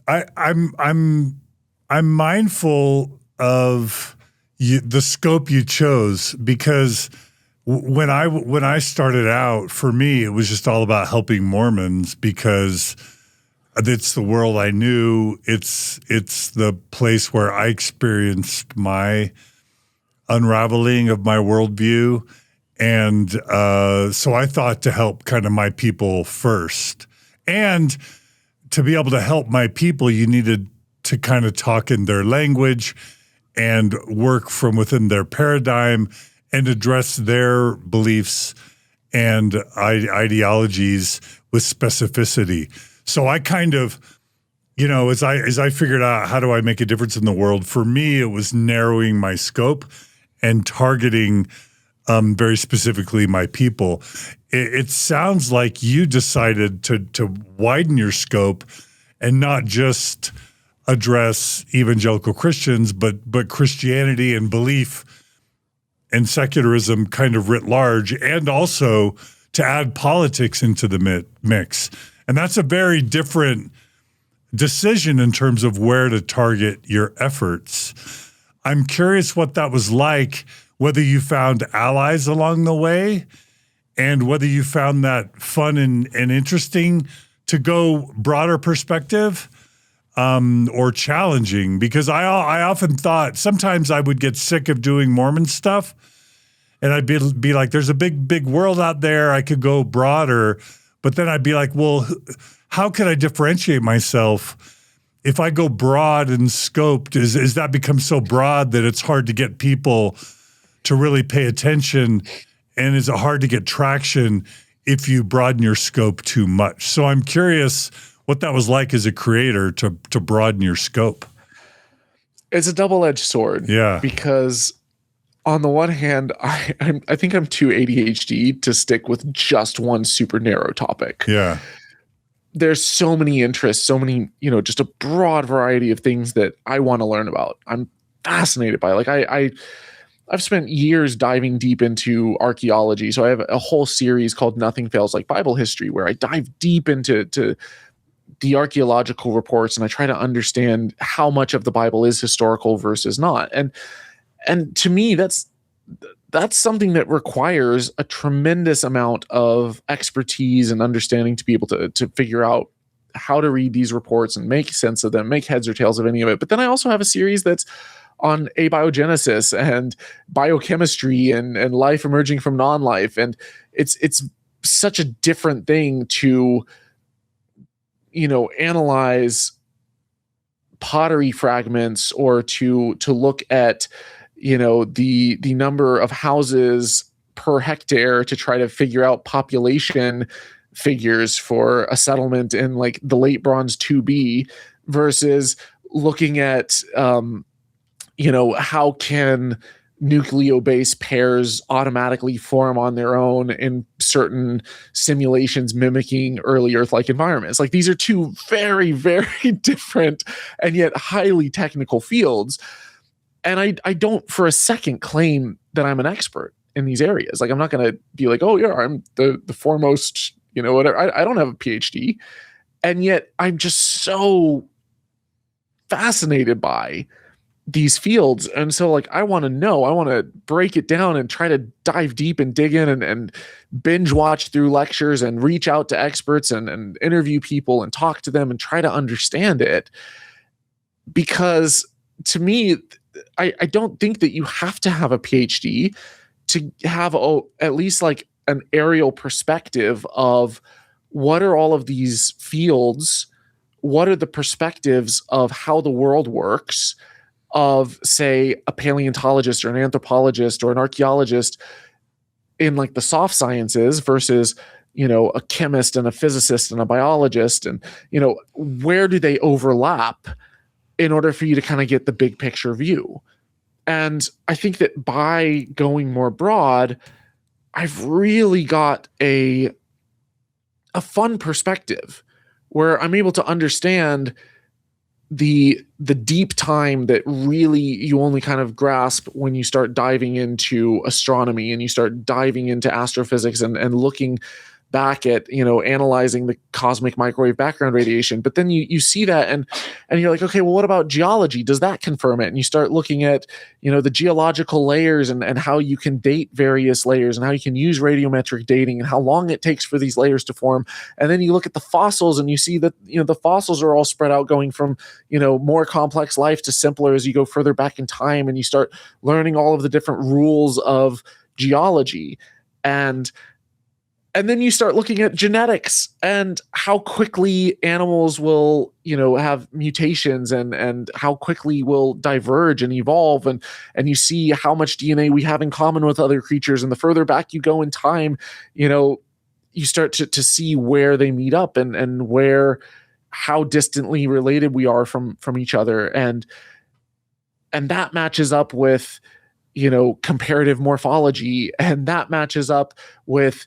Speaker 1: mindful of the scope you chose, because When I started out, for me, it was just all about helping Mormons because it's the world I knew. It's the place where I experienced my unraveling of my worldview. And so I thought to help kind of my people first. And to be able to help my people, you needed to kind of talk in their language and work from within their paradigm and address their beliefs and ideologies with specificity. So I kind of, as I figured out how do I make a difference in the world, for me, it was narrowing my scope and targeting very specifically my people. It sounds like you decided to widen your scope and not just address evangelical Christians, but Christianity and belief and secularism kind of writ large, and also to add politics into the mix. And that's a very different decision in terms of where to target your efforts. I'm curious what that was like, whether you found allies along the way and whether you found that fun and interesting to go broader perspective or challenging. Because I often thought sometimes I would get sick of doing Mormon stuff and I'd be like, there's a big world out there. I could go broader. But then I'd be like, well, how can I differentiate myself? If I go broad and scoped, is that become so broad that it's hard to get people to really pay attention? And is it hard to get traction if you broaden your scope too much? So I'm curious what that was like as a creator to broaden your scope.
Speaker 2: It's a double-edged sword.
Speaker 1: Yeah.
Speaker 2: Because on the one hand, I think I'm too ADHD to stick with just one super narrow topic.
Speaker 1: Yeah.
Speaker 2: There's so many interests, so many, just a broad variety of things that I want to learn about. I'm fascinated by. Like I've spent years diving deep into archaeology. So I have a whole series called Nothing Fails Like Bible History, where I dive deep into the archaeological reports and I try to understand how much of the Bible is historical versus not. And to me, that's something that requires a tremendous amount of expertise and understanding to be able to figure out how to read these reports and make sense of them, make heads or tails of any of it. But then I also have a series that's on abiogenesis and biochemistry and life emerging from non-life. And it's such a different thing to, analyze pottery fragments or to look at, the number of houses per hectare to try to figure out population figures for a settlement in like the late Bronze 2B versus looking at, how can nucleobase pairs automatically form on their own in certain simulations mimicking early Earth-like environments. Like these are two very, very different and yet highly technical fields. And I don't for a second claim that I'm an expert in these areas. Like I'm not going to be like, oh yeah, I'm the foremost, whatever. I don't have a PhD. And yet I'm just so fascinated by these fields. And so like, I want to know, I want to break it down and try to dive deep and dig in and binge watch through lectures and reach out to experts and interview people and talk to them and try to understand it. Because to me, I don't think that you have to have a PhD to have at least like an aerial perspective of what are all of these fields, what are the perspectives of how the world works, of say a paleontologist or an anthropologist or an archaeologist in like the soft sciences versus, a chemist and a physicist and a biologist, and, where do they overlap in order for you to kind of get the big picture view. And I think that by going more broad, I've really got a fun perspective where I'm able to understand the deep time that really you only kind of grasp when you start diving into astronomy and you start diving into astrophysics and looking back at, analyzing the cosmic microwave background radiation. But then you see that and you're like, okay, well, what about geology? Does that confirm it? And you start looking at, the geological layers and how you can date various layers and how you can use radiometric dating and how long it takes for these layers to form. And then you look at the fossils and you see that, the fossils are all spread out, going from, more complex life to simpler as you go further back in time, and you start learning all of the different rules of geology. And then you start looking at genetics and how quickly animals will, have mutations and how quickly will diverge and evolve. And you see how much DNA we have in common with other creatures. And the further back you go in time, you start to see where they meet up and how distantly related we are from each other. And that matches up with, comparative morphology, and that matches up with,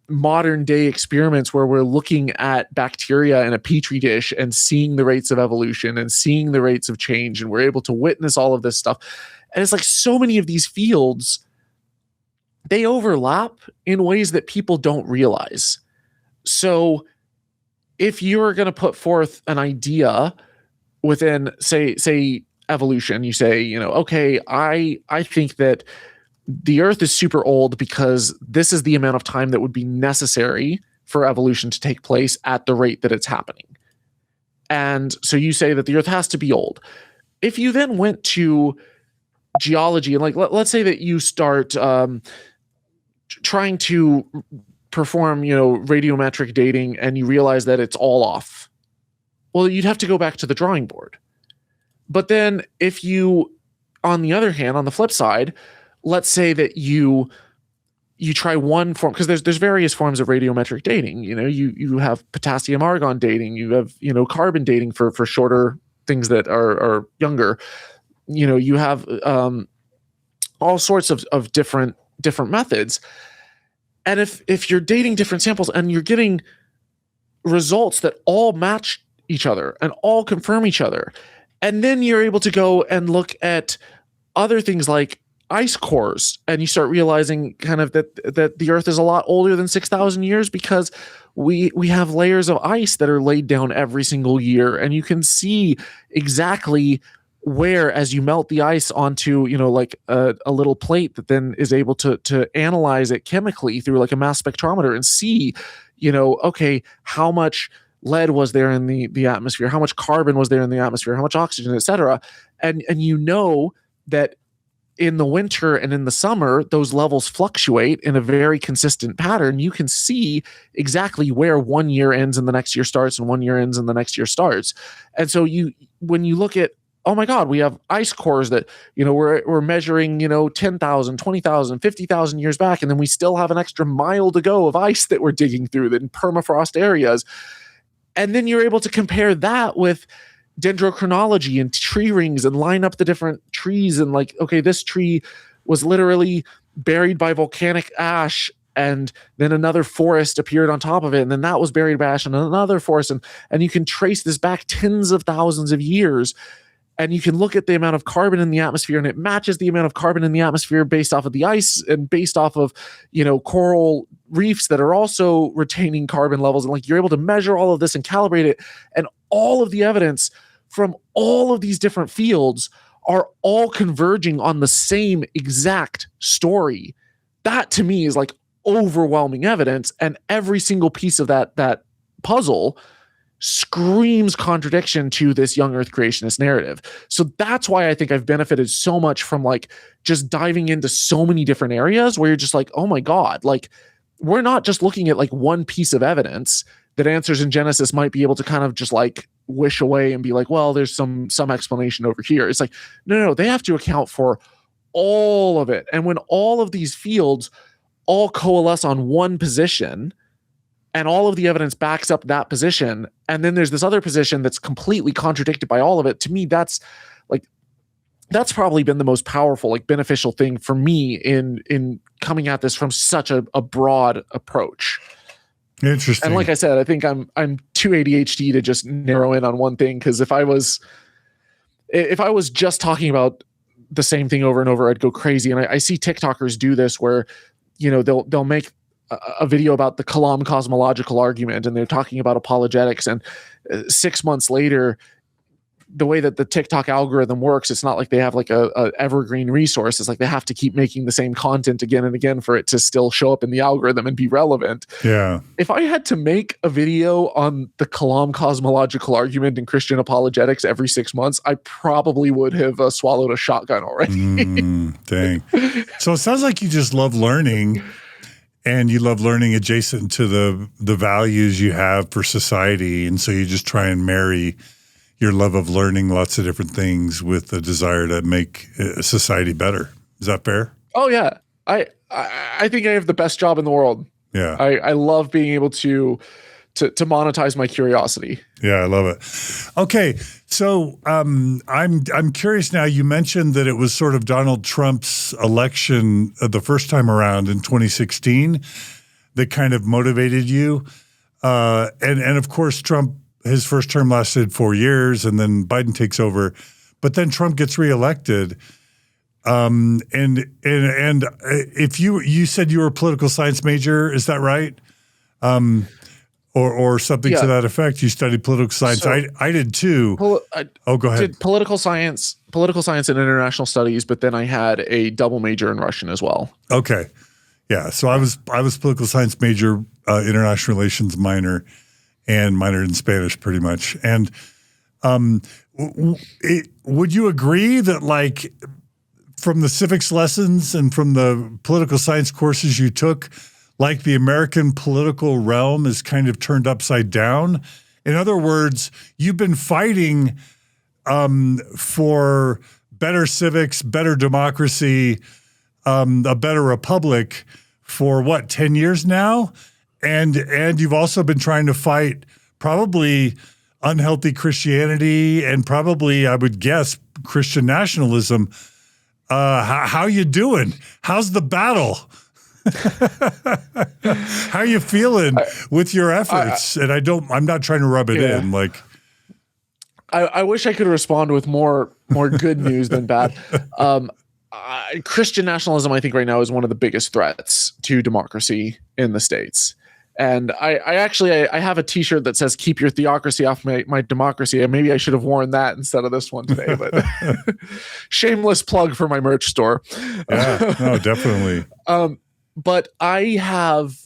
Speaker 2: modern day experiments where we're looking at bacteria in a petri dish and seeing the rates of evolution and seeing the rates of change. And we're able to witness all of this stuff. And it's like so many of these fields, they overlap in ways that people don't realize. So if you're going to put forth an idea within, say evolution, you say, okay, I think that the earth is super old because this is the amount of time that would be necessary for evolution to take place at the rate that it's happening. And so you say that the earth has to be old. If you then went to geology and let's say that you start trying to perform, radiometric dating, and you realize that it's all off, well, you'd have to go back to the drawing board. But then if you, on the other hand, on the flip side, let's say that you try one form, because there's various forms of radiometric dating. You have potassium argon dating, you have, carbon dating for shorter things that are younger. You have all sorts of different methods. And if you're dating different samples and you're getting results that all match each other and all confirm each other, and then you're able to go and look at other things like ice cores, and you start realizing kind of that the earth is a lot older than 6,000 years because we have layers of ice that are laid down every single year. And you can see exactly where, as you melt the ice onto, a little plate that then is able to analyze it chemically through like a mass spectrometer and see, okay, how much lead was there in the atmosphere, how much carbon was there in the atmosphere, how much oxygen, et cetera. And that in the winter and in the summer, those levels fluctuate in a very consistent pattern. You can see exactly where 1 year ends and the next year starts, and 1 year ends and the next year starts. And so when you look at, oh my God, we have ice cores that, we're measuring, 10,000, 20,000, 50,000 years back, and then we still have an extra mile to go of ice that we're digging through in permafrost areas. And then you're able to compare that with dendrochronology and tree rings and line up the different trees and okay, this tree was literally buried by volcanic ash, and then another forest appeared on top of it, and then that was buried by ash and another forest, and you can trace this back tens of thousands of years. And you can look at the amount of carbon in the atmosphere, and it matches the amount of carbon in the atmosphere based off of the ice and based off of, coral reefs that are also retaining carbon levels. And you're able to measure all of this and calibrate it. And all of the evidence from all of these different fields are all converging on the same exact story. That to me is overwhelming evidence. And every single piece of that puzzle screams contradiction to this young earth creationist narrative. So that's why I think I've benefited so much from just diving into so many different areas where you're just oh my God, we're not just looking at one piece of evidence that answers in Genesis might be able to kind of just wish away and be well, there's some explanation over here. It's no, they have to account for all of it. And when all of these fields all coalesce on one position, and all of the evidence backs up that position, and then there's this other position that's completely contradicted by all of it, to me, that's probably been the most powerful, beneficial thing for me in coming at this from such a broad approach.
Speaker 1: Interesting.
Speaker 2: And like I said, I think I'm too ADHD to just narrow in on one thing, because if I was just talking about the same thing over and over, I'd go crazy. And I see TikTokers do this where, they'll make a video about the Kalam cosmological argument, and they're talking about apologetics. And 6 months later, the way that the TikTok algorithm works, it's not like they have like a evergreen resource. It's like they have to keep making the same content again and again for it to still show up in the algorithm and be relevant.
Speaker 1: Yeah.
Speaker 2: If I had to make a video on the Kalam cosmological argument in Christian apologetics every 6 months, I probably would have swallowed a shotgun already.
Speaker 1: Dang. So it sounds like you just love learning, and you love learning adjacent to the values you have for society. And so you just try and marry your love of learning lots of different things with the desire to make society better. Is that fair?
Speaker 2: Oh yeah. I think I have the best job in the world.
Speaker 1: Yeah.
Speaker 2: I love being able to monetize my curiosity.
Speaker 1: Yeah, I love it. Okay. So I'm curious now, you mentioned that it was sort of Donald Trump's election the first time around in 2016 that kind of motivated you. And of course, Trump, his first term lasted 4 years, and then Biden takes over, but then Trump gets reelected. And if you said you were a political science major, is that right? Or something to that effect. You studied political science. So, I did too. Go ahead.
Speaker 2: Did political science and international studies, but then I had a double major in Russian as well.
Speaker 1: Okay. Yeah. So I was political science major, international relations minor, and minored in Spanish pretty much. And would you agree that, like, from the civics lessons and from the political science courses you took, like, the American political realm is kind of turned upside down? In other words, you've been fighting for better civics, better democracy, a better republic for 10 years now? And you've also been trying to fight probably unhealthy Christianity and probably, I would guess, Christian nationalism. How you doing? How's the battle? How are you feeling with your efforts? And I'm not trying to rub it in. Like,
Speaker 2: I wish I could respond with more good news than bad. Christian nationalism, I think, right now is one of the biggest threats to democracy in the States. And I actually have a T-shirt that says "Keep your theocracy off my democracy." And maybe I should have worn that instead of this one today. But shameless plug for my merch store.
Speaker 1: Yeah, no, definitely.
Speaker 2: But I have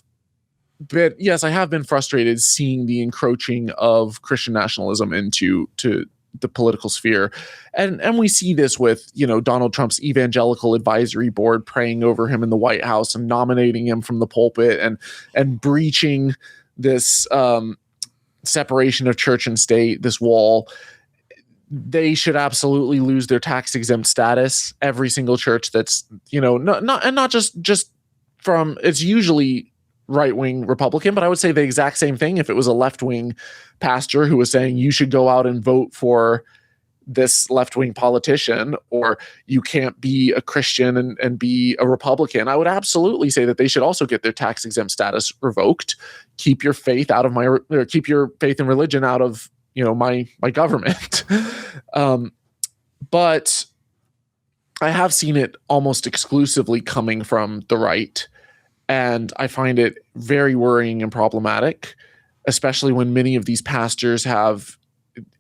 Speaker 2: been frustrated seeing the encroaching of Christian nationalism into the political sphere. And we see this with, Donald Trump's evangelical advisory board praying over him in the White House and nominating him from the pulpit and breaching this separation of church and state, this wall. They should absolutely lose their tax exempt status. Every single church that's, not just from, it's usually right-wing Republican, but I would say the exact same thing if it was a left-wing pastor who was saying you should go out and vote for this left-wing politician, or you can't be a Christian and be a Republican. I would absolutely say that they should also get their tax-exempt status revoked. Keep your faith keep your faith and religion out of, my government. But I have seen it almost exclusively coming from the right. And I find it very worrying and problematic, especially when many of these pastors have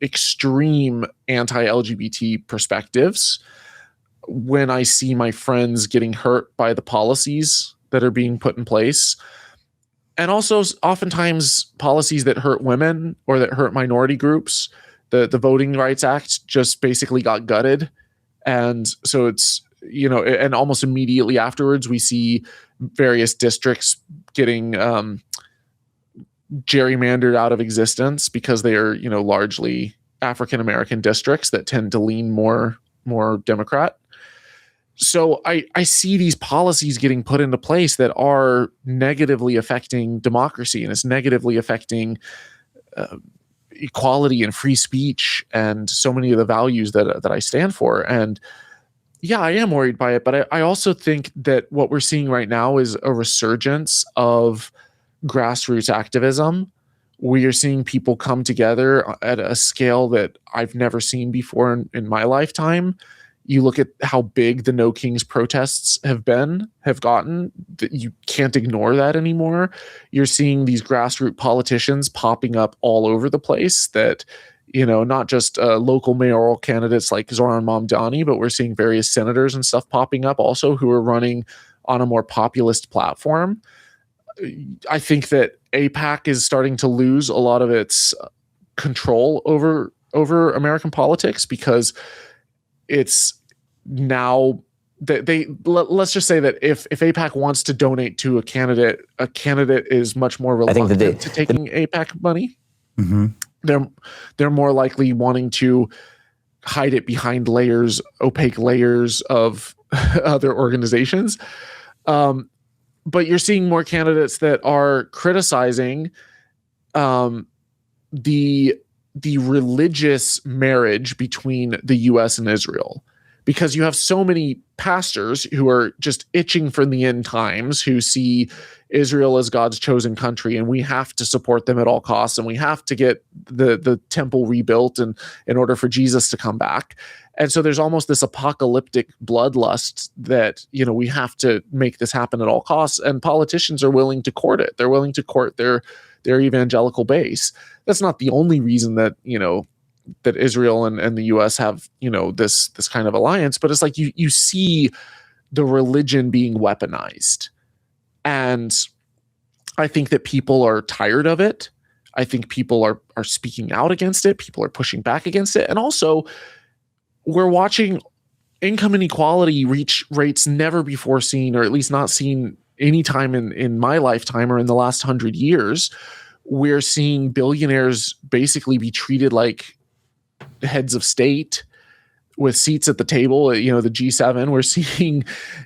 Speaker 2: extreme anti-LGBT perspectives. When I see my friends getting hurt by the policies that are being put in place, and also oftentimes policies that hurt women or that hurt minority groups. The Voting Rights Act just basically got gutted. And so it's, and almost immediately afterwards, we see various districts getting gerrymandered out of existence because they are, largely African-American districts that tend to lean more Democrat. So I see these policies getting put into place that are negatively affecting democracy, and it's negatively affecting equality and free speech and so many of the values that I stand for. And yeah, I am worried by it, but I also think that what we're seeing right now is a resurgence of grassroots activism. We are seeing people come together at a scale that I've never seen before in my lifetime. You look at how big the No Kings protests have gotten. You can't ignore that anymore. You're seeing these grassroots politicians popping up all over the place that, not just local mayoral candidates like Zoran Mamdani, but we're seeing various senators and stuff popping up also who are running on a more populist platform. I think that AIPAC is starting to lose a lot of its control over American politics, because it's now that let's just say that if AIPAC wants to donate to a candidate is much more reluctant to taking AIPAC money.
Speaker 1: Mm-hmm.
Speaker 2: They're more likely wanting to hide it behind opaque layers of other organizations. But you're seeing more candidates that are criticizing the religious marriage between the U.S. and Israel, because you have so many pastors who are just itching for the end times, who see Israel as God's chosen country, and we have to support them at all costs, and we have to get the temple rebuilt and in order for Jesus to come back. And so there's almost this apocalyptic bloodlust that, we have to make this happen at all costs, and politicians are willing to court it. They're willing to court their evangelical base. That's not the only reason that, that Israel and the US have, this kind of alliance, but it's like you see the religion being weaponized. And I think that people are tired of it. I think people are speaking out against it. People are pushing back against it. And also, we're watching income inequality reach rates never before seen, or at least not seen any time in my lifetime or in the last 100 years. We're seeing billionaires basically be treated like heads of state with seats at the table, the G7. We're seeing,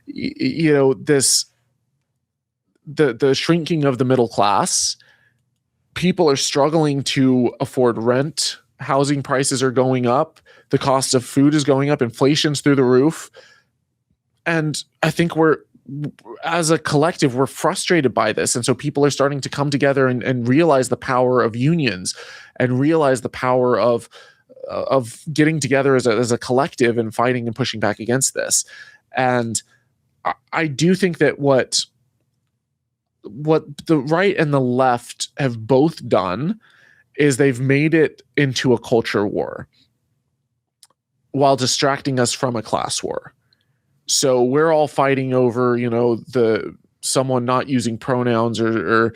Speaker 2: this, the shrinking of the middle class. People are struggling to afford rent. Housing prices are going up. The cost of food is going up. Inflation's through the roof. And I think as a collective, we're frustrated by this. And so people are starting to come together and realize the power of unions, and realize the power of getting together as a collective and fighting and pushing back against this. And I do think that what the right and the left have both done is they've made it into a culture war while distracting us from a class war. So we're all fighting over, someone not using pronouns or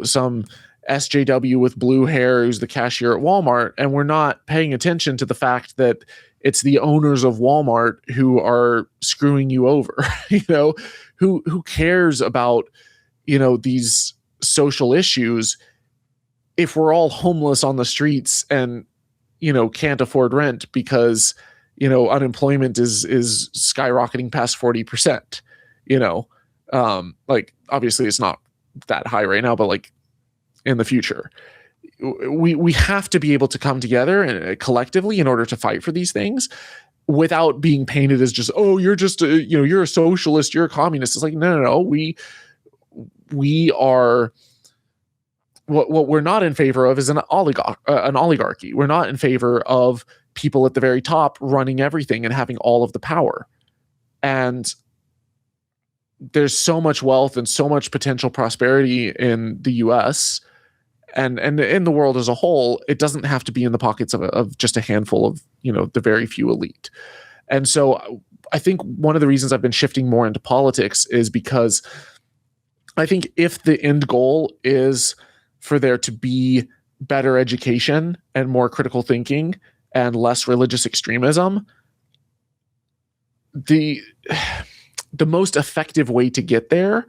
Speaker 2: some SJW with blue hair who's the cashier at Walmart. And we're not paying attention to the fact that it's the owners of Walmart who are screwing you over. Who cares about, these social issues if we're all homeless on the streets and, can't afford rent because, unemployment is skyrocketing past 40%, obviously it's not that high right now, but like in the future, we have to be able to come together and collectively in order to fight for these things without being painted as just, oh, you're just, you're a socialist, you're a communist. It's like, no. We are, what we're not in favor of is an oligarchy. We're not in favor of people at the very top running everything and having all of the power. And there's so much wealth and so much potential prosperity in the US and in the world as a whole. It doesn't have to be in the pockets of just a handful of, the very few elite. And so I think one of the reasons I've been shifting more into politics is because I think if the end goal is for there to be better education and more critical thinking and less religious extremism, the most effective way to get there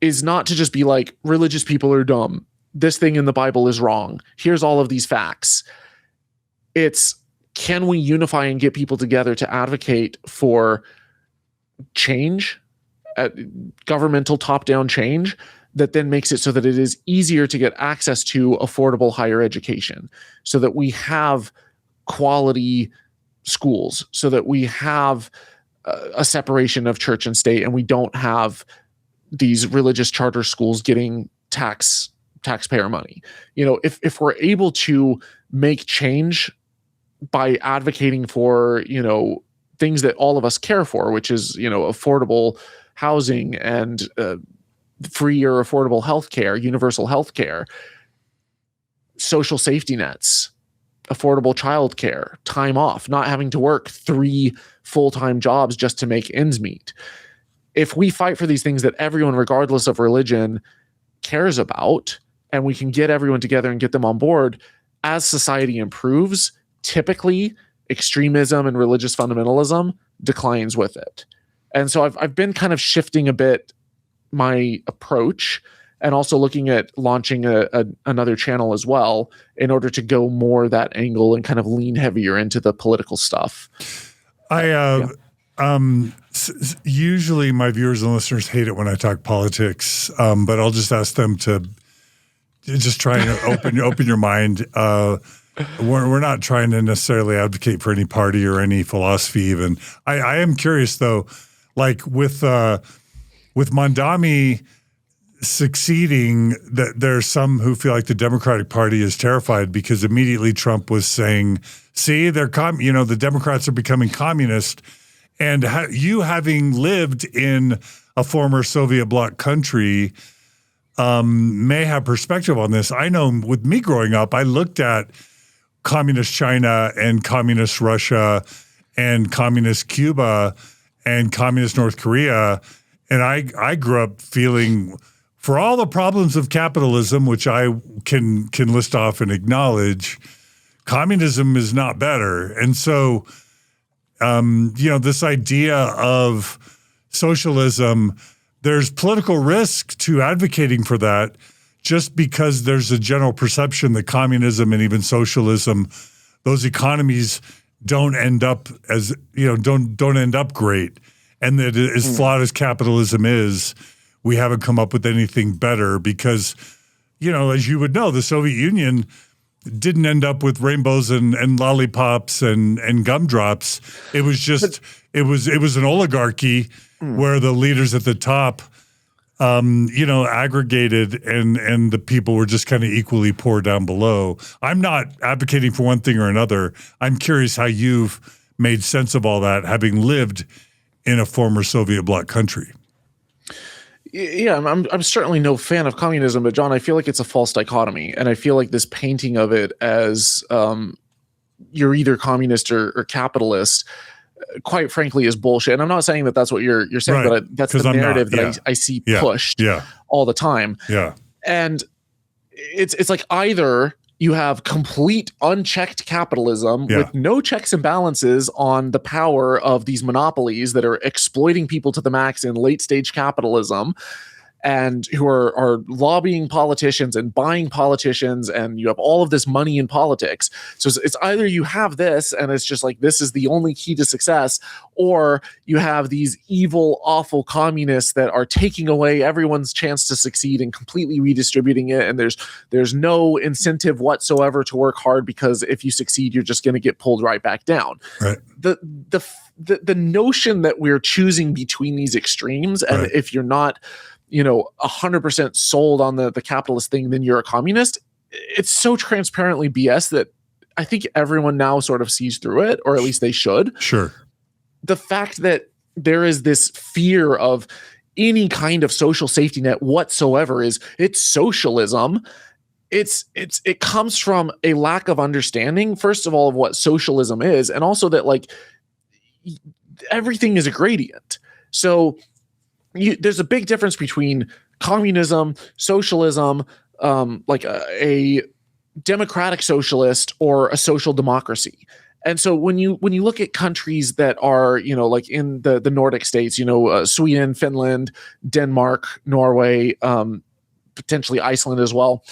Speaker 2: is not to just be like, religious people are dumb. This thing in the Bible is wrong. Here's all of these facts. It's, can we unify and get people together to advocate for change, governmental top-down change, that then makes it so that it is easier to get access to affordable higher education, so that we have quality schools, so that we have a separation of church and state, and we don't have these religious charter schools getting taxpayer money. If we're able to make change by advocating for, things that all of us care for, which is, affordable housing and free or affordable healthcare, universal healthcare, social safety nets, affordable childcare, time off, not having to work 3 full-time jobs just to make ends meet. If we fight for these things that everyone, regardless of religion, cares about, and we can get everyone together and get them on board, as society improves, typically extremism and religious fundamentalism declines with it. And so I've been kind of shifting a bit my approach, and also looking at launching another channel as well in order to go more that angle and kind of lean heavier into the political stuff.
Speaker 1: Usually my viewers and listeners hate it when I talk politics, but I'll just ask them to just try and open your mind. We're not trying to necessarily advocate for any party or any philosophy even. I am curious though, like with Mondami succeeding, that there's some who feel like the Democratic Party is terrified because immediately Trump was saying, see, the Democrats are becoming communist. And you having lived in a former Soviet bloc country may have perspective on this. I know with me growing up, I looked at communist China and communist Russia and communist Cuba and communist North Korea. And I grew up feeling, for all the problems of capitalism, which I can list off and acknowledge, communism is not better. And so, this idea of socialism, there's political risk to advocating for that, just because there's a general perception that communism and even socialism, those economies don't end up as, don't end up great. And that as flawed as capitalism is, we haven't come up with anything better because, as you would know, the Soviet Union didn't end up with rainbows and lollipops and gumdrops. It was just, it was an oligarchy where the leaders at the top, aggregated and the people were just kind of equally poor down below. I'm not advocating for one thing or another. I'm curious how you've made sense of all that, having lived in a former Soviet bloc country.
Speaker 2: Yeah, I'm certainly no fan of communism, but John, I feel like it's a false dichotomy, and I feel like this painting of it as you're either communist or capitalist, quite frankly, is bullshit. And I'm not saying that that's what you're saying,
Speaker 1: right.
Speaker 2: But that's the narrative that I see pushed all the time.
Speaker 1: Yeah,
Speaker 2: and it's like either you have complete unchecked capitalism with no checks and balances on the power of these monopolies that are exploiting people to the max in late stage capitalism, and who are lobbying politicians and buying politicians, and you have all of this money in politics. So it's either you have this and it's just like, this is the only key to success, or you have these evil, awful communists that are taking away everyone's chance to succeed and completely redistributing it. And there's no incentive whatsoever to work hard, because if you succeed, you're just going to get pulled right back down.
Speaker 1: Right.
Speaker 2: The notion that we're choosing between these extremes, and if you're not 100% sold on the capitalist thing, then you're a communist. It's so transparently BS that I think everyone now sort of sees through it, or at least they should.
Speaker 1: Sure.
Speaker 2: The fact that there is this fear of any kind of social safety net whatsoever it's socialism. It comes from a lack of understanding, first of all, of what socialism is, and also that like everything is a gradient. So there's a big difference between communism, socialism, like a democratic socialist or a social democracy. And so when you look at countries that are, like in the Nordic states, Sweden, Finland, Denmark, Norway, potentially Iceland as well,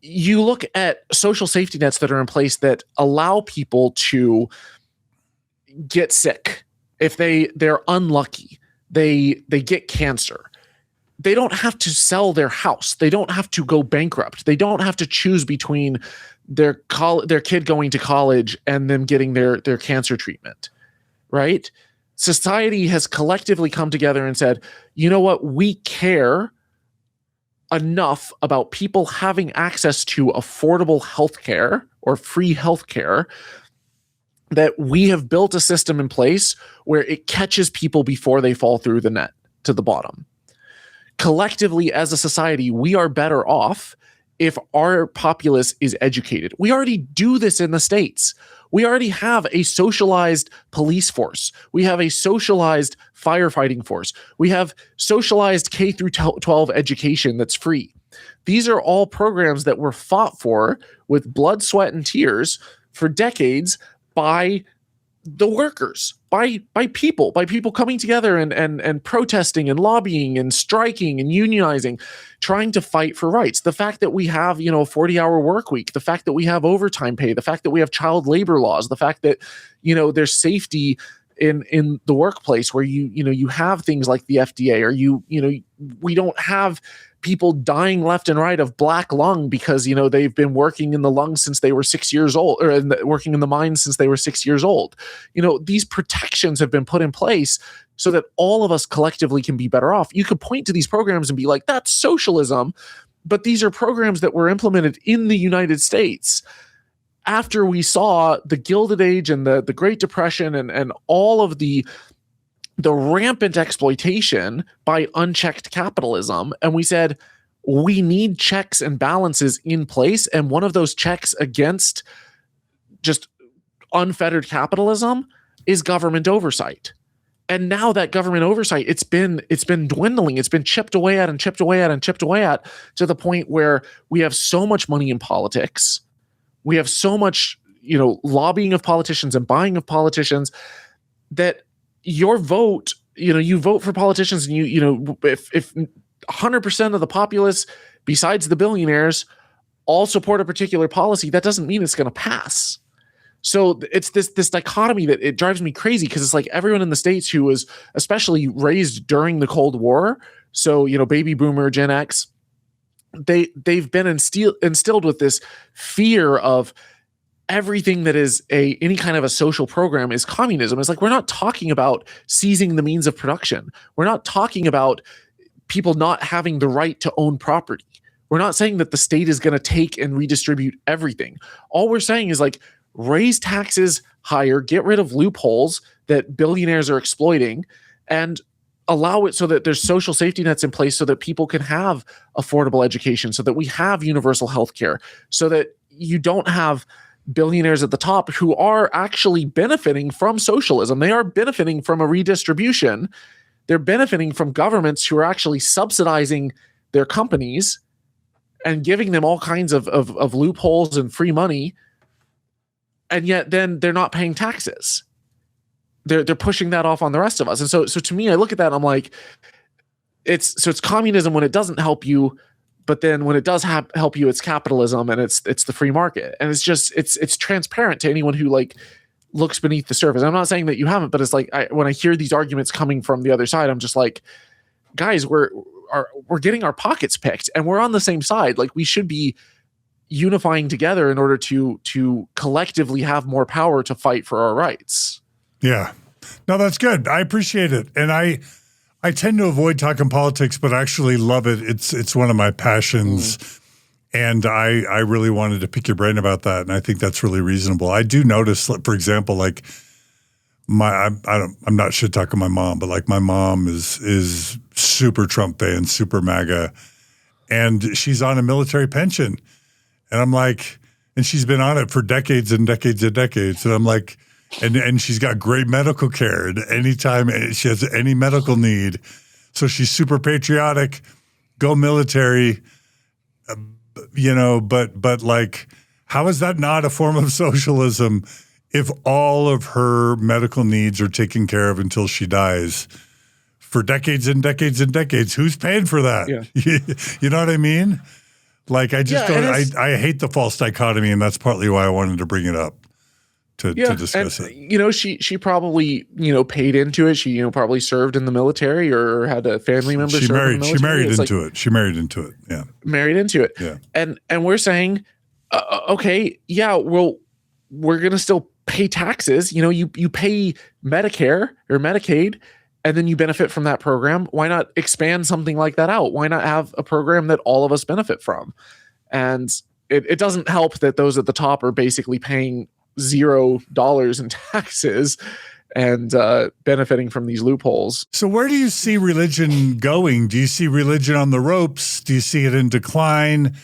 Speaker 2: you look at social safety nets that are in place that allow people to get sick if they're unlucky. They get cancer. They don't have to sell their house. They don't have to go bankrupt. They don't have to choose between their kid going to college and them getting their cancer treatment, right? Society has collectively come together and said, you know what? We care enough about people having access to affordable healthcare or free healthcare that we have built a system in place where it catches people before they fall through the net to the bottom. Collectively, as a society, we are better off if our populace is educated. We already do this in the States. We already have a socialized police force. We have a socialized firefighting force. We have socialized K through 12 education that's free. These are all programs that were fought for with blood, sweat, and tears for decades by the workers, by people coming together and protesting and lobbying and striking and unionizing, trying to fight for rights. The fact that we have, a 40-hour work week, the fact that we have overtime pay, the fact that we have child labor laws, the fact that, there's safety in the workplace where you have things like the FDA, or we don't have people dying left and right of black lung because they've been working in the lungs since they were 6 years old, or working in the mines since they were 6 years old. These protections have been put in place so that all of us collectively can be better off. You could point to these programs and be like, that's socialism, but these are programs that were implemented in the United States after we saw the Gilded Age and the Great Depression and all of the rampant exploitation by unchecked capitalism. And we said, we need checks and balances in place. And one of those checks against just unfettered capitalism is government oversight. And now that government oversight, it's been dwindling. It's been chipped away at to the point where we have so much money in politics. We have so much, lobbying of politicians and buying of politicians that your vote, you vote for politicians, and if 100% of the populace, besides the billionaires, all support a particular policy, that doesn't mean it's going to pass. So it's this dichotomy that it drives me crazy, because it's like everyone in the States who was especially raised during the Cold War, so baby boomer, Gen X, they've been instilled with this fear of everything that is any kind of a social program is communism. It's like, we're not talking about seizing the means of production. We're not talking about people not having the right to own property. We're not saying that the state is going to take and redistribute everything. All we're saying is like, raise taxes higher, get rid of loopholes that billionaires are exploiting, and allow it so that there's social safety nets in place so that people can have affordable education, so that we have universal health care, so that you don't have billionaires at the top who are actually benefiting from socialism. They are benefiting from a redistribution. They're benefiting from governments who are actually subsidizing their companies and giving them all kinds of loopholes and free money. And yet then they're not paying taxes. They're pushing that off on the rest of us. And so to me, I look at that and I'm like, it's communism when it doesn't help you. But then when it does help you, it's capitalism, and it's the free market. And it's transparent to anyone who like looks beneath the surface. I'm not saying that you haven't, but it's like, when I hear these arguments coming from the other side, I'm just like, guys, we're getting our pockets picked, and we're on the same side. Like, we should be unifying together in order to collectively have more power to fight for our rights.
Speaker 1: Yeah. No, that's good. I appreciate it. And I tend to avoid talking politics, but I actually love it. It's one of my passions. And I really wanted to pick your brain about that. And I think that's really reasonable. I do notice, for example, like I'm not shit talking my mom, but like my mom is super Trump fan, super MAGA, and she's on a military pension. And I'm like, and she's been on it for decades and decades and decades. And I'm like, and she's got great medical care. And anytime she has any medical need, so she's super patriotic, go military, but like, how is that not a form of socialism if all of her medical needs are taken care of until she dies for decades and decades and decades? Who's paying for that? Yeah. You know what I mean? Like, I just I hate the false dichotomy, and that's partly why I wanted to bring it up to discuss it.
Speaker 2: She probably, paid into it. She, probably served in the military or had a family member serve in the military.
Speaker 1: She married into it. Yeah.
Speaker 2: Married into it.
Speaker 1: Yeah.
Speaker 2: And we're saying, okay, yeah, well, we're going to still pay taxes. You pay Medicare or Medicaid, and then you benefit from that program. Why not expand something like that out? Why not have a program that all of us benefit from? And it doesn't help that those at the top are basically paying $0 in taxes and benefiting from these loopholes.
Speaker 1: So where do you see religion going? Do you see religion on the ropes? Do you see it in decline?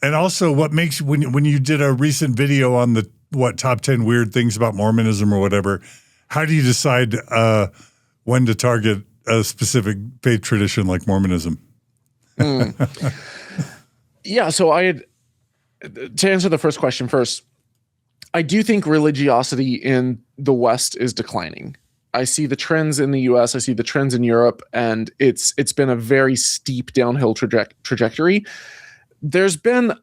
Speaker 1: And also, what makes when you did a recent video on the top 10 weird things about Mormonism or whatever, how do you decide when to target a specific faith tradition like Mormonism?
Speaker 2: Yeah, so to answer the first question first, I do think religiosity in the West is declining. I see the trends in the US, I see the trends in Europe, and it's been a very steep downhill trajectory. There's been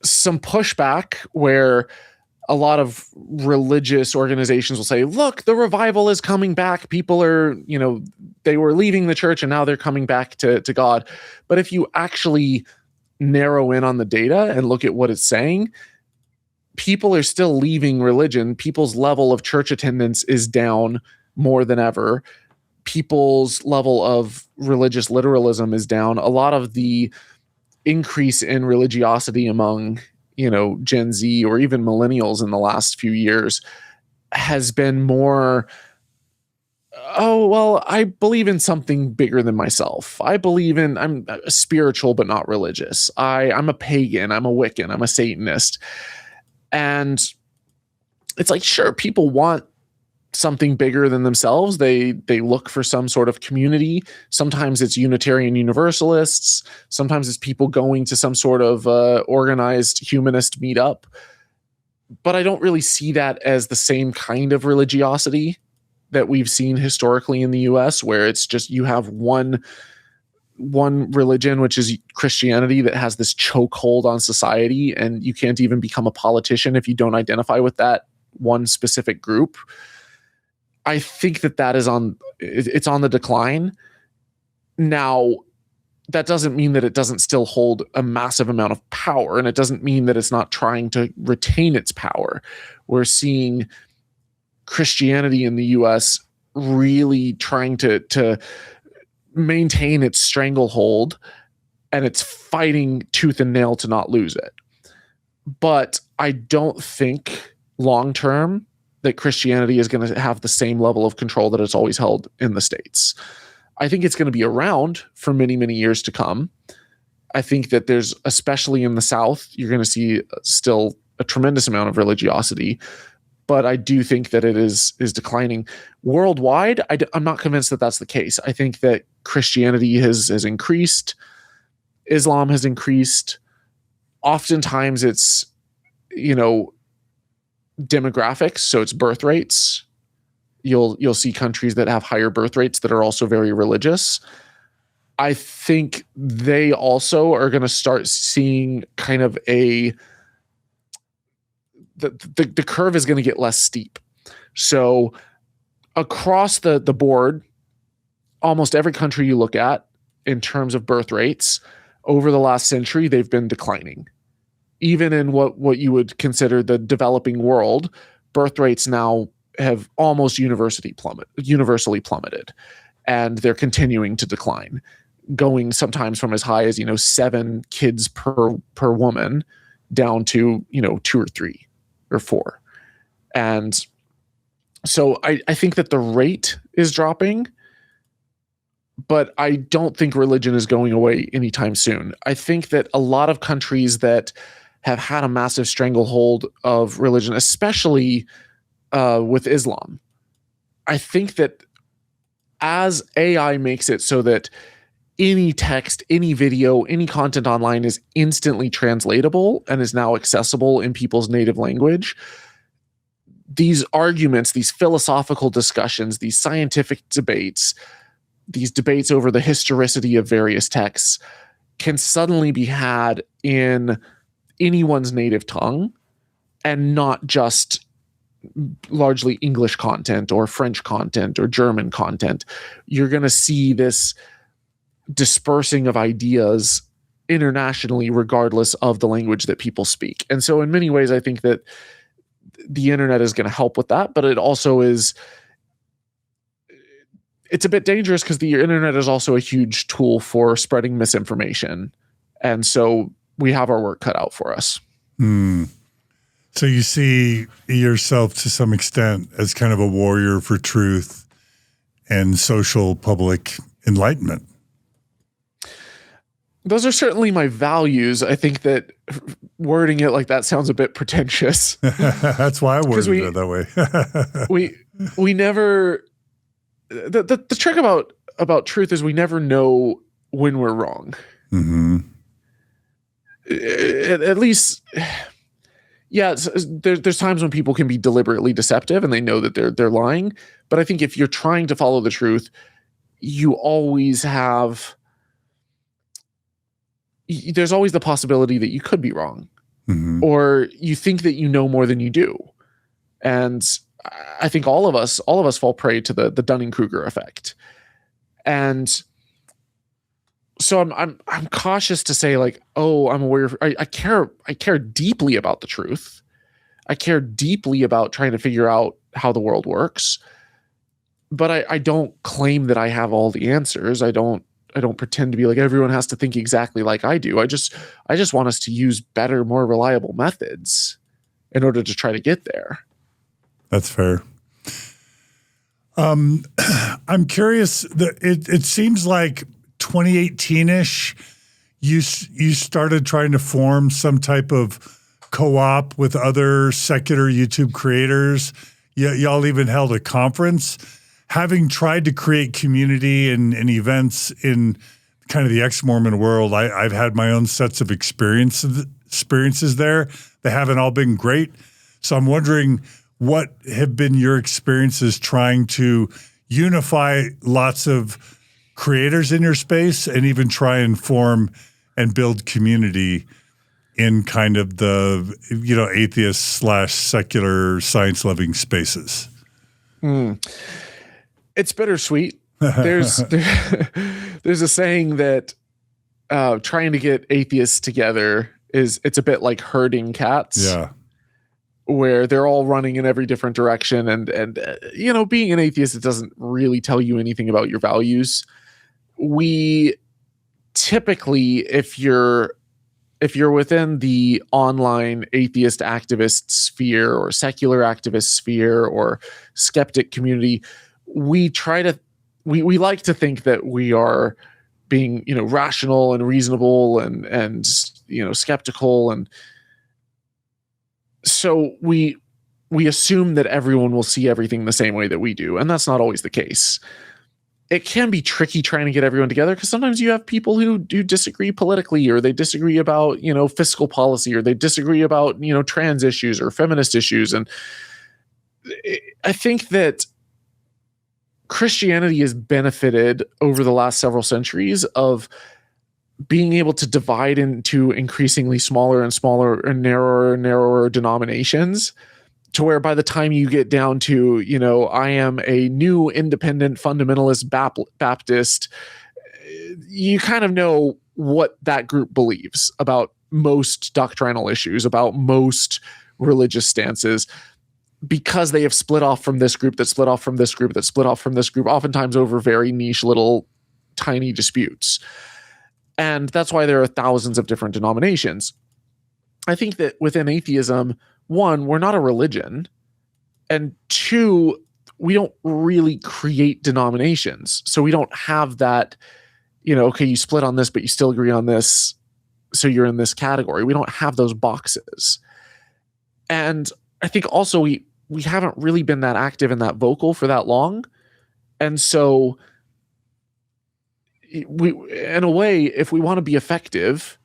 Speaker 2: some pushback where a lot of religious organizations will say, look, the revival is coming back. People are, they were leaving the church and now they're coming back to God. But if you actually narrow in on the data and look at what it's saying, people are still leaving religion. People's level of church attendance is down more than ever. People's level of religious literalism is down. A lot of the increase in religiosity among, Gen Z or even millennials in the last few years has been more, oh, well, I believe in something bigger than myself. I'm spiritual but not religious. I'm a pagan, I'm a Wiccan, I'm a Satanist. And it's like, sure, people want something bigger than themselves. They look for some sort of community. Sometimes it's Unitarian Universalists. Sometimes it's people going to some sort of organized humanist meetup. But I don't really see that as the same kind of religiosity that we've seen historically in the US, where it's just you have one religion, which is Christianity, that has this chokehold on society, and you can't even become a politician if you don't identify with that one specific group. I think that is it's on the decline. Now, that doesn't mean that it doesn't still hold a massive amount of power, and it doesn't mean that it's not trying to retain its power. We're seeing Christianity in the US really trying to maintain its stranglehold, and it's fighting tooth and nail to not lose it. But I don't think long term that Christianity is going to have the same level of control that it's always held in the States. I think it's going to be around for many, many years to come. I think that there's, especially in the South, you're going to see still a tremendous amount of religiosity, but I do think that it is declining. Worldwide, I'm not convinced that that's the case. I think that Christianity has increased, Islam has increased. Oftentimes it's, demographics, so it's birth rates. You'll see countries that have higher birth rates that are also very religious. I think they also are going to start seeing kind of the curve is going to get less steep. So across the board, almost every country you look at in terms of birth rates over the last century, they've been declining. Even in what you would consider the developing world, birth rates now have almost universally plummeted, and they're continuing to decline, going sometimes from as high as 7 kids per woman down to 2 or 3 or 4. And so I think that the rate is dropping, but I don't think religion is going away anytime soon. I think that a lot of countries that have had a massive stranglehold of religion, especially with Islam, I think that as AI makes it so that any text, any video, any content online is instantly translatable and is now accessible in people's native language, these arguments, these philosophical discussions, these scientific debates, these debates over the historicity of various texts can suddenly be had in anyone's native tongue and not just largely English content or French content or German content. You're going to see this dispersing of ideas internationally, regardless of the language that people speak. And so in many ways, I think that the internet is going to help with that, but it also is, it's a bit dangerous because the internet is also a huge tool for spreading misinformation. And so we have our work cut out for us.
Speaker 1: So you see yourself to some extent as kind of a warrior for truth and social public enlightenment.
Speaker 2: Those are certainly my values. I think that wording it like that sounds a bit pretentious.
Speaker 1: That's why I worded it that
Speaker 2: way. we never. The trick about truth is we never know when we're wrong.
Speaker 1: Mm-hmm.
Speaker 2: At least, yeah. There's times when people can be deliberately deceptive and they know that they're lying. But I think if you're trying to follow the truth, you always have. There's always the possibility that you could be wrong,
Speaker 1: mm-hmm.
Speaker 2: or you think that you know more than you do. And I think all of us fall prey to the Dunning-Kruger effect. And so I'm cautious to say like, oh, I'm aware. I care deeply about the truth. I care deeply about trying to figure out how the world works. But I don't claim that I have all the answers. I don't pretend to be like everyone has to think exactly like I do. I just want us to use better, more reliable methods in order to try to get there.
Speaker 1: That's fair. I'm curious. It seems like 2018-ish, you started trying to form some type of co-op with other secular YouTube creators. Y'all even held a conference. Having tried to create community and events in kind of the ex-Mormon world, I've had my own sets of experiences there. They haven't all been great. So I'm wondering, what have been your experiences trying to unify lots of creators in your space and even try and form and build community in kind of the, atheist / secular science-loving spaces?
Speaker 2: It's bittersweet. There's a saying that trying to get atheists together it's a bit like herding cats.
Speaker 1: Yeah.
Speaker 2: Where they're all running in every different direction. And being an atheist, it doesn't really tell you anything about your values. We typically, if you're within the online atheist activist sphere or secular activist sphere or skeptic community, we like to think that we are being, rational and reasonable and skeptical. And so we assume that everyone will see everything the same way that we do. And that's not always the case. It can be tricky trying to get everyone together because sometimes you have people who do disagree politically, or they disagree about, fiscal policy, or they disagree about, trans issues or feminist issues. And I think that Christianity has benefited over the last several centuries of being able to divide into increasingly smaller and smaller and narrower denominations, to where by the time you get down to, I am a new independent fundamentalist Baptist, you kind of know what that group believes about most doctrinal issues, about most religious stances, because they have split off from this group, that split off from this group, that split off from this group, oftentimes over very niche little tiny disputes. And that's why there are thousands of different denominations. I think that within atheism, one, we're not a religion. And two, we don't really create denominations. So we don't have that, okay, you split on this, but you still agree on this, so you're in this category. We don't have those boxes. And I think also we haven't really been that active and that vocal for that long. And so we, in a way, if we want to be effective,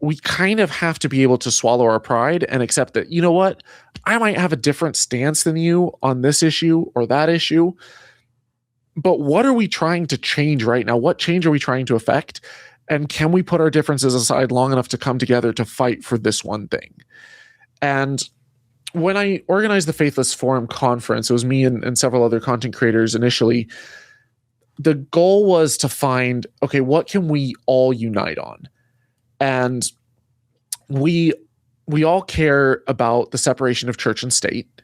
Speaker 2: we kind of have to be able to swallow our pride and accept that, you know what, I might have a different stance than you on this issue or that issue, but what are we trying to change right now? What change are we trying to affect? And can we put our differences aside long enough to come together to fight for this one thing? And when I organized the Faithless Forum conference, it was me and several other content creators initially. The goal was to find, okay, what can we all unite on? And we all care about the separation of church and state.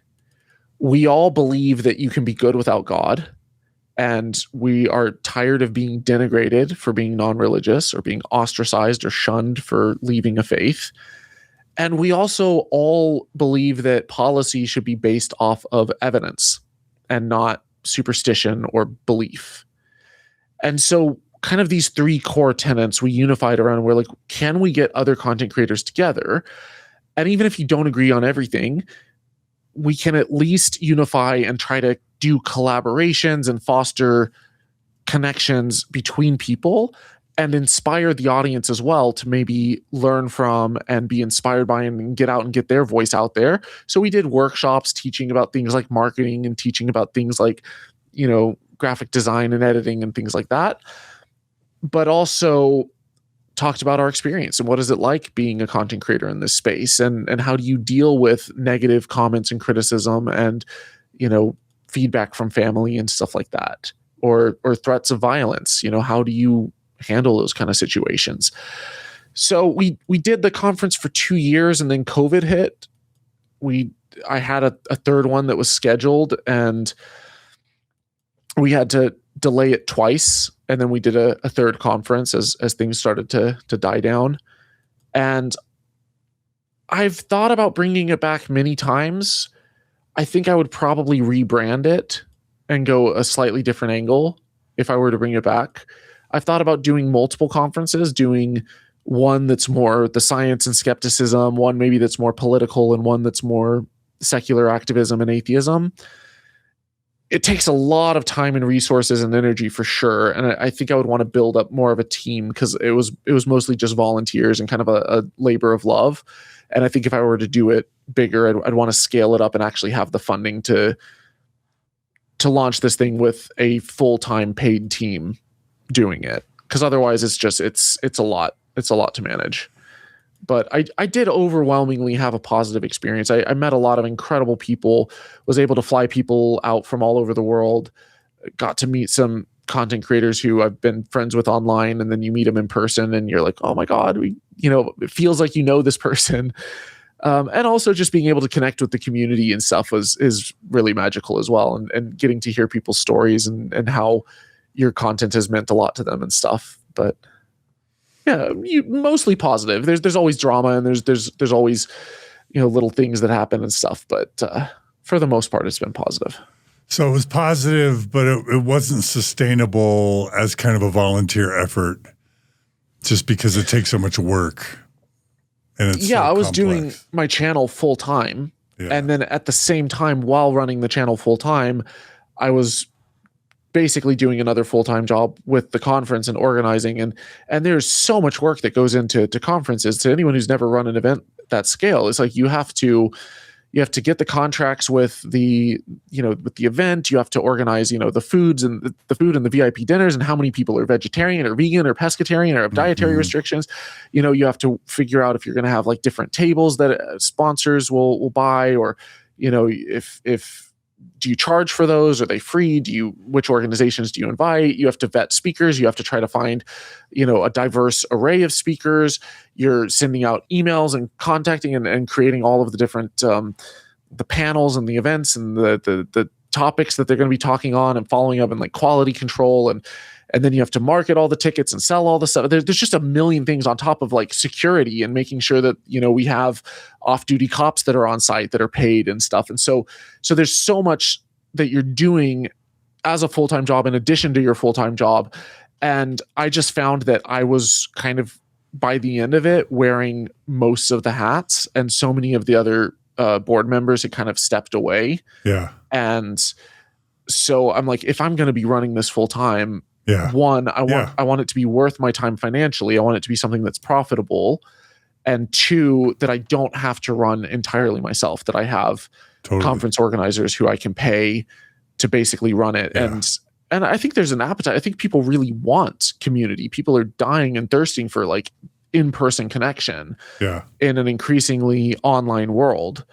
Speaker 2: We all believe that you can be good without God. And we are tired of being denigrated for being non-religious, or being ostracized or shunned for leaving a faith. And we also all believe that policy should be based off of evidence and not superstition or belief. And so kind of these three core tenets we unified around, we're like, can we get other content creators together? And even if you don't agree on everything, we can at least unify and try to do collaborations and foster connections between people and inspire the audience as well to maybe learn from and be inspired by and get out and get their voice out there. So we did workshops teaching about things like marketing and teaching about things like, graphic design and editing and things like that. But also talked about our experience and what is it like being a content creator in this space, and how do you deal with negative comments and criticism and, feedback from family and stuff like that, or threats of violence. How do you handle those kind of situations? So we did the conference for 2 years, and then COVID hit. I had a third one that was scheduled, and we had to delay it twice. And then we did a third conference as things started to die down. And I've thought about bringing it back many times. I think I would probably rebrand it and go a slightly different angle if I were to bring it back. I've thought about doing multiple conferences, doing one that's more the science and skepticism, one maybe that's more political, and one that's more secular activism and atheism. It takes a lot of time and resources and energy for sure. And I think I would want to build up more of a team, because it was mostly just volunteers and kind of a labor of love. And I think if I were to do it bigger, I'd want to scale it up and actually have the funding to launch this thing with a full-time paid team doing it. Because otherwise it's a lot. It's a lot to manage. But I did overwhelmingly have a positive experience. I met a lot of incredible people, was able to fly people out from all over the world, got to meet some content creators who I've been friends with online, and then you meet them in person and you're like, oh my God, it feels like this person. And also just being able to connect with the community and stuff is really magical as well. And getting to hear people's stories and how your content has meant a lot to them and stuff. But yeah, mostly positive. There's always drama, and there's always little things that happen and stuff. But for the most part, it's been positive.
Speaker 1: So it was positive, but it wasn't sustainable as kind of a volunteer effort, just because it takes so much work. And it's
Speaker 2: I was doing my channel full time, and then at the same time, while running the channel full time, I was basically doing another full-time job with the conference and organizing, and there's so much work that goes into conferences. To anyone who's never run an event that scale, it's like you have to get the contracts with the with the event. You have to organize the foods and the food and the VIP dinners, and how many people are vegetarian or vegan or pescatarian or have dietary restrictions. You have to figure out if you're going to have like different tables that sponsors will buy, or if do you charge for those? Are they free? Which organizations do you invite? You have to vet speakers. You have to try to find, a diverse array of speakers. You're sending out emails and contacting and creating all of the different, the panels and the events and the topics that they're going to be talking on, and following up, and like quality control. And then you have to market all the tickets and sell all the stuff. There's just a million things on top of like security and making sure that, we have off-duty cops that are on site that are paid and stuff. And so there's so much that you're doing as a full-time job in addition to your full-time job. And I just found that I was kind of, by the end of it, wearing most of the hats, and so many of the other board members had kind of stepped away.
Speaker 1: Yeah.
Speaker 2: And so I'm like, if I'm going to be running this full-time, one, I want it to be worth my time financially. I want it to be something that's profitable. And two, that I don't have to run entirely myself, that I have conference organizers who I can pay to basically run it. Yeah. And I think there's an appetite. I think people really want community. People are dying and thirsting for like in-person connection in an increasingly online world.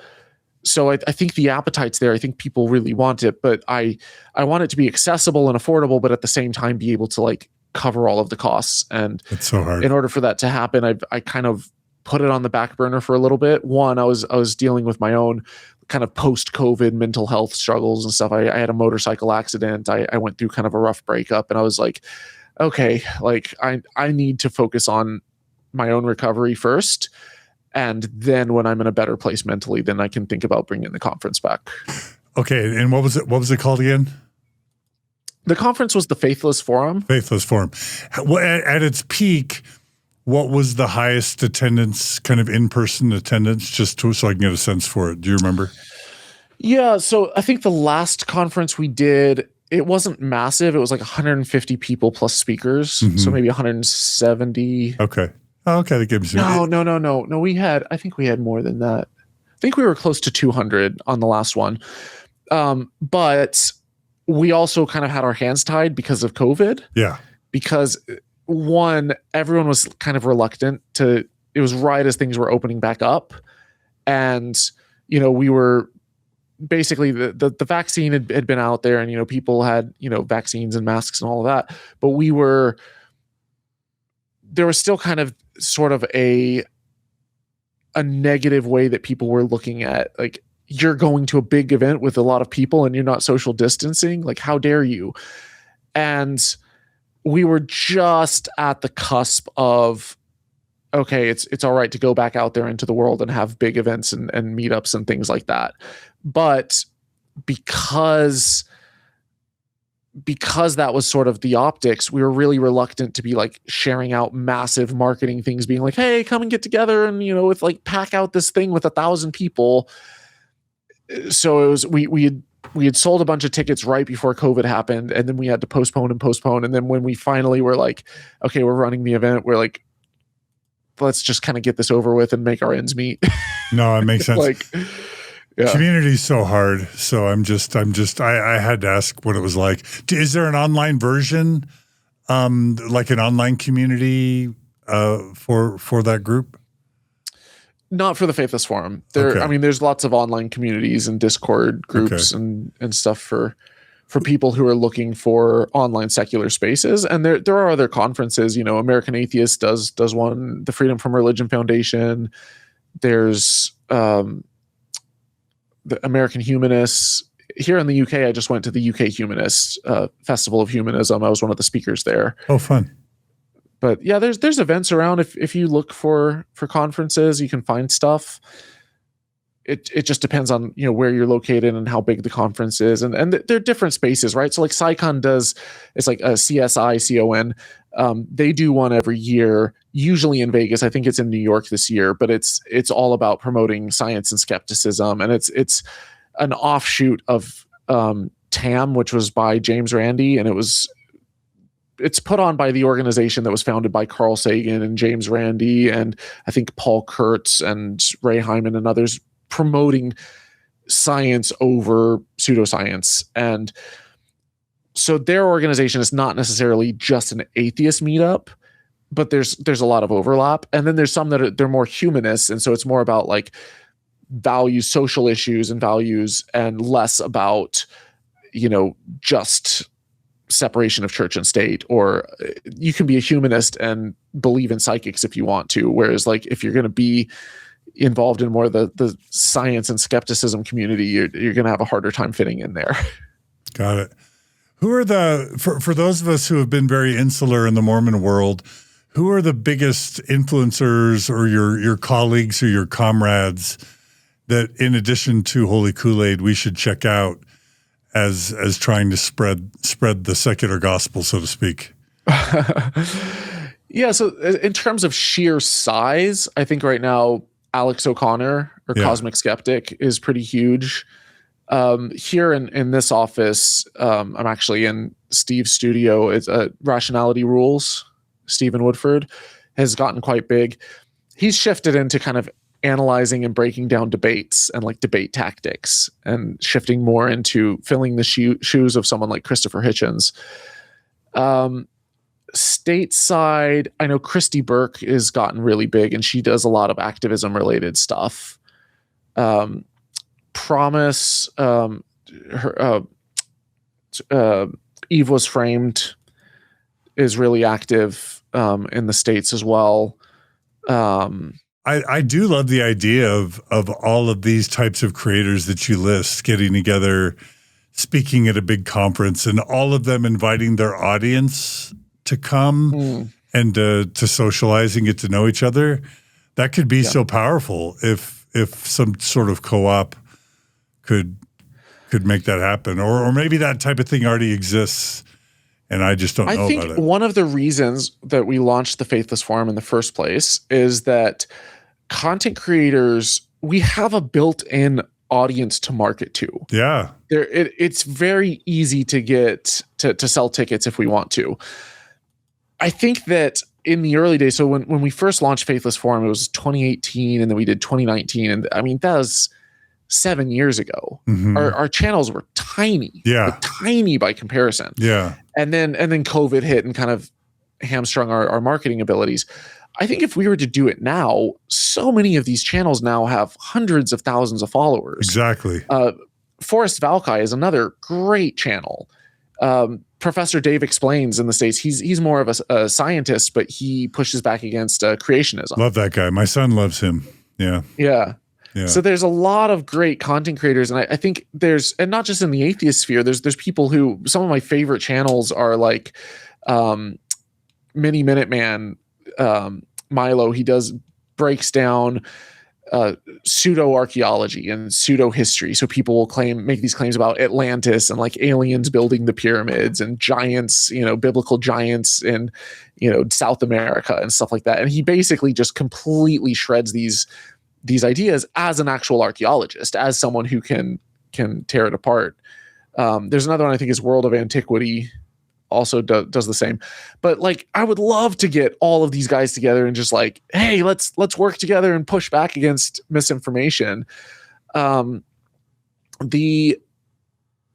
Speaker 2: So I think the appetite's there. I think people really want it, but I want it to be accessible and affordable, but at the same time be able to like cover all of the costs. And
Speaker 1: it's so hard.
Speaker 2: In order for that to happen, I kind of put it on the back burner for a little bit. One, I was dealing with my own kind of post-COVID mental health struggles and stuff. I had a motorcycle accident. I went through kind of a rough breakup, and I was like, okay, like I need to focus on my own recovery first. And then when I'm in a better place mentally, then I can think about bringing the conference back.
Speaker 1: Okay. And what was it called again?
Speaker 2: The conference was the Faithless Forum.
Speaker 1: Faithless Forum. At its peak, what was the highest attendance, kind of in-person attendance, so I can get a sense for it? Do you remember?
Speaker 2: Yeah. So I think the last conference we did, it wasn't massive. It was like 150 people plus speakers.
Speaker 1: Mm-hmm.
Speaker 2: So maybe 170.
Speaker 1: Okay. Oh, okay. That gives you.
Speaker 2: No. I think we had more than that. I think we were close to 200 on the last one. But we also kind of had our hands tied because of COVID.
Speaker 1: Yeah.
Speaker 2: Because one, everyone was kind of reluctant it was right as things were opening back up. And, we were basically the vaccine had been out there, and, people had, vaccines and masks and all of that. But there was still kind of sort of a negative way that people were looking at, like, you're going to a big event with a lot of people and you're not social distancing. Like, how dare you? And we were just at the cusp of, okay, it's all right to go back out there into the world and have big events and meetups and things like that. But because that was sort of the optics, we were really reluctant to be like sharing out massive marketing things, being like, hey, come and get together and, with like pack out this thing with 1,000 people. So it was, we had sold a bunch of tickets right before COVID happened, and then we had to postpone. And then when we finally were like, okay, we're running the event, we're like, let's just kind of get this over with and make our ends meet.
Speaker 1: No, it makes sense.
Speaker 2: Like, yeah.
Speaker 1: Community is so hard. So I had to ask what it was like. Is there an online version, like an online community for that group?
Speaker 2: Not for the Faithless Forum. I mean, there's lots of online communities and Discord groups and stuff for people who are looking for online secular spaces. And there are other conferences. American Atheist does one. The Freedom from Religion Foundation. There's the American Humanists. Here in the UK, I just went to the UK Humanists Festival of Humanism. I was one of the speakers there.
Speaker 1: Oh, fun.
Speaker 2: But yeah, there's events around. If you look for conferences, you can find stuff. It just depends on where you're located and how big the conference is, and there are different spaces, right? So like SciCon it's like a CSICON. They do one every year, usually in Vegas. I think it's in New York this year, but it's all about promoting science and skepticism, and it's an offshoot of TAM, which was by James Randi, and it's put on by the organization that was founded by Carl Sagan and James Randi and I think Paul Kurtz and Ray Hyman and others, promoting science over pseudoscience. And so their organization is not necessarily just an atheist meetup, but there's a lot of overlap. And then there's some that they're more humanists, and so it's more about like values, social issues and values, and less about just separation of church and state. Or you can be a humanist and believe in psychics if you want to, whereas like if you're going to be involved in more of the science and skepticism community, you're going to have a harder time fitting in there.
Speaker 1: Got it. Who are for those of us who have been very insular in the Mormon world, who are the biggest influencers or your colleagues or your comrades that, in addition to Holy Koolaid, we should check out as trying to spread the secular gospel, so to speak?
Speaker 2: Yeah. So in terms of sheer size, I think right now Alex O'Connor or Cosmic Skeptic is pretty huge. Here in this office, I'm actually in Steve's studio. It's Rationality Rules. Stephen Woodford has gotten quite big. He's shifted into kind of analyzing and breaking down debates and like debate tactics, and shifting more into filling the shoes of someone like Christopher Hitchens. Stateside, I know Christy Burke has gotten really big, and she does a lot of activism related stuff. Promise, Eve Was Framed is really active in the States as well.
Speaker 1: I do love the idea of all of these types of creators that you list getting together, speaking at a big conference, and all of them inviting their audience to come and to socialize and get to know each other. That could be so powerful if some sort of co-op could make that happen, or maybe that type of thing already exists and I just don't know about it.
Speaker 2: I think one of the reasons that we launched the Faithless Forum in the first place is that content creators, we have a built-in audience to market to.
Speaker 1: Yeah.
Speaker 2: It's very easy to get to sell tickets if we want to. I think that in the early days, so when we first launched Faithless Forum, it was 2018, and then we did 2019. And I mean, that was 7 years ago.
Speaker 1: Mm-hmm.
Speaker 2: Our channels were tiny.
Speaker 1: Yeah.
Speaker 2: Tiny by comparison.
Speaker 1: Yeah.
Speaker 2: And then COVID hit and kind of hamstrung our marketing abilities. I think if we were to do it now, so many of these channels now have hundreds of thousands of followers.
Speaker 1: Exactly.
Speaker 2: Forrest Valkai is another great channel. Professor Dave Explains in the States. He's more of a scientist, but he pushes back against creationism.
Speaker 1: Love that guy. My son loves him. Yeah.
Speaker 2: Yeah. Yeah. So there's a lot of great content creators, and I think and not just in the atheist sphere, there's people who, some of my favorite channels are like Mini Minuteman, Milo. He breaks down pseudo archaeology and pseudo history. So people will make these claims about Atlantis and like aliens building the pyramids and giants, biblical giants in, South America and stuff like that. And he basically just completely shreds these ideas as an actual archaeologist, as someone who can tear it apart. There's another one I think is World of Antiquity, also does the same. But like, I would love to get all of these guys together and just like, hey, let's work together and push back against misinformation.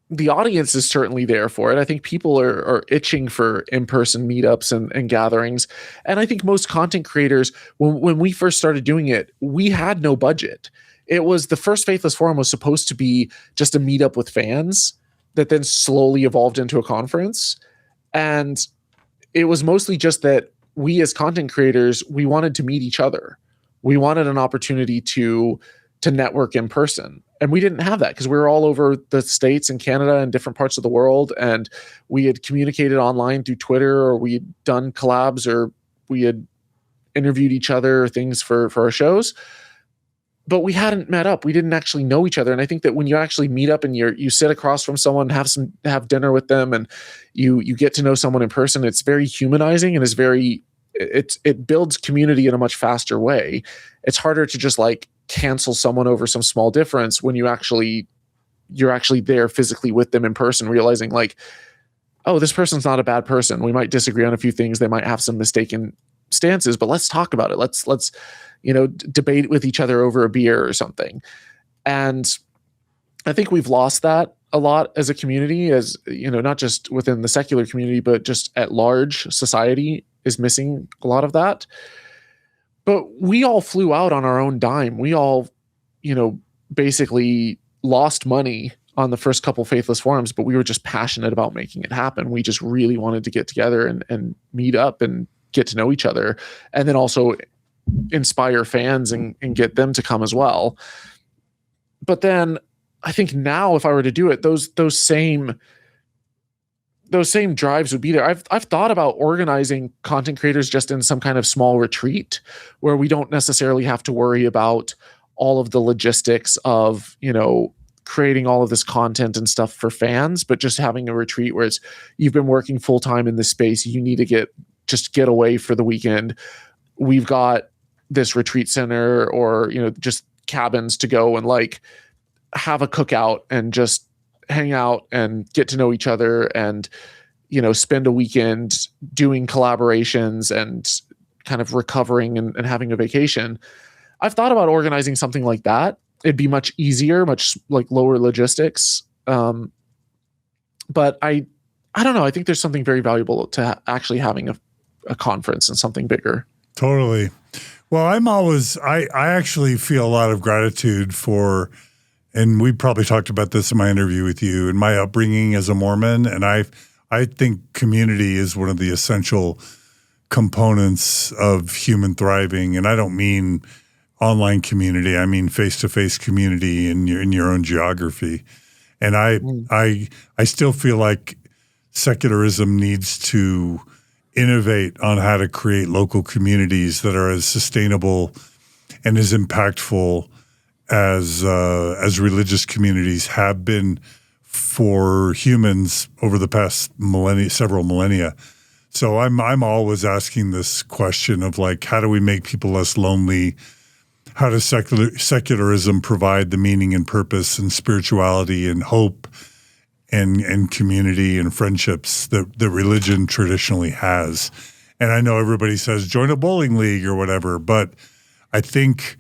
Speaker 2: The audience is certainly there for it. I think people are itching for in-person meetups and gatherings. And I think most content creators, when we first started doing it, we had no budget. It was the first Faithless Forum was supposed to be just a meetup with fans that then slowly evolved into a conference. And it was mostly just that we as content creators, we wanted to meet each other. We wanted an opportunity to network in person. And we didn't have that because we were all over the States and Canada and different parts of the world. And we had communicated online through Twitter, or we'd done collabs, or we had interviewed each other or things for our shows. But we hadn't met up. We didn't actually know each other. And I think that when you actually meet up and you sit across from someone, have dinner with them, and you get to know someone in person, it's very humanizing, and it builds community in a much faster way. It's harder to just like cancel someone over some small difference when you're actually there physically with them in person, realizing like, oh, this person's not a bad person. We might disagree on a few things. They might have some mistaken stances, but let's talk about it. Let's debate with each other over a beer or something. And I think we've lost that a lot as a community, as not just within the secular community, but just at large, society is missing a lot of that. But we all flew out on our own dime. We all, basically lost money on the first couple Faithless Forums, but we were just passionate about making it happen. We just really wanted to get together and meet up and get to know each other, and then also inspire fans and get them to come as well. But then I think now, if I were to do it, those same drives would be there. I've thought about organizing content creators just in some kind of small retreat where we don't necessarily have to worry about all of the logistics of, creating all of this content and stuff for fans, but just having a retreat where you've been working full time in this space. You need to get away for the weekend. We've got this retreat center or, just cabins to go and like have a cookout and just hang out and get to know each other and, spend a weekend doing collaborations and kind of recovering and having a vacation. I've thought about organizing something like that. It'd be much easier, much like lower logistics. But I don't know. I think there's something very valuable to actually having a conference and something bigger.
Speaker 1: Totally. Well, I actually feel a lot of gratitude for, and we probably talked about this in my interview with you, and my upbringing as a Mormon. And I think community is one of the essential components of human thriving. And I don't mean online community. I mean face-to-face community in your own geography. And I still feel like secularism needs to innovate on how to create local communities that are as sustainable and as impactful as religious communities have been for humans over the past several millennia. So I'm always asking this question of like, how do we make people less lonely? How does secularism provide the meaning and purpose and spirituality and hope and community and friendships that religion traditionally has? And I know everybody says join a bowling league or whatever, but I think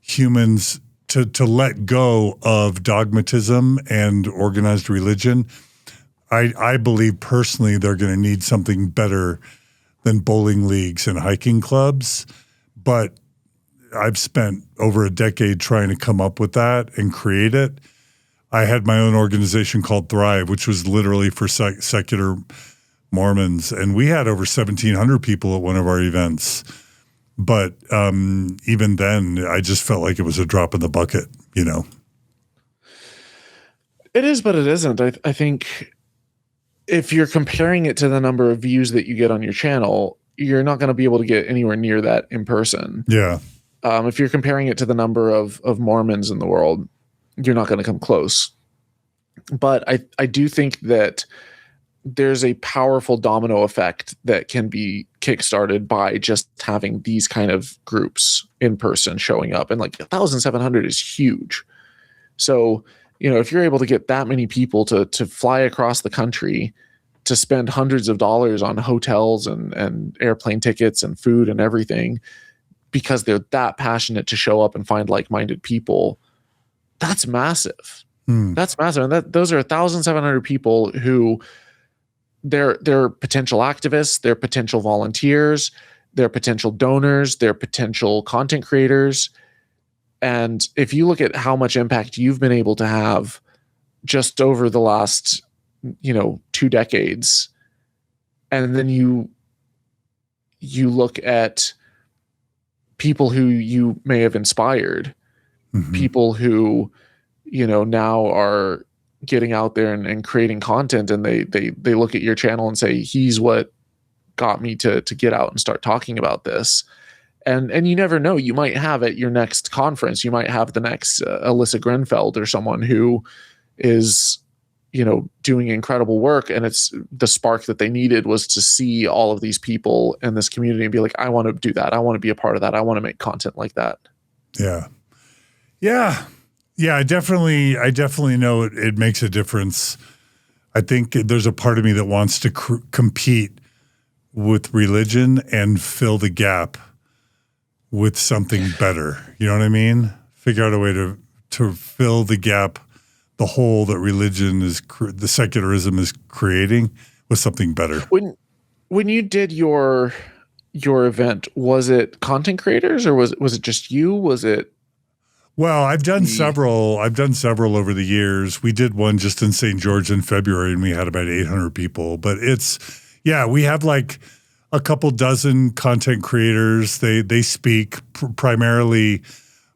Speaker 1: humans to let go of dogmatism and organized religion, I believe personally they're going to need something better than bowling leagues and hiking clubs. But I've spent over a decade trying to come up with that and create it. I had my own organization called Thrive, which was literally for secular Mormons, and we had over 1,700 people at one of our events. But even then, I just felt like it was a drop in the bucket, you know?
Speaker 2: It is, but it isn't. I think if you're comparing it to the number of views that you get on your channel, you're not going to be able to get anywhere near that in person.
Speaker 1: Yeah.
Speaker 2: If you're comparing it to the number of Mormons in the world, you're not going to come close. But I do think that there's a powerful domino effect that can be kickstarted by just having these kind of groups in person showing up. And like 1,700 is huge. So, you know, if you're able to get that many people to fly across the country, to spend hundreds of dollars on hotels and airplane tickets and food and everything, because they're that passionate to show up and find like-minded people, that's massive. That's massive. And those are 1,700 people who they're potential activists, they're potential volunteers, they're potential donors, they're potential content creators. And if you look at how much impact you've been able to have just over the last, 2 decades, and then you look at people who you may have inspired, people who, now are getting out there and creating content, and they look at your channel and say, he's what got me to get out and start talking about this. And you never know, you might have at your next conference, you might have the next Alyssa Grenfeld or someone who is, doing incredible work. And it's the spark that they needed was to see all of these people in this community and be like, I want to do that. I want to be a part of that. I want to make content like that.
Speaker 1: Yeah. Yeah. Yeah, I definitely know it makes a difference. I think there's a part of me that wants to compete with religion and fill the gap with something better. You know what I mean? Figure out a way to fill the gap, the hole that religion the secularism is creating, with something better.
Speaker 2: When you did your event, was it content creators or was it just you? Was it?
Speaker 1: Well, I've done several over the years. We did one just in St. George in February, and we had about 800 people. But we have like a couple dozen content creators. They speak primarily.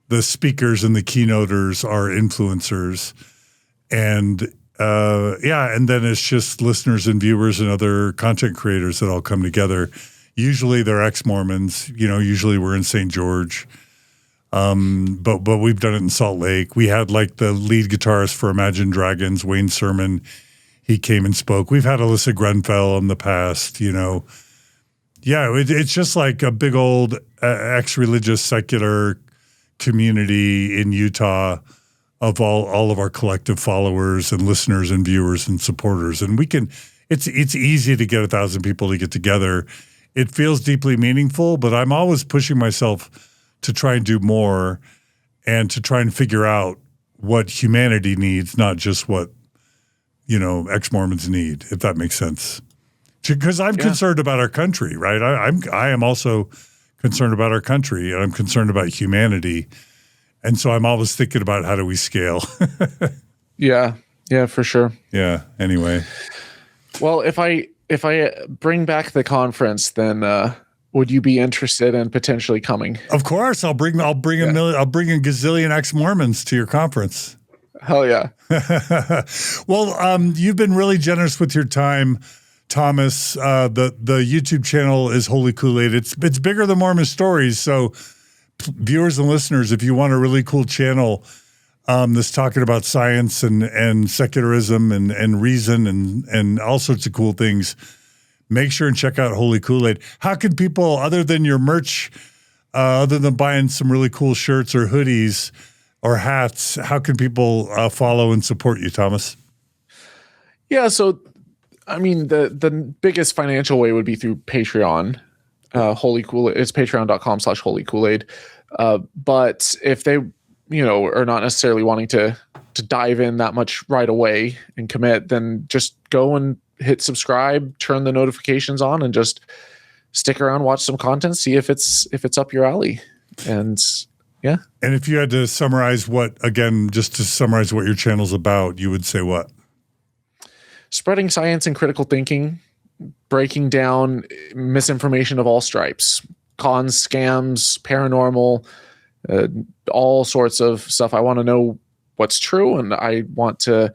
Speaker 1: The speakers and the keynoters are influencers, and and then it's just listeners and viewers and other content creators that all come together. Usually they're ex-Mormons. Usually we're in St. George. But we've done it in Salt Lake. We had like the lead guitarist for Imagine Dragons, Wayne Sermon. He came and spoke. We've had Alyssa Grenfell in the past, Yeah, it's just like a big old ex-religious secular community in Utah of all of our collective followers and listeners and viewers and supporters. And it's easy to get 1,000 people to get together. It feels deeply meaningful, but I'm always pushing myself to try and do more and to try and figure out what humanity needs, not just what, ex-Mormons need, if that makes sense. Because I'm concerned about our country, right? I am also concerned about our country, and I'm concerned about humanity. And so I'm always thinking about how do we scale.
Speaker 2: Yeah, for sure.
Speaker 1: Yeah, anyway.
Speaker 2: Well, if I bring back the conference, then would you be interested in potentially coming?
Speaker 1: Of course, I'll bring a gazillion ex-Mormons to your conference.
Speaker 2: Hell yeah.
Speaker 1: Well, you've been really generous with your time, Thomas. The YouTube channel is Holy Koolaid. It's bigger than Mormon Stories, so viewers and listeners, if you want a really cool channel that's talking about science and secularism and reason and all sorts of cool things, make sure and check out Holy Koolaid. How can people, other than your merch, other than buying some really cool shirts or hoodies or hats, how can people follow and support you, Thomas?
Speaker 2: Yeah, so I mean, the biggest financial way would be through Patreon. Holy Koolaid. It's patreon.com/Holy Koolaid. But if they, are not necessarily wanting to dive in that much right away and commit, then just go and hit subscribe, turn the notifications on, and just stick around, watch some content, see if it's up your alley. And yeah.
Speaker 1: And if you had to summarize just to summarize what your channel's about, you would say what?
Speaker 2: Spreading science and critical thinking, breaking down misinformation of all stripes, cons, scams, paranormal, all sorts of stuff. I want to know what's true, and I want to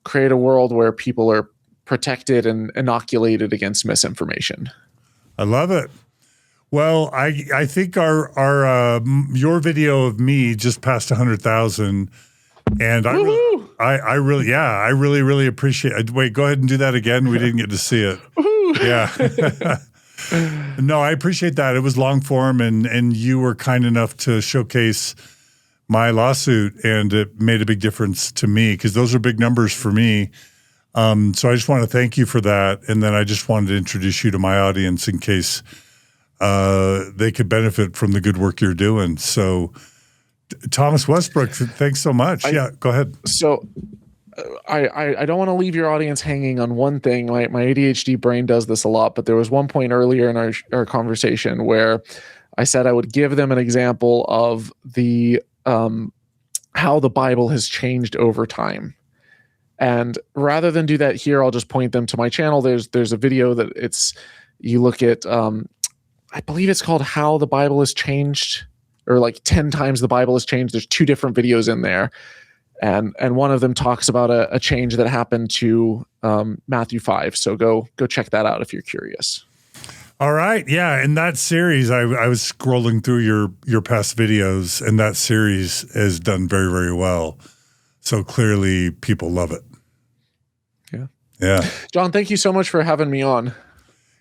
Speaker 2: create a world where people are protected and inoculated against misinformation. I
Speaker 1: love it. Well, I think your video of me just passed 100,000. And I really appreciate it. Wait, go ahead and do that again. We didn't get to see it. Yeah. No, I appreciate that. It was long form, and you were kind enough to showcase my lawsuit, and it made a big difference to me because those are big numbers for me. So I just want to thank you for that. And then I just wanted to introduce you to my audience in case they could benefit from the good work you're doing. So Thomas Westbrook, thanks so much. Go ahead.
Speaker 2: So I don't want to leave your audience hanging on one thing. My ADHD brain does this a lot, but there was one point earlier in our conversation where I said I would give them an example of the how the Bible has changed over time. And rather than do that here, I'll just point them to my channel. There's a video that you look at, I believe it's called How the Bible Has Changed, or like 10 times the Bible has changed. There's 2 different videos in there. And one of them talks about a change that happened to Matthew 5. So go check that out if you're curious.
Speaker 1: All right. Yeah. In that series, I was scrolling through your past videos, and that series has done very, very well. So clearly people love it.
Speaker 2: Yeah.
Speaker 1: Yeah.
Speaker 2: John, thank you so much for having me on.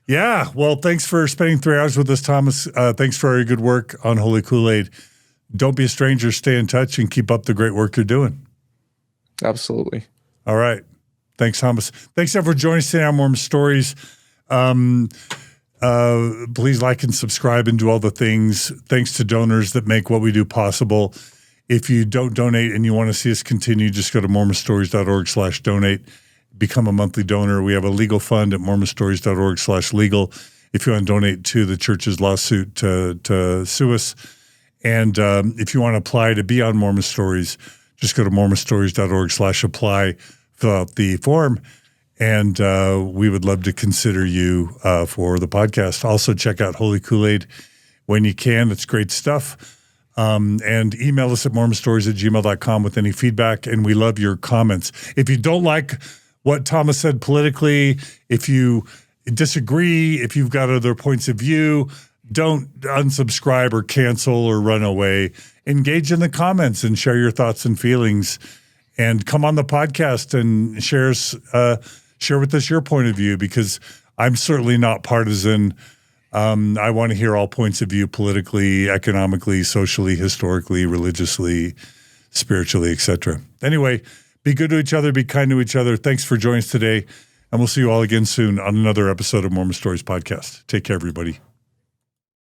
Speaker 1: Yeah. Well, thanks for spending 3 hours with us, Thomas. Thanks for all your good work on Holy Koolaid. Don't be a stranger. Stay in touch and keep up the great work you're doing.
Speaker 2: Absolutely.
Speaker 1: All right. Thanks, Thomas. Thanks, everyone, for joining us today on Mormon Stories. Please like and subscribe and do all the things. Thanks to donors that make what we do possible. If you don't donate and you want to see us continue, just go to mormonstories.org/donate. Become a monthly donor. We have a legal fund at mormonstories.org/legal if you want to donate to the church's lawsuit to sue us. And if you want to apply to be on Mormon Stories, just go to mormonstories.org/apply, fill out the form, and we would love to consider you for the podcast. Also, check out Holy Koolaid when you can. It's great stuff. And email us at mormonstories@gmail.com with any feedback, and we love your comments. If you don't like what Thomas said politically, if you disagree, if you've got other points of view, don't unsubscribe or cancel or run away. Engage in the comments and share your thoughts and feelings, and come on the podcast and share with us your point of view, because I'm certainly not partisan. I want to hear all points of view politically, economically, socially, historically, religiously, spiritually, etc. Anyway, be good to each other. Be kind to each other. Thanks for joining us today. And we'll see you all again soon on another episode of Mormon Stories Podcast. Take care, everybody.